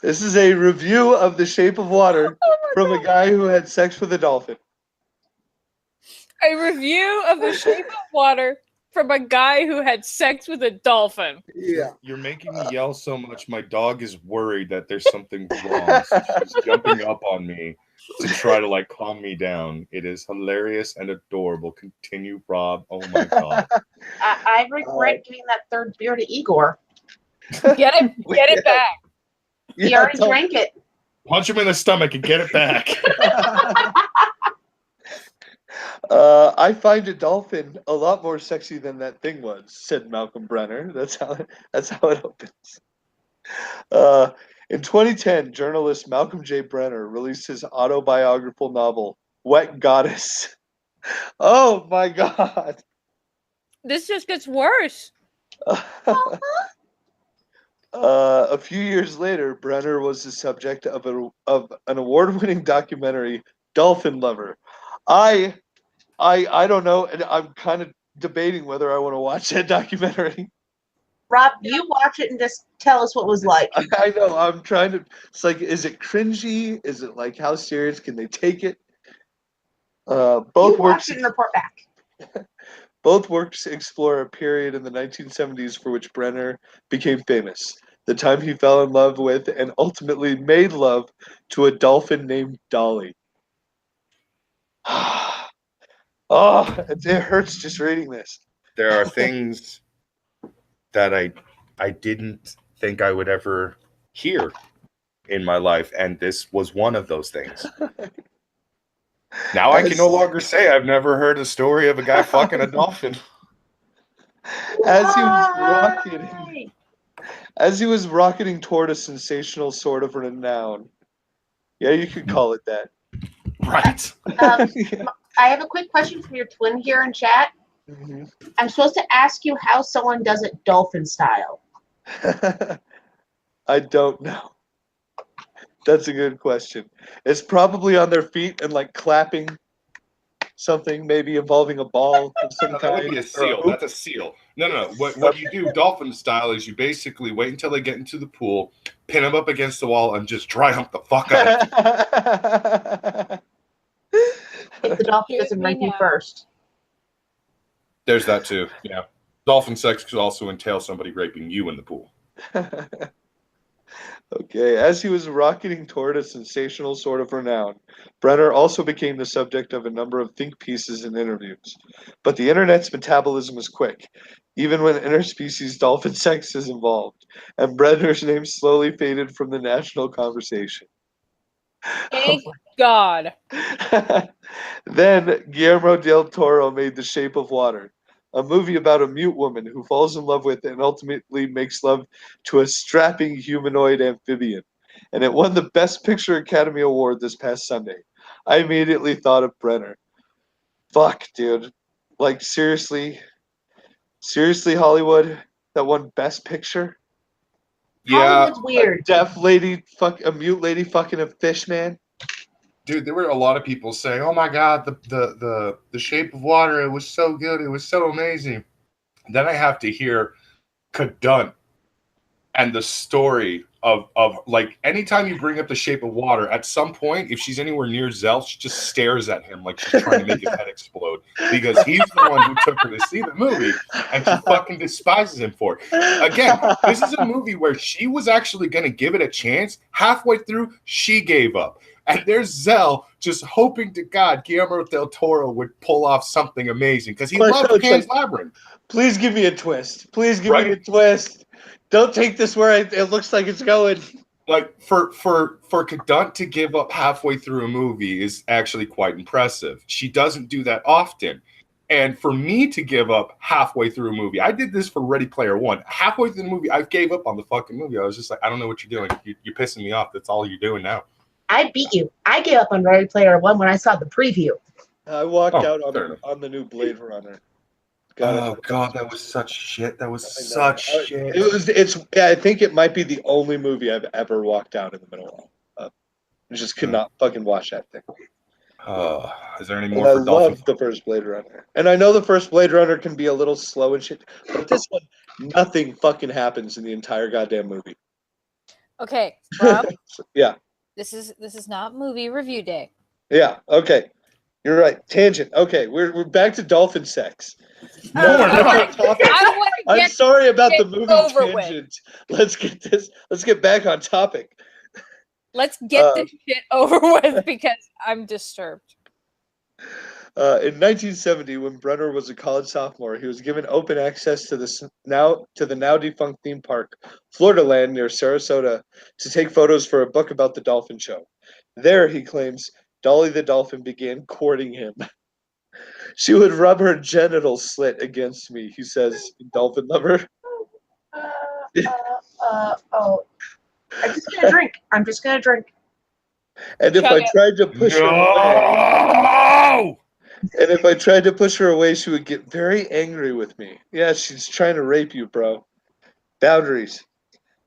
This is a review of The Shape of Water from a guy who had sex with a dolphin. A review of The Shape of Water from a guy who had sex with a dolphin. Yeah. You're making me yell so much. My dog is worried that there's something wrong. So she's jumping up on me to try to calm me down. It is hilarious and adorable. Continue, Rob. Oh my god. I regret giving that third beer to Igor. Get it back. He already drank it. Punch him in the stomach and get it back. I find a dolphin a lot more sexy than that thing was, said Malcolm Brenner. That's how it opens. In 2010, journalist Malcolm J. Brenner released his autobiographical novel, Wet Goddess. Oh my god. This just gets worse. A few years later, Brenner was the subject of an award-winning documentary, Dolphin Lover. I don't know, and I'm kind of debating whether I want to watch that documentary. Rob, you watch it and just tell us what it was like. I know. I'm trying to. It's like, is it cringy? Is it like, how serious can they take it? Both You work. watch it and report back. Both works explore a period in the 1970s for which Brenner became famous. The time he fell in love with and ultimately made love to a dolphin named Dolly. Oh, it hurts just reading this. There are things that I didn't think I would ever hear in my life, and this was one of those things. Now I can no longer say I've never heard a story of a guy fucking a dolphin. As he was Why? rocketing, as he was rocketing toward a sensational sort of renown. Yeah, you could call it that. Right? Um, Yeah. I have a quick question from your twin here in chat. Mhm. I'm supposed to ask you how someone does it dolphin style. I don't know. That's a good question. It's probably on their feet and like clapping something, maybe involving a ball of some No, that would kind. be a or seal. hoop. That's a seal. No. What you do dolphin style is you basically wait until they get into the pool, pin them up against the wall, and just dry hump the fuck out of them. If the dolphin Here's doesn't me rape you now. first. There's that too. Yeah. Dolphin sex could also entail somebody raping you in the pool. Okay, as he was rocketing toward a sensational sort of renown, Brenner also became the subject of a number of think pieces and interviews. But the internet's metabolism was quick, even when interspecies dolphin sex is involved, and Brenner's name slowly faded from the national conversation. Thank God. Then Guillermo del Toro made The Shape of Water, a movie about a mute woman who falls in love with and ultimately makes love to a strapping humanoid amphibian, and it won the Best Picture Academy Award this past Sunday. I immediately thought of Brenner. Fuck, dude. Like, seriously? Seriously, Hollywood? That won Best Picture? Yeah, Hollywood's weird. Deaf lady, a mute lady fucking a fish man? dude, there were a lot of people saying, "Oh my god, the Shape of Water, it was so good, it was so amazing." Then I have to hear Cunt and the story of like anytime you bring up The Shape of Water, at some point, if she's anywhere near Zell, she just stares at him like she's trying to make his head explode because he's the one who took her to see the movie, and she fucking despises him for it. Again, this is a movie where she was actually going to give it a chance. Halfway through, she gave up. And there's Zell just hoping to God Guillermo del Toro would pull off something amazing because he Well, loved it's Pan's like- Labyrinth. Please give me a twist. Please give me a Right. twist. Don't take this where it looks like it's going. Like for Cunt to give up halfway through a movie is actually quite impressive. She doesn't do that often. And for me to give up halfway through a movie, I did this for Ready Player One. Halfway through the movie, I gave up on the fucking movie. I was just like, I don't know what you're doing. You're pissing me off. That's all you're doing now. I beat you. I gave up on Ready Player One when I saw the preview. I walked Oh, out fair enough. on the new Blade Runner. Oh god, that was such shit. That was I know. such shit. I think it might be the only movie I've ever walked out in the middle of. I just could not fucking watch that thing. Is there any And more I for Dolphin? loved the first Blade Runner. And I know the first Blade Runner can be a little slow and shit, but this one, nothing fucking happens in the entire goddamn movie. Okay, Rob. Yeah. This is not movie review day. Yeah. Okay. You're right. Tangent. Okay, we're back to dolphin sex. No, we're not. I want to I'm get sorry about the it movie over with. tangent. Let's get back on topic. Let's get this shit over with because I'm disturbed. In 1970, when Brenner was a college sophomore, he was given open access to the now defunct theme park, Florida Land near Sarasota, to take photos for a book about the dolphin show. There, he claims, Dolly the dolphin began courting him. She would rub her genital slit against me, he says, in Dolphin Lover. Oh. I'm just gonna drink. And if Chug I it. tried to push her away, she would get very angry with me. Yeah, she's trying to rape you, bro. Boundaries.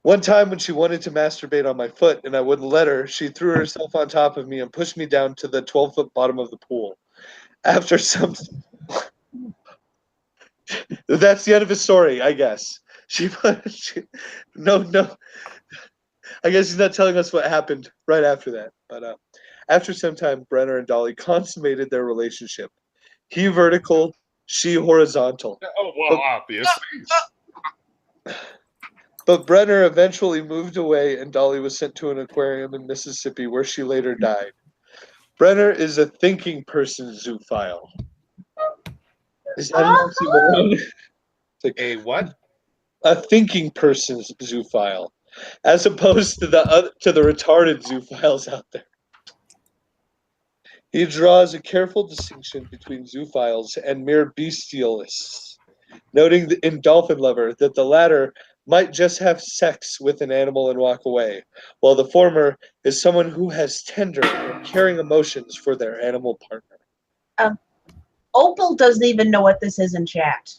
One time when she wanted to masturbate on my foot and I wouldn't let her, she threw herself on top of me and pushed me down to the 12-foot bottom of the pool. After some... That's the end of his story, I guess. No. I guess he's not telling us what happened right after that. But after some time, Brenner and Dolly consummated their relationship. He vertical, she horizontal. Oh, well, obviously. But Brenner eventually moved away, and Dolly was sent to an aquarium in Mississippi, where she later died. Brenner is a thinking person zoophile. Is that an oxymoron? It's like, A what? a thinking person zoophile, as opposed to the retarded zoophiles out there. He draws a careful distinction between zoophiles and mere bestialists, noting in Dolphin Lover that the latter might just have sex with an animal and walk away, while the former is someone who has tender and caring emotions for their animal partner. Opal doesn't even know what this is in chat.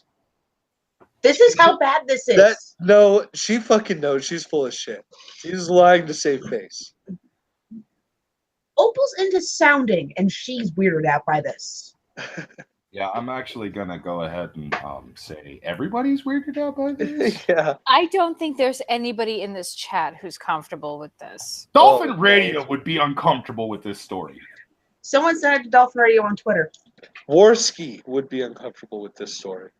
This is how bad this is. No, she fucking knows. She's full of shit. She's lying to save face. Opal's into sounding, and she's weirded out by this. Yeah, I'm actually gonna go ahead and say everybody's weirded out by this. Yeah. I don't think there's anybody in this chat who's comfortable with this. Dolphin Radio would be uncomfortable with this story. Someone sent it to Dolphin Radio on Twitter. Warski would be uncomfortable with this story.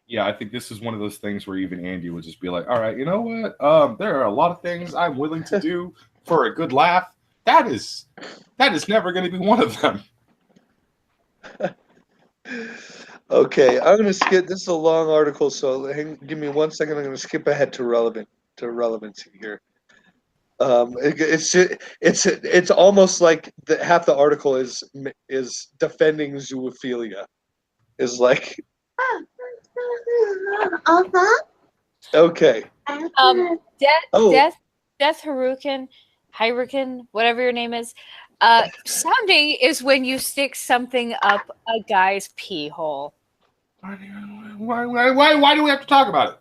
Yeah, I think this is one of those things where even Andy would just be like, all right, you know what? There are a lot of things I'm willing to do for a good laugh. That is never going to be one of them. Okay, I'm going to skip. This is a long article, so give me 1 second. I'm going to skip ahead to relevancy here. It's almost like half the article is defending zoophilia. Is like. Okay. Death Hurricane, whatever your name is. Sounding is when you stick something up a guy's pee hole. Why do we have to talk about it?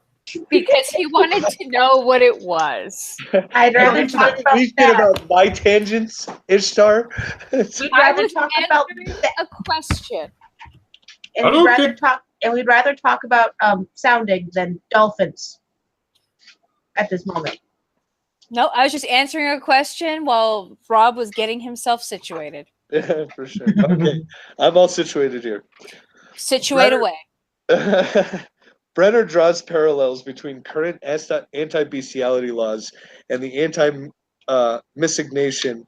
Because he wanted to know what it was. I'd rather talk about that. About my tangents, Ishtar. We'd rather talk about a question. And we'd rather talk about sounding than dolphins at this moment. No, I was just answering a question while Rob was getting himself situated. Yeah, for sure. Okay, I'm all situated here. Situate away. Brenner draws parallels between current anti-bestiality laws and the anti-miscegnation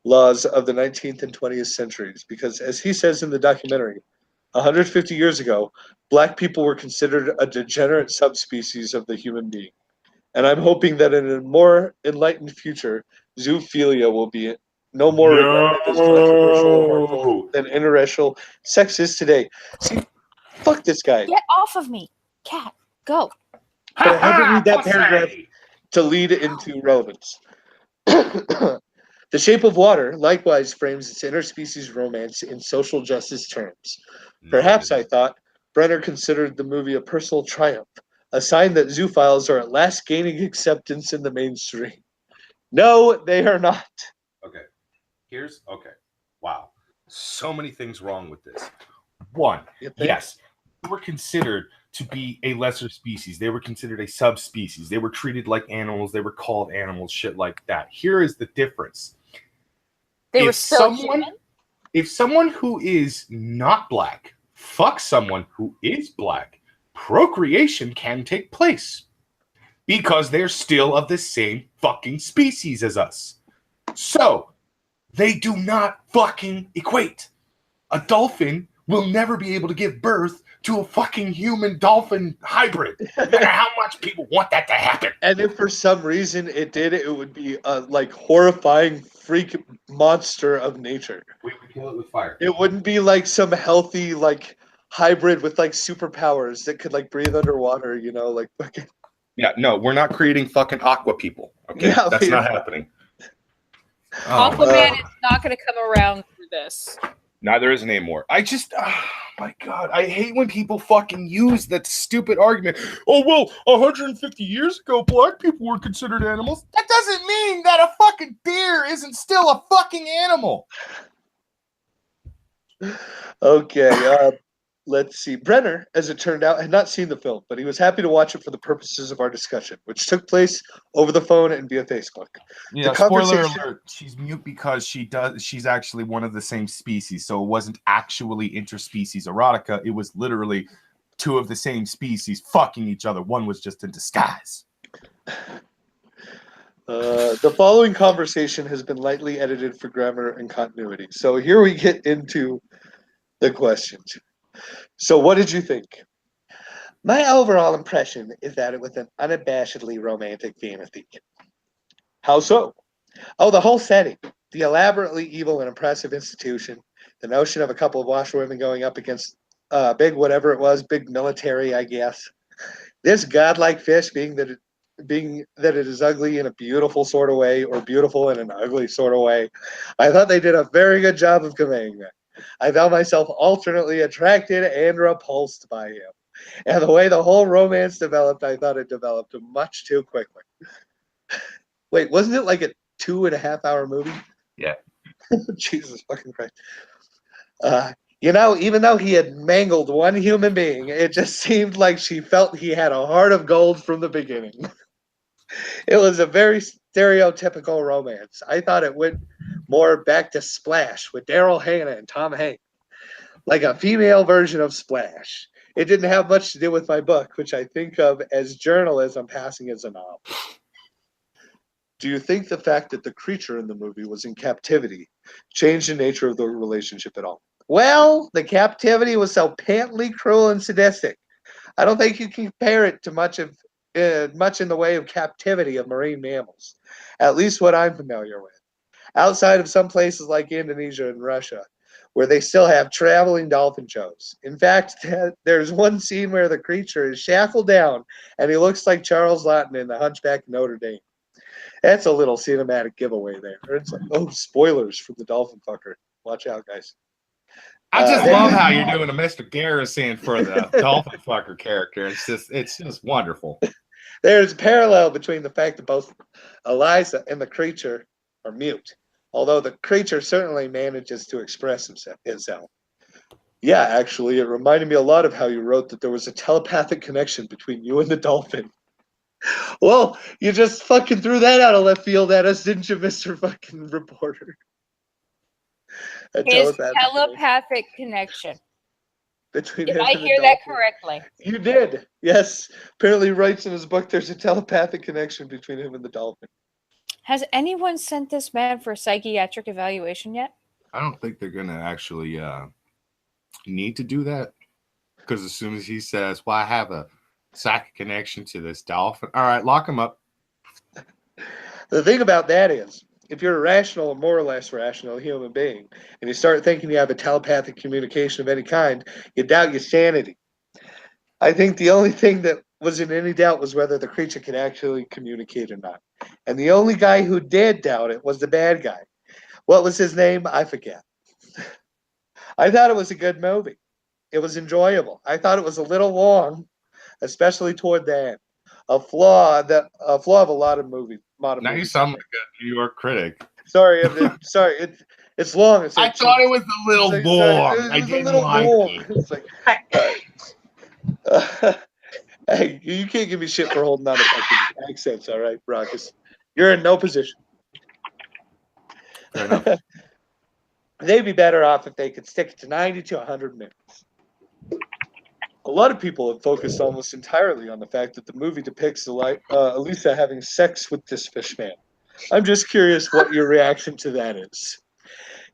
laws of the 19th and 20th centuries, because, as he says in the documentary, 150 years ago, black people were considered a degenerate subspecies of the human being. And I'm hoping that in a more enlightened future, zoophilia will be no more regarded as controversial or harmful than interracial sex is today. See, fuck this guy. Get off of me, cat. Go. But I had to read that paragraph to lead into relevance. The Shape of Water likewise frames its interspecies romance in social justice terms. Perhaps, I thought, Brenner considered the movie a personal triumph, a sign that zoophiles are at last gaining acceptance in the mainstream. No, they are not. Okay. Wow. So many things wrong with this. One, yes, they were considered to be a lesser species. They were considered a subspecies. They were treated like animals. They were called animals, shit like that. Here is the difference. They were still human? If someone who is not black fucks someone who is black, procreation can take place because they're still of the same fucking species as us. So they do not fucking equate. A dolphin will never be able to give birth to a fucking human dolphin hybrid, no matter how much people want that to happen. And if for some reason it did, it would be a like horrifying freak monster of nature. We would kill it with fire. It wouldn't be like some healthy like hybrid with like superpowers that could like breathe underwater, you know, like fucking. Yeah, no, we're not creating fucking aqua people. Okay, Yeah, that's not happening. Aquaman is not going to come around for this. Neither is Namor. Oh my God, I hate when people fucking use that stupid argument. Oh, well, 150 years ago, black people were considered animals. That doesn't mean that a fucking deer isn't still a fucking animal. Okay. let's see. Brenner, as it turned out, had not seen the film, but he was happy to watch it for the purposes of our discussion, which took place over the phone and via Facebook. Yeah, The spoiler conversation- alert. She's mute because she's actually one of the same species. So it wasn't actually interspecies erotica. It was literally two of the same species fucking each other. One was just in disguise. The following conversation has been lightly edited for grammar and continuity. So here we get into the questions. So what did you think? My overall impression is that it was an unabashedly romantic fantasy. How so? Oh, the whole setting. The elaborately evil and impressive institution. The notion of a couple of washerwomen going up against big whatever it was, big military, I guess. This godlike fish being that it is ugly in a beautiful sort of way or beautiful in an ugly sort of way. I thought they did a very good job of conveying that. I found myself alternately attracted and repulsed by him. And the way the whole romance developed, I thought it developed much too quickly. Wait, wasn't it like a 2.5 hour movie? Yeah. Jesus fucking Christ. Even though he had mangled one human being, it just seemed like she felt he had a heart of gold from the beginning. It was a very stereotypical romance. I thought it went more back to Splash with Daryl Hannah and Tom Hanks, like a female version of Splash. It didn't have much to do with my book, which I think of as journalism passing as a novel. Do you think the fact that the creature in the movie was in captivity changed the nature of the relationship at all? Well, the captivity was so patently cruel and sadistic. I don't think you can compare it to much in the way of captivity of marine mammals, at least what I'm familiar with. Outside of some places like Indonesia and Russia, where they still have traveling dolphin shows. In fact, there's one scene where the creature is shackled down and he looks like Charles Laughton in The Hunchback of Notre Dame. That's a little cinematic giveaway there. It's like, oh, spoilers for the dolphin fucker. Watch out, guys. I just love how you're doing a Mr. Garrison for the dolphin fucker character. It's just wonderful. There's a parallel between the fact that both Eliza and the creature are mute, although the creature certainly manages to express itself. Yeah, actually, it reminded me a lot of how you wrote that there was a telepathic connection between you and the dolphin. Well, you just fucking threw that out of left field at us, didn't you, Mr. fucking reporter? His telepathic connection. Between Did him I and the hear that dolphin. correctly? You did. Yes. Apparently he writes in his book there's a telepathic connection between him and the dolphin. Has anyone sent this man for a psychiatric evaluation yet? I don't think they're going to actually need to do that. Because as soon as he says, well, I have a psychic connection to this dolphin. All right, lock him up. The thing about that is, if you're a rational or more or less rational human being, and you start thinking you have a telepathic communication of any kind, you doubt your sanity. I think the only thing that was in any doubt was whether the creature could actually communicate or not. And the only guy who did doubt it was the bad guy. What was his name? I forget. I thought it was a good movie. It was enjoyable. I thought it was a little long, especially toward the end. A flaw of a lot of movies. Now you sound like a New York critic. Sorry, sorry. It's long. I thought it was a little long. I didn't like it. It's like, hey, you can't give me shit for holding on to fucking accents, all right, Brockus? You're in no position. Fair enough. They'd be better off if they could stick to 90 to 100 minutes. A lot of people have focused almost entirely on the fact that the movie depicts Elisa having sex with this fish man. I'm just curious what your reaction to that is.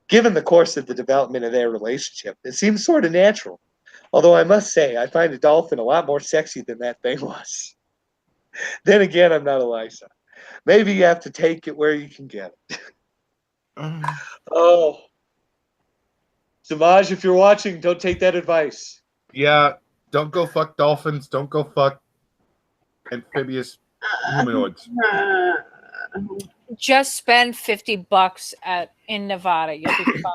Given the course of the development of their relationship, it seems sort of natural. Although I must say, I find a dolphin a lot more sexy than that thing was. Then again, I'm not Elisa. Maybe you have to take it where you can get it. Oh. Samaj, if you're watching, don't take that advice. Yeah, don't go fuck dolphins. Don't go fuck amphibious humanoids. Just spend $50 in Nevada. You'll be fine.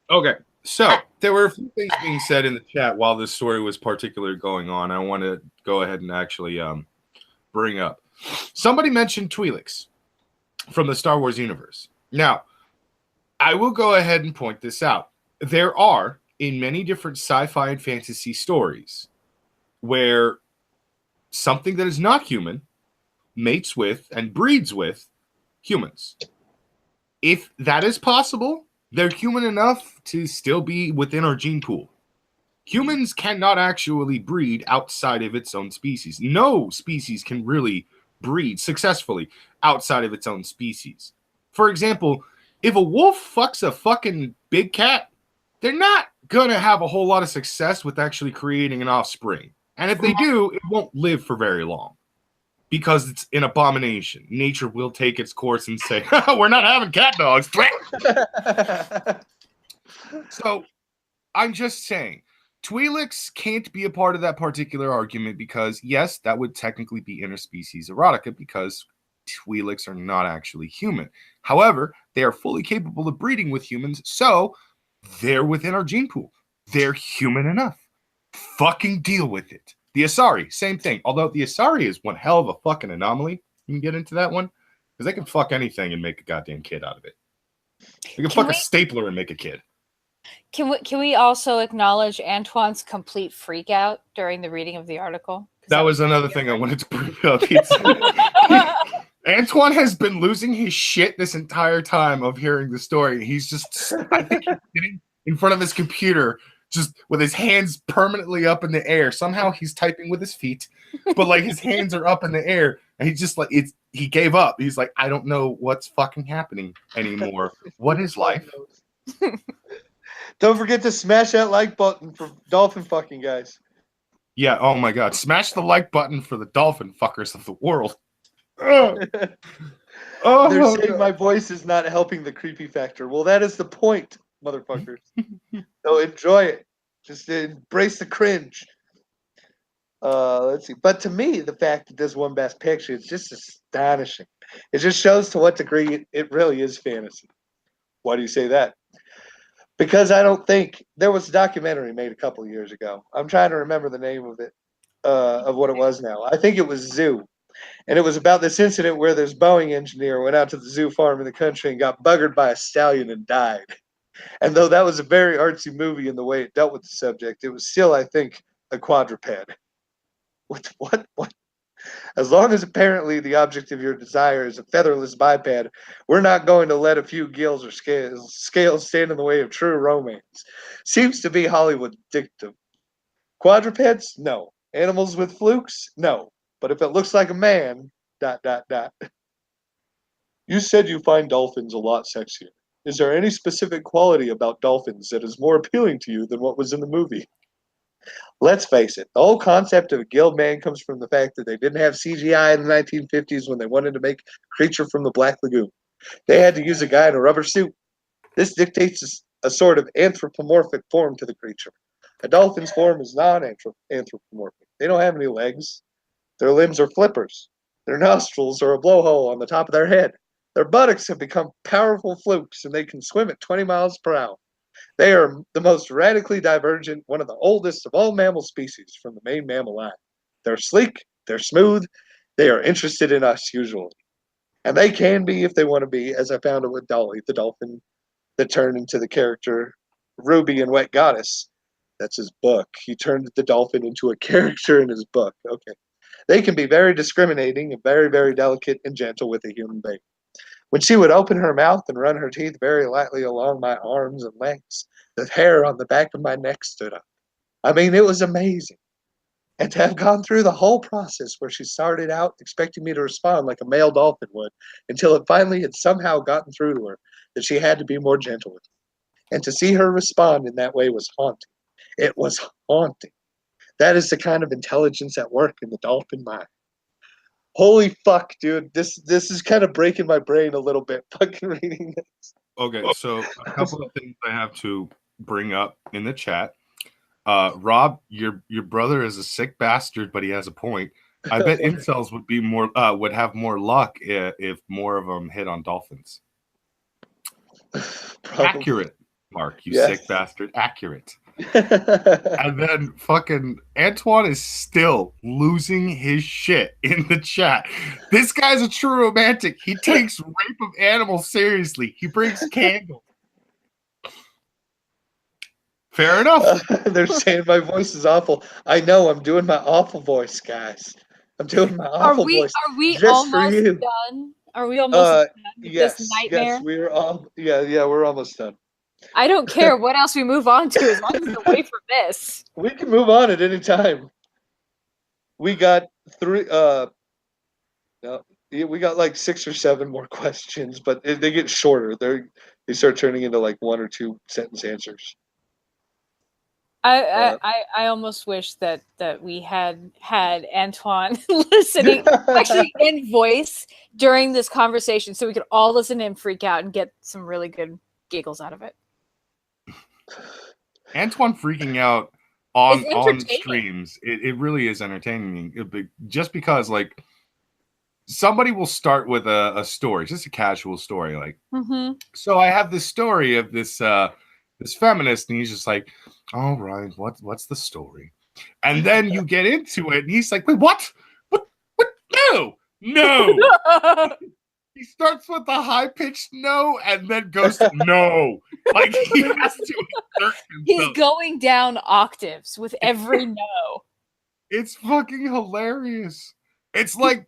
Okay, so there were a few things being said in the chat while this story was particularly going on. I want to go ahead and actually bring up. Somebody mentioned Twi'leks from the Star Wars universe. Now, I will go ahead and point this out. There are in many different sci-fi and fantasy stories where something that is not human mates with and breeds with humans. If that is possible, they're human enough to still be within our gene pool. Humans cannot actually breed outside of its own species. No species can really breed successfully outside of its own species. For example, if a wolf fucks a fucking big cat, they're not going to have a whole lot of success with actually creating an offspring. And if they do, it won't live for very long because it's an abomination. Nature will take its course and say, we're not having cat dogs. So I'm just saying, Twi'leks can't be a part of that particular argument because, yes, that would technically be interspecies erotica because Twi'leks are not actually human. However, they are fully capable of breeding with humans, so they're within our gene pool. They're human enough. Fucking deal with it. The Asari, same thing. Although the Asari is one hell of a fucking anomaly. You can get into that one because they can fuck anything and make a goddamn kid out of it. They can fuck a stapler and make a kid. Can we also acknowledge Antoine's complete freak out during the reading of the article? That was another thing I wanted to bring up. Antoine has been losing his shit this entire time of hearing the story. He's just, I think he's sitting in front of his computer just with his hands permanently up in the air. Somehow he's typing with his feet, but like his hands are up in the air. And he's just like, he gave up. He's like, I don't know what's fucking happening anymore. What is life? Don't forget to smash that like button for dolphin fucking guys. Yeah, oh my God. Smash the like button for the dolphin fuckers of the world. Oh, they're saying my voice is not helping the creepy factor. Well, that is the point, motherfuckers. So enjoy it. Just embrace the cringe. Let's see. But to me, the fact that this won Best Picture is just astonishing. It just shows to what degree it really is fantasy. Why do you say that? Because I don't think there was a documentary made a couple of years ago. I'm trying to remember the name of it, of what it was now. I think it was Zoo. And it was about this incident where this Boeing engineer went out to the zoo farm in the country and got buggered by a stallion and died. And though that was a very artsy movie in the way it dealt with the subject, it was still, I think, a quadruped. What? As long as apparently the object of your desire is a featherless biped, we're not going to let a few gills or scales stand in the way of true romance. Seems to be Hollywood's dictum. Quadrupeds? No. Animals with flukes? No. But if it looks like a man, ... You said you find dolphins a lot sexier. Is there any specific quality about dolphins that is more appealing to you than what was in the movie? Let's face it, the whole concept of a gilled man comes from the fact that they didn't have CGI in the 1950s when they wanted to make Creature from the Black Lagoon. They had to use a guy in a rubber suit. This dictates a sort of anthropomorphic form to the creature. A dolphin's form is non-anthropomorphic. They don't have any legs. Their limbs are flippers. Their nostrils are a blowhole on the top of their head. Their buttocks have become powerful flukes, and they can swim at 20 miles per hour. They are the most radically divergent, one of the oldest of all mammal species from the main mammal line. They're sleek, they're smooth, they are interested in us usually. And they can be if they want to be, as I found it with Dolly, the dolphin that turned into the character Ruby in Wet Goddess. That's his book. He turned the dolphin into a character in his book. Okay. They can be very discriminating and very, very delicate and gentle with a human being. When she would open her mouth and run her teeth very lightly along my arms and legs, the hair on the back of my neck stood up. I mean, it was amazing. And to have gone through the whole process where she started out expecting me to respond like a male dolphin would, until it finally had somehow gotten through to her that she had to be more gentle with me. And to see her respond in that way was haunting. It was haunting. That is the kind of intelligence at work in the dolphin mind. Holy fuck, dude. This is kind of breaking my brain a little bit, fucking reading this. Okay, so a couple of things I have to bring up in the chat. Rob, your brother is a sick bastard, but he has a point. I bet incels would be more would have more luck if more of them hit on dolphins. Probably. Accurate, Mark, you Yes. sick bastard. Accurate. And then fucking Antoine is still losing his shit in the chat. This guy's a true romantic. He takes rape of animals seriously. He brings candles. Fair enough. They're saying my voice is awful. I know. I'm doing my awful voice, guys. I'm doing my awful voice. Are we just for almost you. done? Are we almost done with this nightmare? Yes, we're all. Yeah, we're almost done. I don't care what else we move on to as long as it's away from this. We can move on at any time. We got three. No, we got like 6 or 7 more questions, but they get shorter. They start turning into like 1 or 2 sentence answers. I almost wish that we had Antoine listening actually in voice during this conversation, so we could all listen and freak out and get some really good giggles out of it. Antoine freaking out on It's entertaining. streams, it really is entertaining. Just because like somebody will start with a story, just a casual story, like, so I have this story of this this feminist, and he's just like, all right, what's the story? And then you get into it, and he's like, wait, what? No. He starts with a high-pitched no, and then goes to no. Like, he has to assert himself. He's going down octaves with every no. It's fucking hilarious. It's like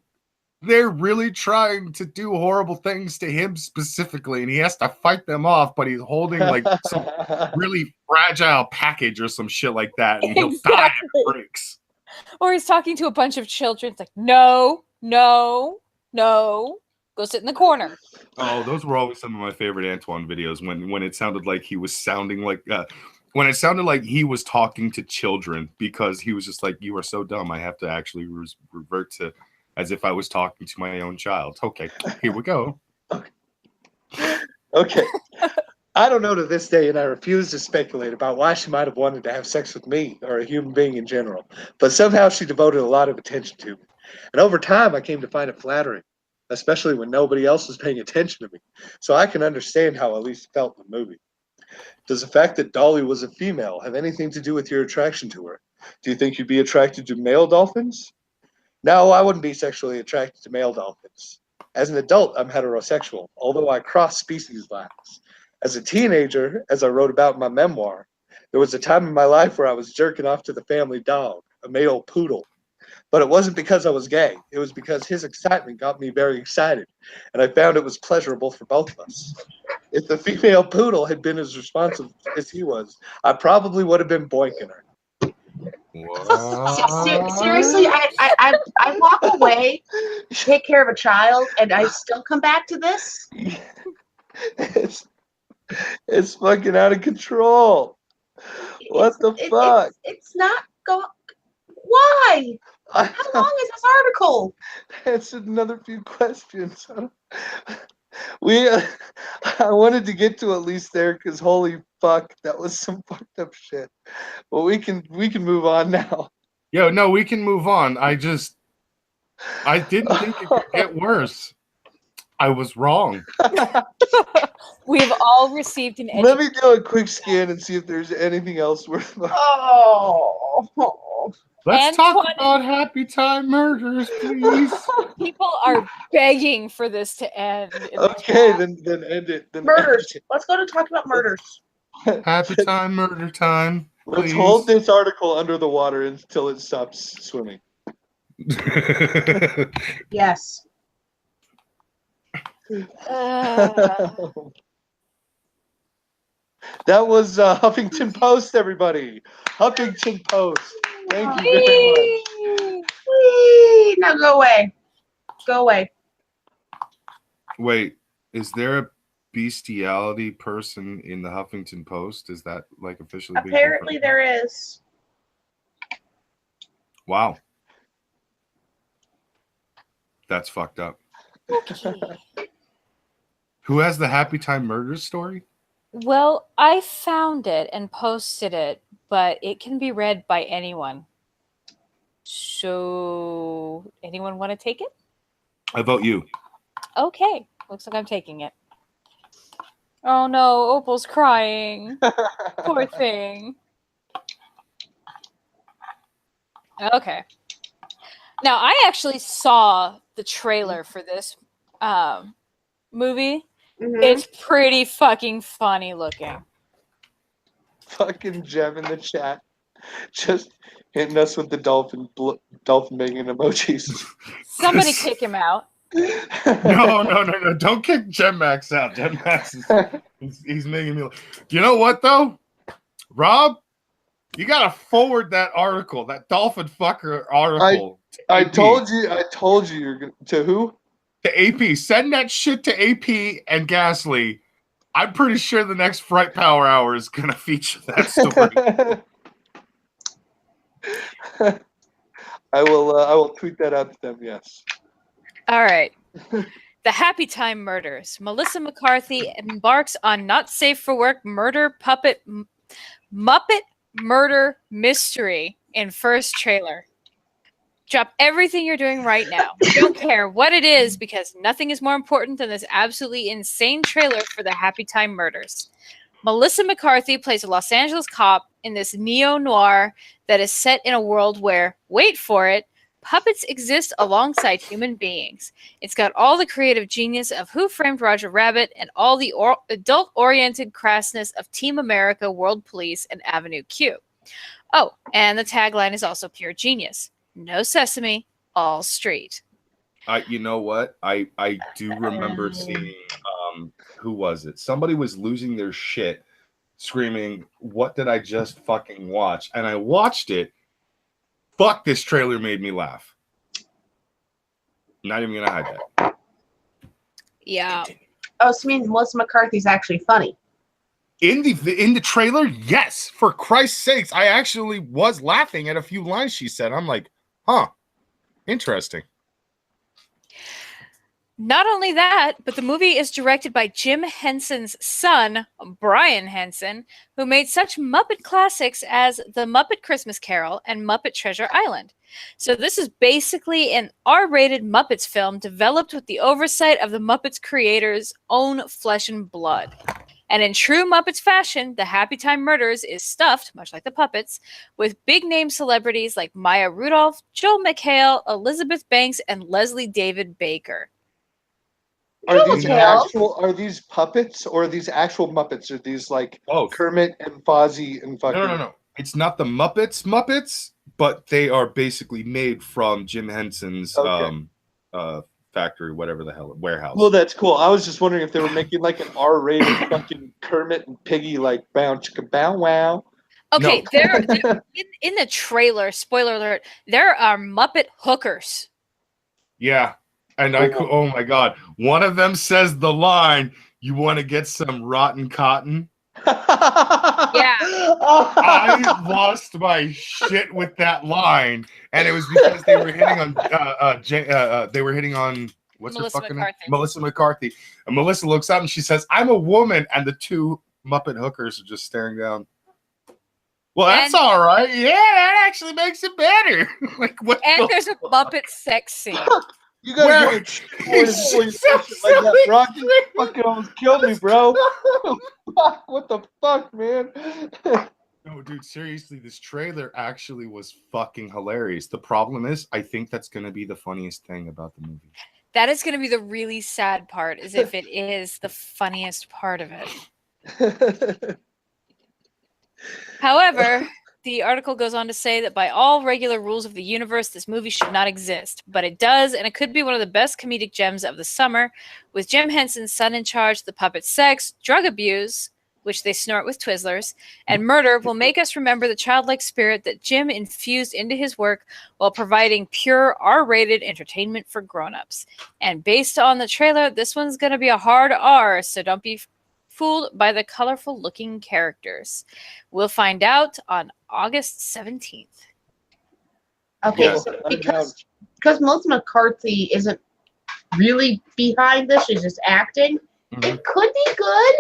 they're really trying to do horrible things to him specifically, and he has to fight them off, but he's holding like some really fragile package or some shit like that, and he'll die if it breaks. Or he's talking to a bunch of children. It's like, no. Go sit in the corner. Oh, those were always some of my favorite Antoine videos when it sounded like he was sounding like when it sounded like he was talking to children, because he was just like, you are so dumb, I have to actually revert to as if I was talking to my own child. Okay, here we go. Okay. I don't know to this day, and I refuse to speculate about why she might have wanted to have sex with me or a human being in general, but somehow she devoted a lot of attention to me. And over time, I came to find it flattering, especially when nobody else was paying attention to me. So I can understand how Elise felt in the movie. Does the fact that Dolly was a female have anything to do with your attraction to her? Do you think you'd be attracted to male dolphins? No, I wouldn't be sexually attracted to male dolphins. As an adult, I'm heterosexual, although I cross species lines. As a teenager, as I wrote about in my memoir, there was a time in my life where I was jerking off to the family dog, a male poodle. But it wasn't because I was gay. It was because his excitement got me very excited, and I found it was pleasurable for both of us. If the female poodle had been as responsive as he was, I probably would have been boinking her. Seriously, I walk away, take care of a child, and I still come back to this? It's fucking out of control. What the fuck? It's not going. Why? How long is this article? It's another few questions. I wanted to get to at least there because holy fuck, that was some fucked up shit. But we can move on now. Yo, no, we can move on. I didn't think it could get worse. I was wrong. We've all received an Let me do a quick scan and see if there's anything else worth. Let's talk about Happytime murders, please. People are begging for this to end. Okay, then end it. Then murders. End it. Let's go to talk about murders. Happytime murder time. Please. Let's hold this article under the water until it stops swimming. Yes. That was Huffington Post, everybody. Huffington Post. Thank you very much. Whee! Now go away. Go away. Wait, is there a bestiality person in the Huffington Post? Is that like officially? Apparently there is. Wow. That's fucked up. Okay. Who has the Happytime murders story? Well, I found it and posted it, but it can be read by anyone. So, anyone want to take it? I vote you. Okay. Looks like I'm taking it. Oh no, Opal's crying. Poor thing. Okay. Now, I actually saw the trailer for this movie. Mm-hmm. It's pretty fucking funny looking. fucking Gem in the chat, just hitting us with the dolphin banging emojis. Somebody kick him out. No. Don't kick Gem Max out. Gem Max he's making me. You know what though, Rob? You gotta forward that article, that dolphin fucker article. I told you you're gonna to who? To AP. Send that shit to AP and Gasly. I'm pretty sure the next Fright Power Hour is gonna feature that story. I will tweet that out to them. Yes. All right. The Happytime murders. Melissa McCarthy embarks on not safe for work Muppet murder mystery in first trailer. Drop everything you're doing right now. Don't care what it is because nothing is more important than this absolutely insane trailer for the Happytime murders. Melissa McCarthy plays a Los Angeles cop in this neo-noir that is set in a world where, wait for it, puppets exist alongside human beings. It's got all the creative genius of Who Framed Roger Rabbit and all the adult-oriented crassness of Team America, World Police, and Avenue Q. Oh, and the tagline is also pure genius. No sesame, all street. You know what? I do remember seeing, who was it? Somebody was losing their shit, screaming, "What did I just fucking watch?" And I watched it. Fuck, this trailer made me laugh. Not even gonna hide that. Yeah. Oh, so you mean Melissa McCarthy's actually funny? In the trailer, yes. For Christ's sakes, I actually was laughing at a few lines she said. I'm like, huh, interesting. Not only that, but the movie is directed by Jim Henson's son, Brian Henson, who made such Muppet classics as The Muppet Christmas Carol and Muppet Treasure Island. So this is basically an R-rated Muppets film developed with the oversight of the Muppets creators' own flesh and blood. And in true Muppets fashion, the Happytime Murders is stuffed, much like the puppets, with big-name celebrities like Maya Rudolph, Joel McHale, Elizabeth Banks, and Leslie David Baker. Are these puppets or are these actual Muppets? Are these like both Kermit and Fozzie and fucking? No. It's not the Muppets, but they are basically made from Jim Henson's factory, whatever the hell, warehouse. Well, that's cool. I was just wondering if they were making like an R-rated fucking Kermit and Piggy, like bow chicka bow wow. Okay, no. They're in the trailer. Spoiler alert: there are Muppet hookers. Yeah. And oh my God, one of them says the line, "You want to get some rotten cotton?" Yeah. I lost my shit with that line, and it was because they were hitting on what's Melissa her fucking McCarthy. name? Melissa McCarthy. And Melissa looks up and she says, "I'm a woman," and the two Muppet hookers are just staring down. Well, that's all right. Yeah, that actually makes it better. Like what? And there's a Muppet sex scene. You gotta get like that, Brock. You fucking almost killed me, bro. What the fuck, man? No, dude, seriously, this trailer actually was fucking hilarious. The problem is, I think that's gonna be the funniest thing about the movie. That is gonna be the really sad part, is if it is the funniest part of it. However, the article goes on to say that by all regular rules of the universe, this movie should not exist. But it does, and it could be one of the best comedic gems of the summer. With Jim Henson's son in charge, the puppet sex, drug abuse, which they snort with Twizzlers, and murder will make us remember the childlike spirit that Jim infused into his work while providing pure R-rated entertainment for grown-ups. And based on the trailer, this one's going to be a hard R, so don't be fooled by the colorful looking characters. We'll find out on August 17th. Okay, Yeah. so because Melissa McCarthy isn't really behind this, she's just acting, it could be good.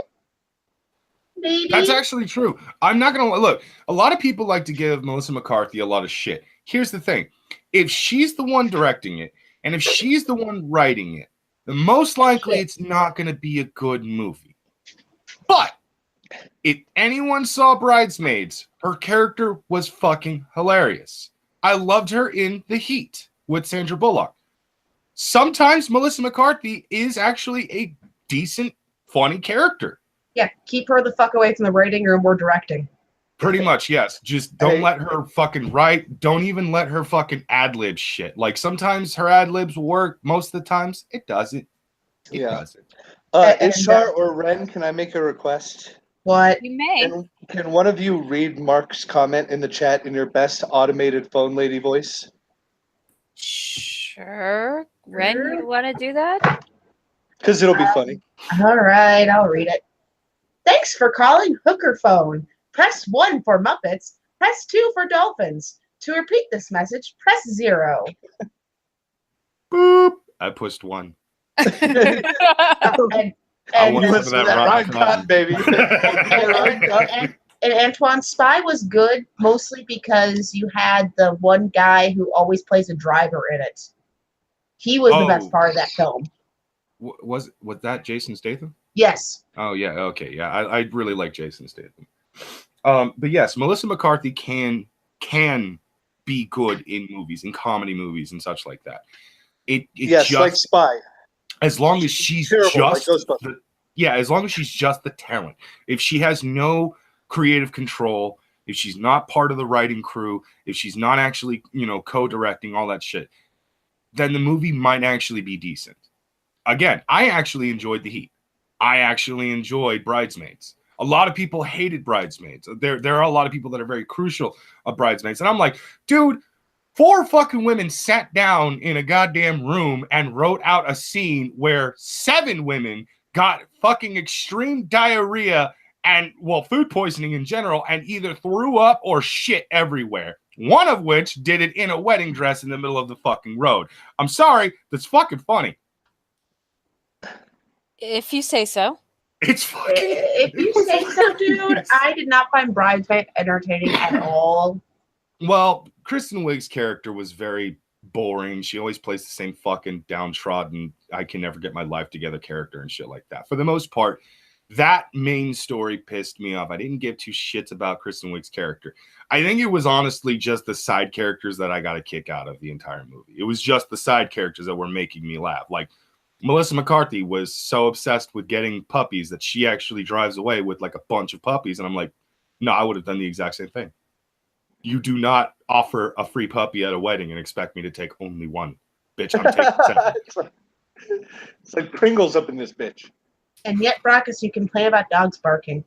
Maybe. That's actually true. I'm not going to look. A lot of people like to give Melissa McCarthy a lot of shit. Here's the thing. If she's the one directing it, and if she's the one writing it, then most likely it's not going to be a good movie. But if anyone saw Bridesmaids, her character was fucking hilarious. I loved her in The Heat with Sandra Bullock. Sometimes Melissa McCarthy is actually a decent, funny character. Yeah, keep her the fuck away from the writing room or directing. Pretty much, yes. Just don't let her fucking write. Don't even let her fucking ad-lib shit. Like, sometimes her ad-libs work. Most of the times, it doesn't. It doesn't. Ishtar or Ren, can I make a request? What? You may. Can one of you read Mark's comment in the chat in your best automated phone lady voice? Sure. Ren, you want to do that? Because it'll be funny. All right, I'll read it. Thanks for calling Hooker Phone. Press 1 for Muppets. Press 2 for Dolphins. To repeat this message, press 0. Boop. I pushed 1. And I want some of that rotten cotton, baby. And Antoine Spy was good, mostly because you had the one guy who always plays a driver in it. He was the best part of that film. Was that Jason Statham? Yes. Oh yeah, okay, yeah. I really like Jason Statham. But yes, Melissa McCarthy can be good in movies, in comedy movies, and such like that. Yes, like Spy. As long as she's terrible, just like as long as she's just the talent. If she has no creative control, if she's not part of the writing crew, if she's not actually, co-directing all that shit, then the movie might actually be decent. Again, I actually enjoyed The Heat. I actually enjoyed Bridesmaids. A lot of people hated Bridesmaids. There are a lot of people that are very crucial of Bridesmaids. And I'm like, dude, 4 fucking women sat down in a goddamn room and wrote out a scene where 7 women got fucking extreme diarrhea and, food poisoning in general, and either threw up or shit everywhere. One of which did it in a wedding dress in the middle of the fucking road. I'm sorry, that's fucking funny. If you say so. It's fucking... If you say so, dude, I did not find Bridesmaid entertaining at all. Well, Kristen Wiig's character was very boring. She always plays the same fucking downtrodden, I can never get my life together character and shit like that. For the most part, that main story pissed me off. I didn't give 2 shits about Kristen Wiig's character. I think it was honestly just the side characters that I got a kick out of the entire movie. It was just the side characters that were making me laugh. Like, Melissa McCarthy was so obsessed with getting puppies that she actually drives away with like a bunch of puppies. And I'm like, no, I would have done the exact same thing. You do not offer a free puppy at a wedding and expect me to take only one. Bitch, I'm taking 7. It's like Pringles up in this bitch. And yet, Brackus, you complain about dogs barking.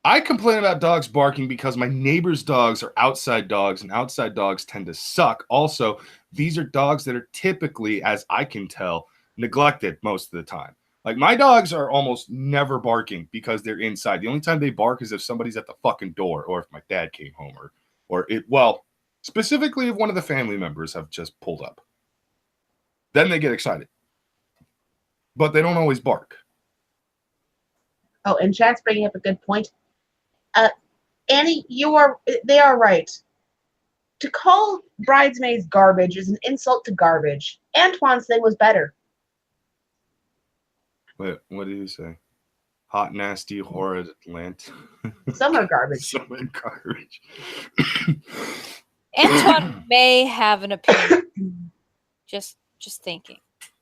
I complain about dogs barking because my neighbor's dogs are outside dogs, and outside dogs tend to suck. Also, these are dogs that are typically, as I can tell, neglected most of the time. Like, my dogs are almost never barking because they're inside. The only time they bark is if somebody's at the fucking door, or if my dad came home, specifically if one of the family members have just pulled up. Then they get excited. But they don't always bark. Oh, and Chad's bringing up a good point. Annie, they are right. To call Bridesmaids garbage is an insult to garbage. Antoine's thing was better. Wait, what did he say? Hot, nasty, horrid, lint. Some are garbage. Some are garbage. Antoine may have an opinion. Just thinking.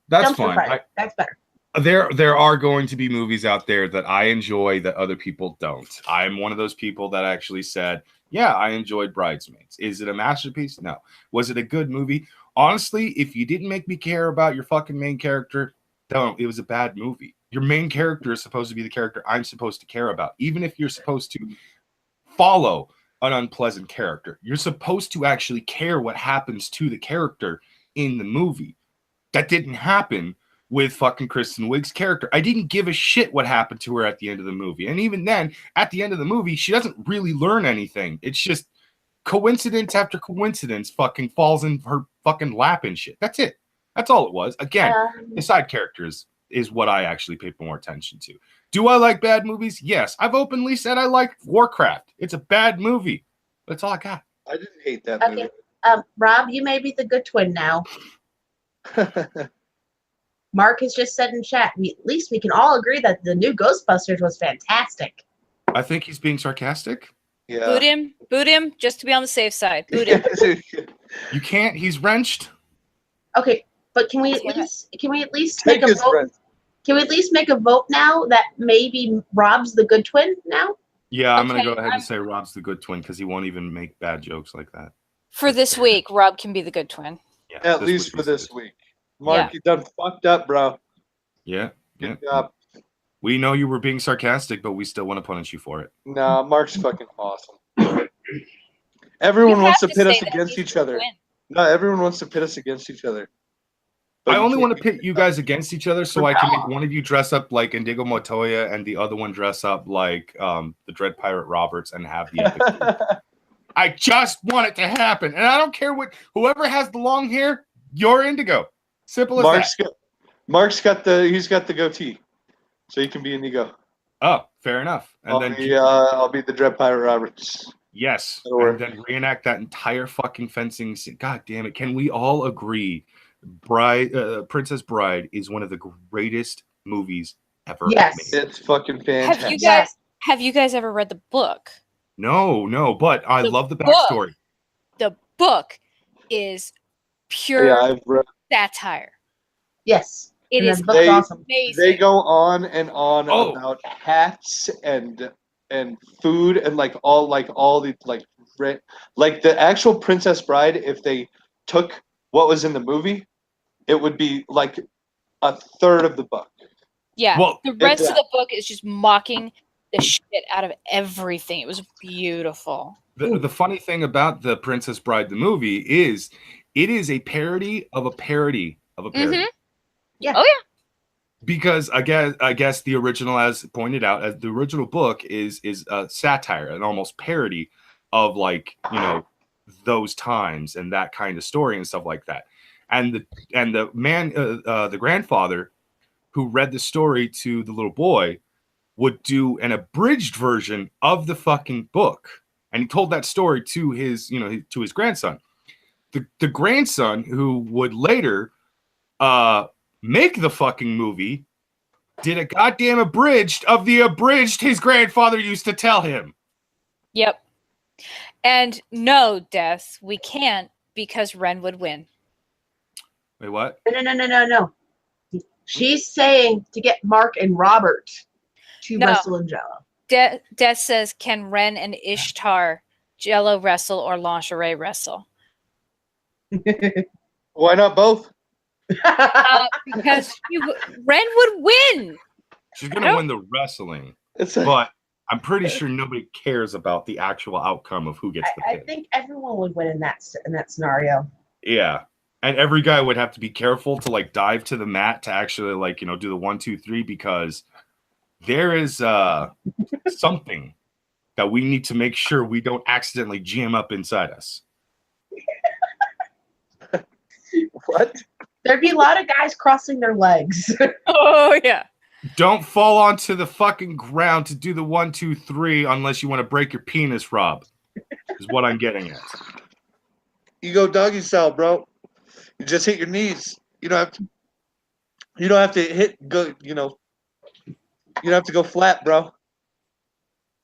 That's fine. That's better. There are going to be movies out there that I enjoy that other people don't. I'm one of those people that actually said, yeah, I enjoyed Bridesmaids. Is it a masterpiece? No. Was it a good movie? Honestly, if you didn't make me care about your fucking main character, don't. It was a bad movie. Your main character is supposed to be the character I'm supposed to care about. Even if you're supposed to follow an unpleasant character, you're supposed to actually care what happens to the character in the movie. That didn't happen with fucking Kristen Wiig's character. I didn't give a shit what happened to her at the end of the movie. And even then, at the end of the movie, she doesn't really learn anything. It's just coincidence after coincidence fucking falls in her fucking lap and shit. That's it. That's all it was. Again, the side characters is what I actually pay more attention to. Do I like bad movies? Yes. I've openly said I like Warcraft. It's a bad movie. That's all I got. I didn't hate that movie. Rob, you may be the good twin now. Mark has just said in chat, at least we can all agree that the new Ghostbusters was fantastic. I think he's being sarcastic. Yeah. Boot him, just to be on the safe side. Boot him. You can't. He's wrenched. Okay, but can we at least make a vote? Can we at least make a vote now that maybe Rob's the good twin now? Yeah, I'm gonna Okay, go ahead and say Rob's the good twin because he won't even make bad jokes like that. For this week, Rob can be the good twin. Yeah, At this least week for he's this good. week. Mark, Yeah. you done fucked up, bro. Yeah, Good yeah. job. We know you were being sarcastic, but we still want to punish you for it. Nah, Mark's fucking awesome. Everyone You wants to have pit say us that against he's each the other. twin. No, everyone wants to pit us against each other. But I you only can't want to be- pit you guys against each other so I can make one of you dress up like Indigo Montoya and the other one dress up like the Dread Pirate Roberts and have the epic. I just want it to happen, and I don't care what whoever has the long hair. You're Indigo. Simple as Mark's got the goatee, so he can be Indigo. that. Oh, fair enough. And I'll be the Dread Pirate Roberts. yes, That'll and work. then reenact that entire fucking fencing scene. God damn it! Can we all agree, Princess Bride is one of the greatest movies ever Yes. made? It's fucking fantastic. Have you guys ever read the book? No, but I The love the book. backstory. The book is pure Yeah, I've read. satire. Yes. It And is that book's awesome. amazing. They go on and on Oh. about hats and food and like all the like the actual Princess Bride. If they took what was in the movie, it would be like a third of the book. Yeah. Well, the rest of that. the book is just mocking the shit out of everything. It was beautiful. The funny thing about the Princess Bride the movie is it is a parody of a parody of a parody. Mhm. Yeah. Oh yeah. Because I guess the original, as pointed out, as the original book is a satire, an almost parody of like those times and that kind of story and stuff like that. And the man, the grandfather who read the story to the little boy would do an abridged version of the fucking book, and he told that story to his to his grandson. The grandson who would later make the fucking movie did a goddamn abridged of the abridged his grandfather used to tell him. Yep. And no, Death, we can't because Ren would win. Wait, what? No. She's saying to get Mark and Robert to No. wrestle in Jello. Death says, can Ren and Ishtar Jello wrestle or lingerie wrestle? Why not both? Because Ren would win. She's gonna win the wrestling, It's but I'm pretty sure nobody cares about the actual outcome of who gets the I pin. think everyone would win in that scenario. Yeah. And every guy would have to be careful to like dive to the mat to actually like, do the 1, 2, 3, because there is something that we need to make sure we don't accidentally jam up inside us. what? There'd be a lot of guys crossing their legs. Oh, yeah. Don't fall onto the fucking ground to do the 1, 2, 3 unless you want to break your penis, Rob. Is what I'm getting at. You go doggy style, bro. You just hit your knees. You don't have to hit go. You don't have to go flat, bro.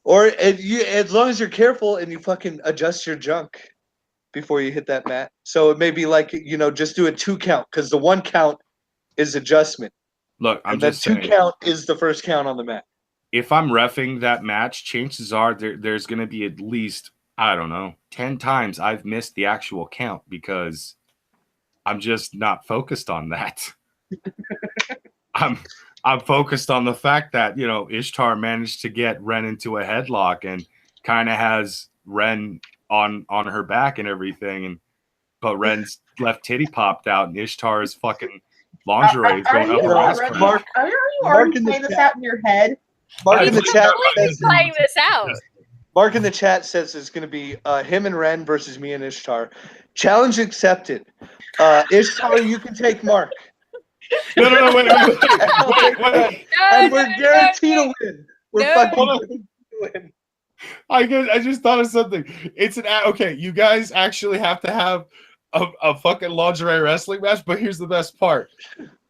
Or as long as you're careful and you fucking adjust your junk before you hit that mat. So it may be like just do a 2 count because the 1 count is adjustment. Look, I'm and just then 2 saying. count is the first count on the mat. If I'm reffing that match, chances are there's going to be at least, I don't know, 10 times I've missed the actual count because I'm just not focused on that. I'm focused on the fact that, Ishtar managed to get Ren into a headlock and kind of has Ren on her back and everything, but Ren's left titty popped out and Ishtar's fucking lingerie is going up her ass crack. Are you already playing this out in your head? Mark in the chat He's playing this out. Mark in the chat says it's going to be him and Ren versus me and Ishtar. Challenge accepted. Ishtar, you can take Mark. No, wait. And we're guaranteed to win. We're fucking guaranteed to win. I just thought of something. It's okay. You guys actually have to have a fucking lingerie wrestling match, but here's the best part.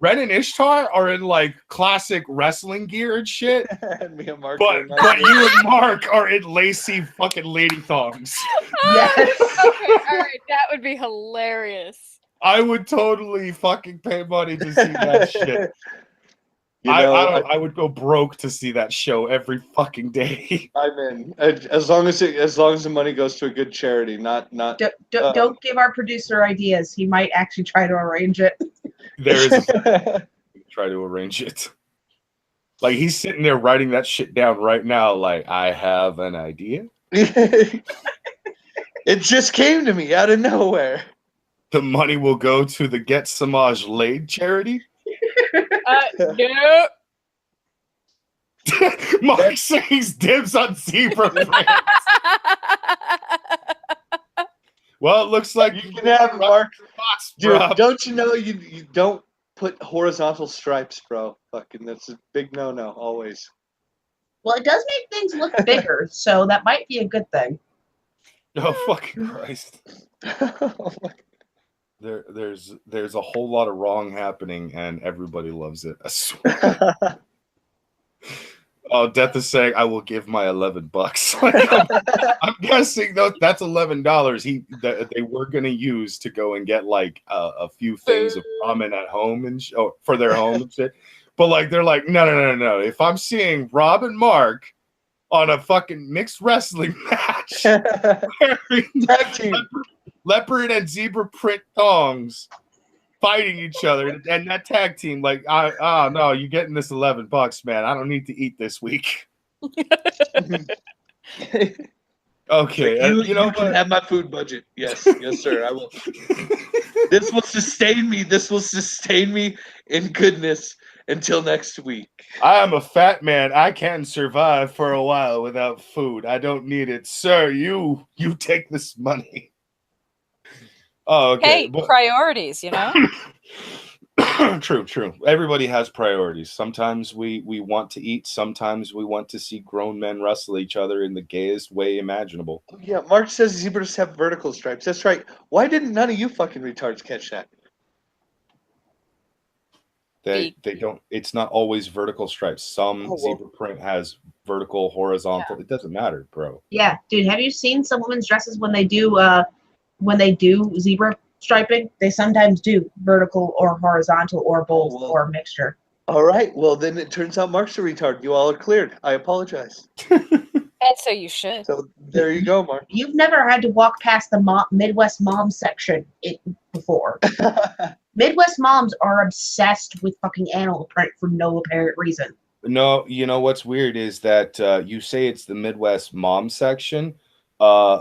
Ren and Ishtar are in like classic wrestling gear and shit. And me and Mark. But you and Mark are in lacy fucking lady thongs. Yes. Okay, all right. That would be hilarious. I would totally fucking pay money to see that shit. I would go broke to see that show every fucking day. I'm in. As long as the money goes to a good charity, not. Don't give our producer ideas. He might actually try to arrange it. There is a try to arrange it. Like he's sitting there writing that shit down right now. Like I have an idea. It just came to me out of nowhere. The money will go to the Get Samaj Laid charity. No. Mark sings dibs on zebra print. Well, it looks like You can have it, Mark. Spots, Dude, bro. don't you know you don't put horizontal stripes, bro? Fucking, that's a big no-no, always. Well, it does make things look bigger, so that might be a good thing. Oh fucking Christ! Oh my- There's a whole lot of wrong happening, and everybody loves it. I swear. Oh, Death is saying I will give my $11. I'm guessing though that's $11. They were gonna use to go and get like a few things of ramen at home and for their home and shit. But like they're like, no. If I'm seeing Rob and Mark on a fucking mixed wrestling match wearing Tag team. leopard and zebra print thongs fighting each other, and that tag team, like, no, you're getting this $11, man. I don't need to eat this week. Okay, You know can what? have my food budget. Yes, sir. I will. This will sustain me. This will sustain me in goodness until next week. I am a fat man. I can survive for a while without food. I don't need it, sir. You take this money. Oh, okay. Hey, priorities, you know? True. Everybody has priorities. Sometimes we want to eat. Sometimes we want to see grown men wrestle each other in the gayest way imaginable. Yeah, Mark says zebras have vertical stripes. That's right. Why didn't none of you fucking retards catch that? They don't. It's not always vertical stripes. Some zebra print has vertical, horizontal. Yeah. It doesn't matter, bro. Yeah, dude. Have you seen some women's dresses when they do zebra striping? They sometimes do vertical or horizontal or both or a mixture. All right. Well, then it turns out Mark's a retard. You all are cleared. I apologize. And so you should. So there you go, Mark. You've never had to walk past the Midwest mom section before. Midwest moms are obsessed with fucking animal print for no apparent reason. No, you know what's weird is that you say it's the Midwest mom section.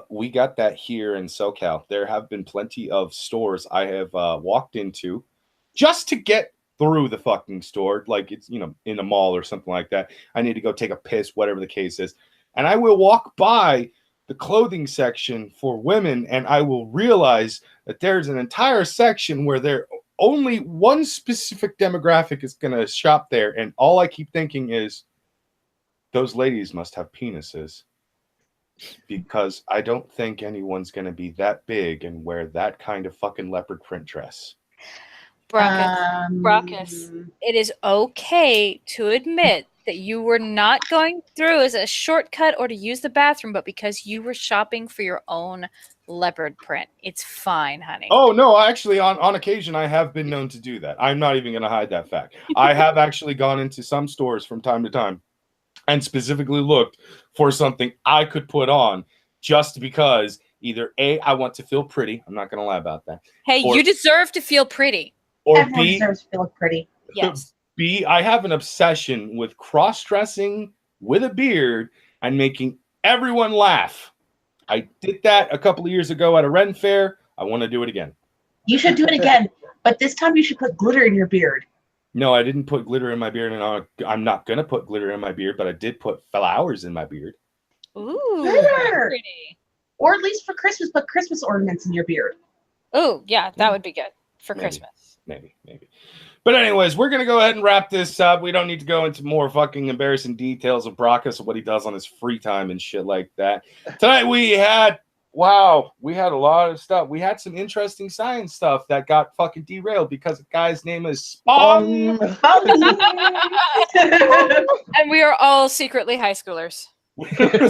We got that here in SoCal. There have been plenty of stores I have walked into just to get through the fucking store, like it's, you know, in a mall or something like that. I need to go take a piss, whatever the case is. And I will walk by the clothing section for women, and I will realize that there's an entire section where there only one specific demographic is going to shop there. And all I keep thinking is those ladies must have penises, because I don't think anyone's going to be that big and wear that kind of fucking leopard print dress. Brockus, it is okay to admit that you were not going through as a shortcut or to use the bathroom, but because you were shopping for your own leopard print. It's fine, honey. Oh, no, actually, on occasion, I have been known to do that. I'm not even going to hide that fact. I have actually gone into some stores from time to time and specifically looked for something I could put on just because either A, I want to feel pretty. I'm not going to lie about that. Hey, you deserve to feel pretty. Or Everyone B, deserves to feel pretty. Yes. B, I have an obsession with cross-dressing with a beard and making everyone laugh. I did that a couple of years ago at a Ren fair. I want to do it again. You should do it again, but this time you should put glitter in your beard. No, I didn't put glitter in my beard, and I'm not going to put glitter in my beard, but I did put flowers in my beard. Ooh, Glitter. pretty. Or at least for Christmas, put Christmas ornaments in your beard. Oh, yeah, that would be good for Christmas. Maybe. But anyways, we're going to go ahead and wrap this up. We don't need to go into more fucking embarrassing details of Brockus and what he does on his free time and shit like that. Tonight we had a lot of stuff. We had some interesting science stuff that got fucking derailed because the guy's name is Spong. And we are all secretly high schoolers.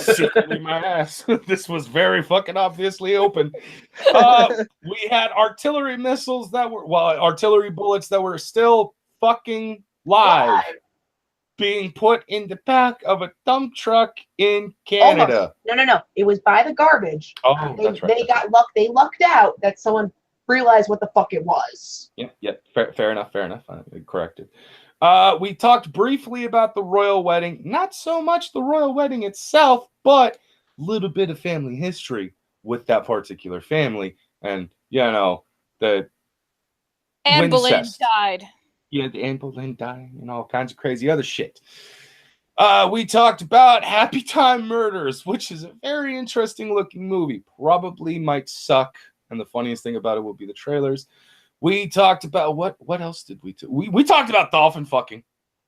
Secretly my ass. This was very fucking obviously open. We had artillery bullets that were still fucking live. being put in the back of a dump truck in Canada. Almost. No. It was by the garbage. Oh, that's right. They lucked out that someone realized what the fuck it was. Yep. Fair enough. Corrected. We talked briefly about the royal wedding. Not so much the royal wedding itself, but a little bit of family history with that particular family. And, the Anne Boleyn Wincest. died. Yeah, the Anne Boleyn dying and all kinds of crazy other shit. We talked about Happytime Murders, which is a very interesting looking movie. Probably might suck, and the funniest thing about it will be the trailers. We talked about what else did we do? We talked about dolphin fucking.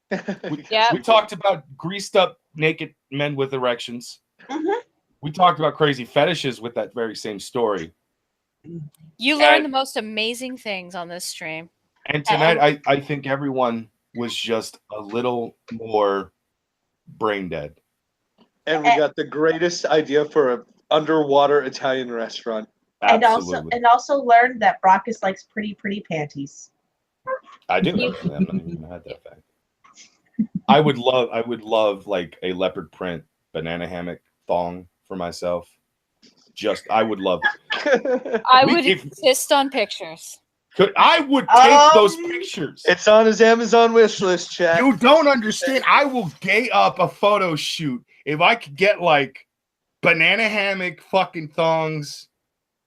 We talked about greased up naked men with erections. Mm-hmm. We talked about crazy fetishes with that very same story. You learned the most amazing things on this stream. And tonight, I think everyone was just a little more brain dead. And we got the greatest idea for an underwater Italian restaurant. Absolutely. And also learned that Brockus likes pretty panties. I do. Actually. I'm not even mad at that fact. I would love like a leopard print banana hammock thong for myself. I would love it. I would insist on pictures. I would take those pictures. It's on his Amazon wish list, chat. You don't understand. I will gay up a photo shoot if I could get like banana hammock fucking thongs,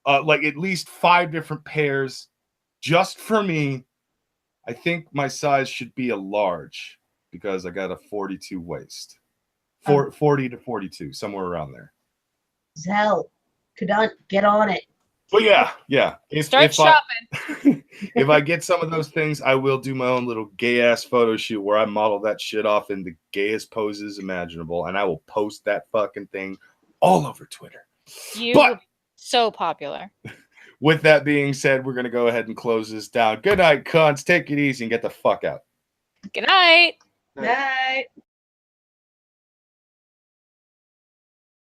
like at least 5 different pairs just for me. I think my size should be a large because I got a 42 waist. 40 to 42, somewhere around there. Zell, Cunt, get on it. But yeah. Start shopping. If I get some of those things, I will do my own little gay ass photo shoot where I model that shit off in the gayest poses imaginable, and I will post that fucking thing all over Twitter. But so popular. With that being said, we're gonna go ahead and close this down. Good night, cunts. Take it easy and get the fuck out. Good night. Night.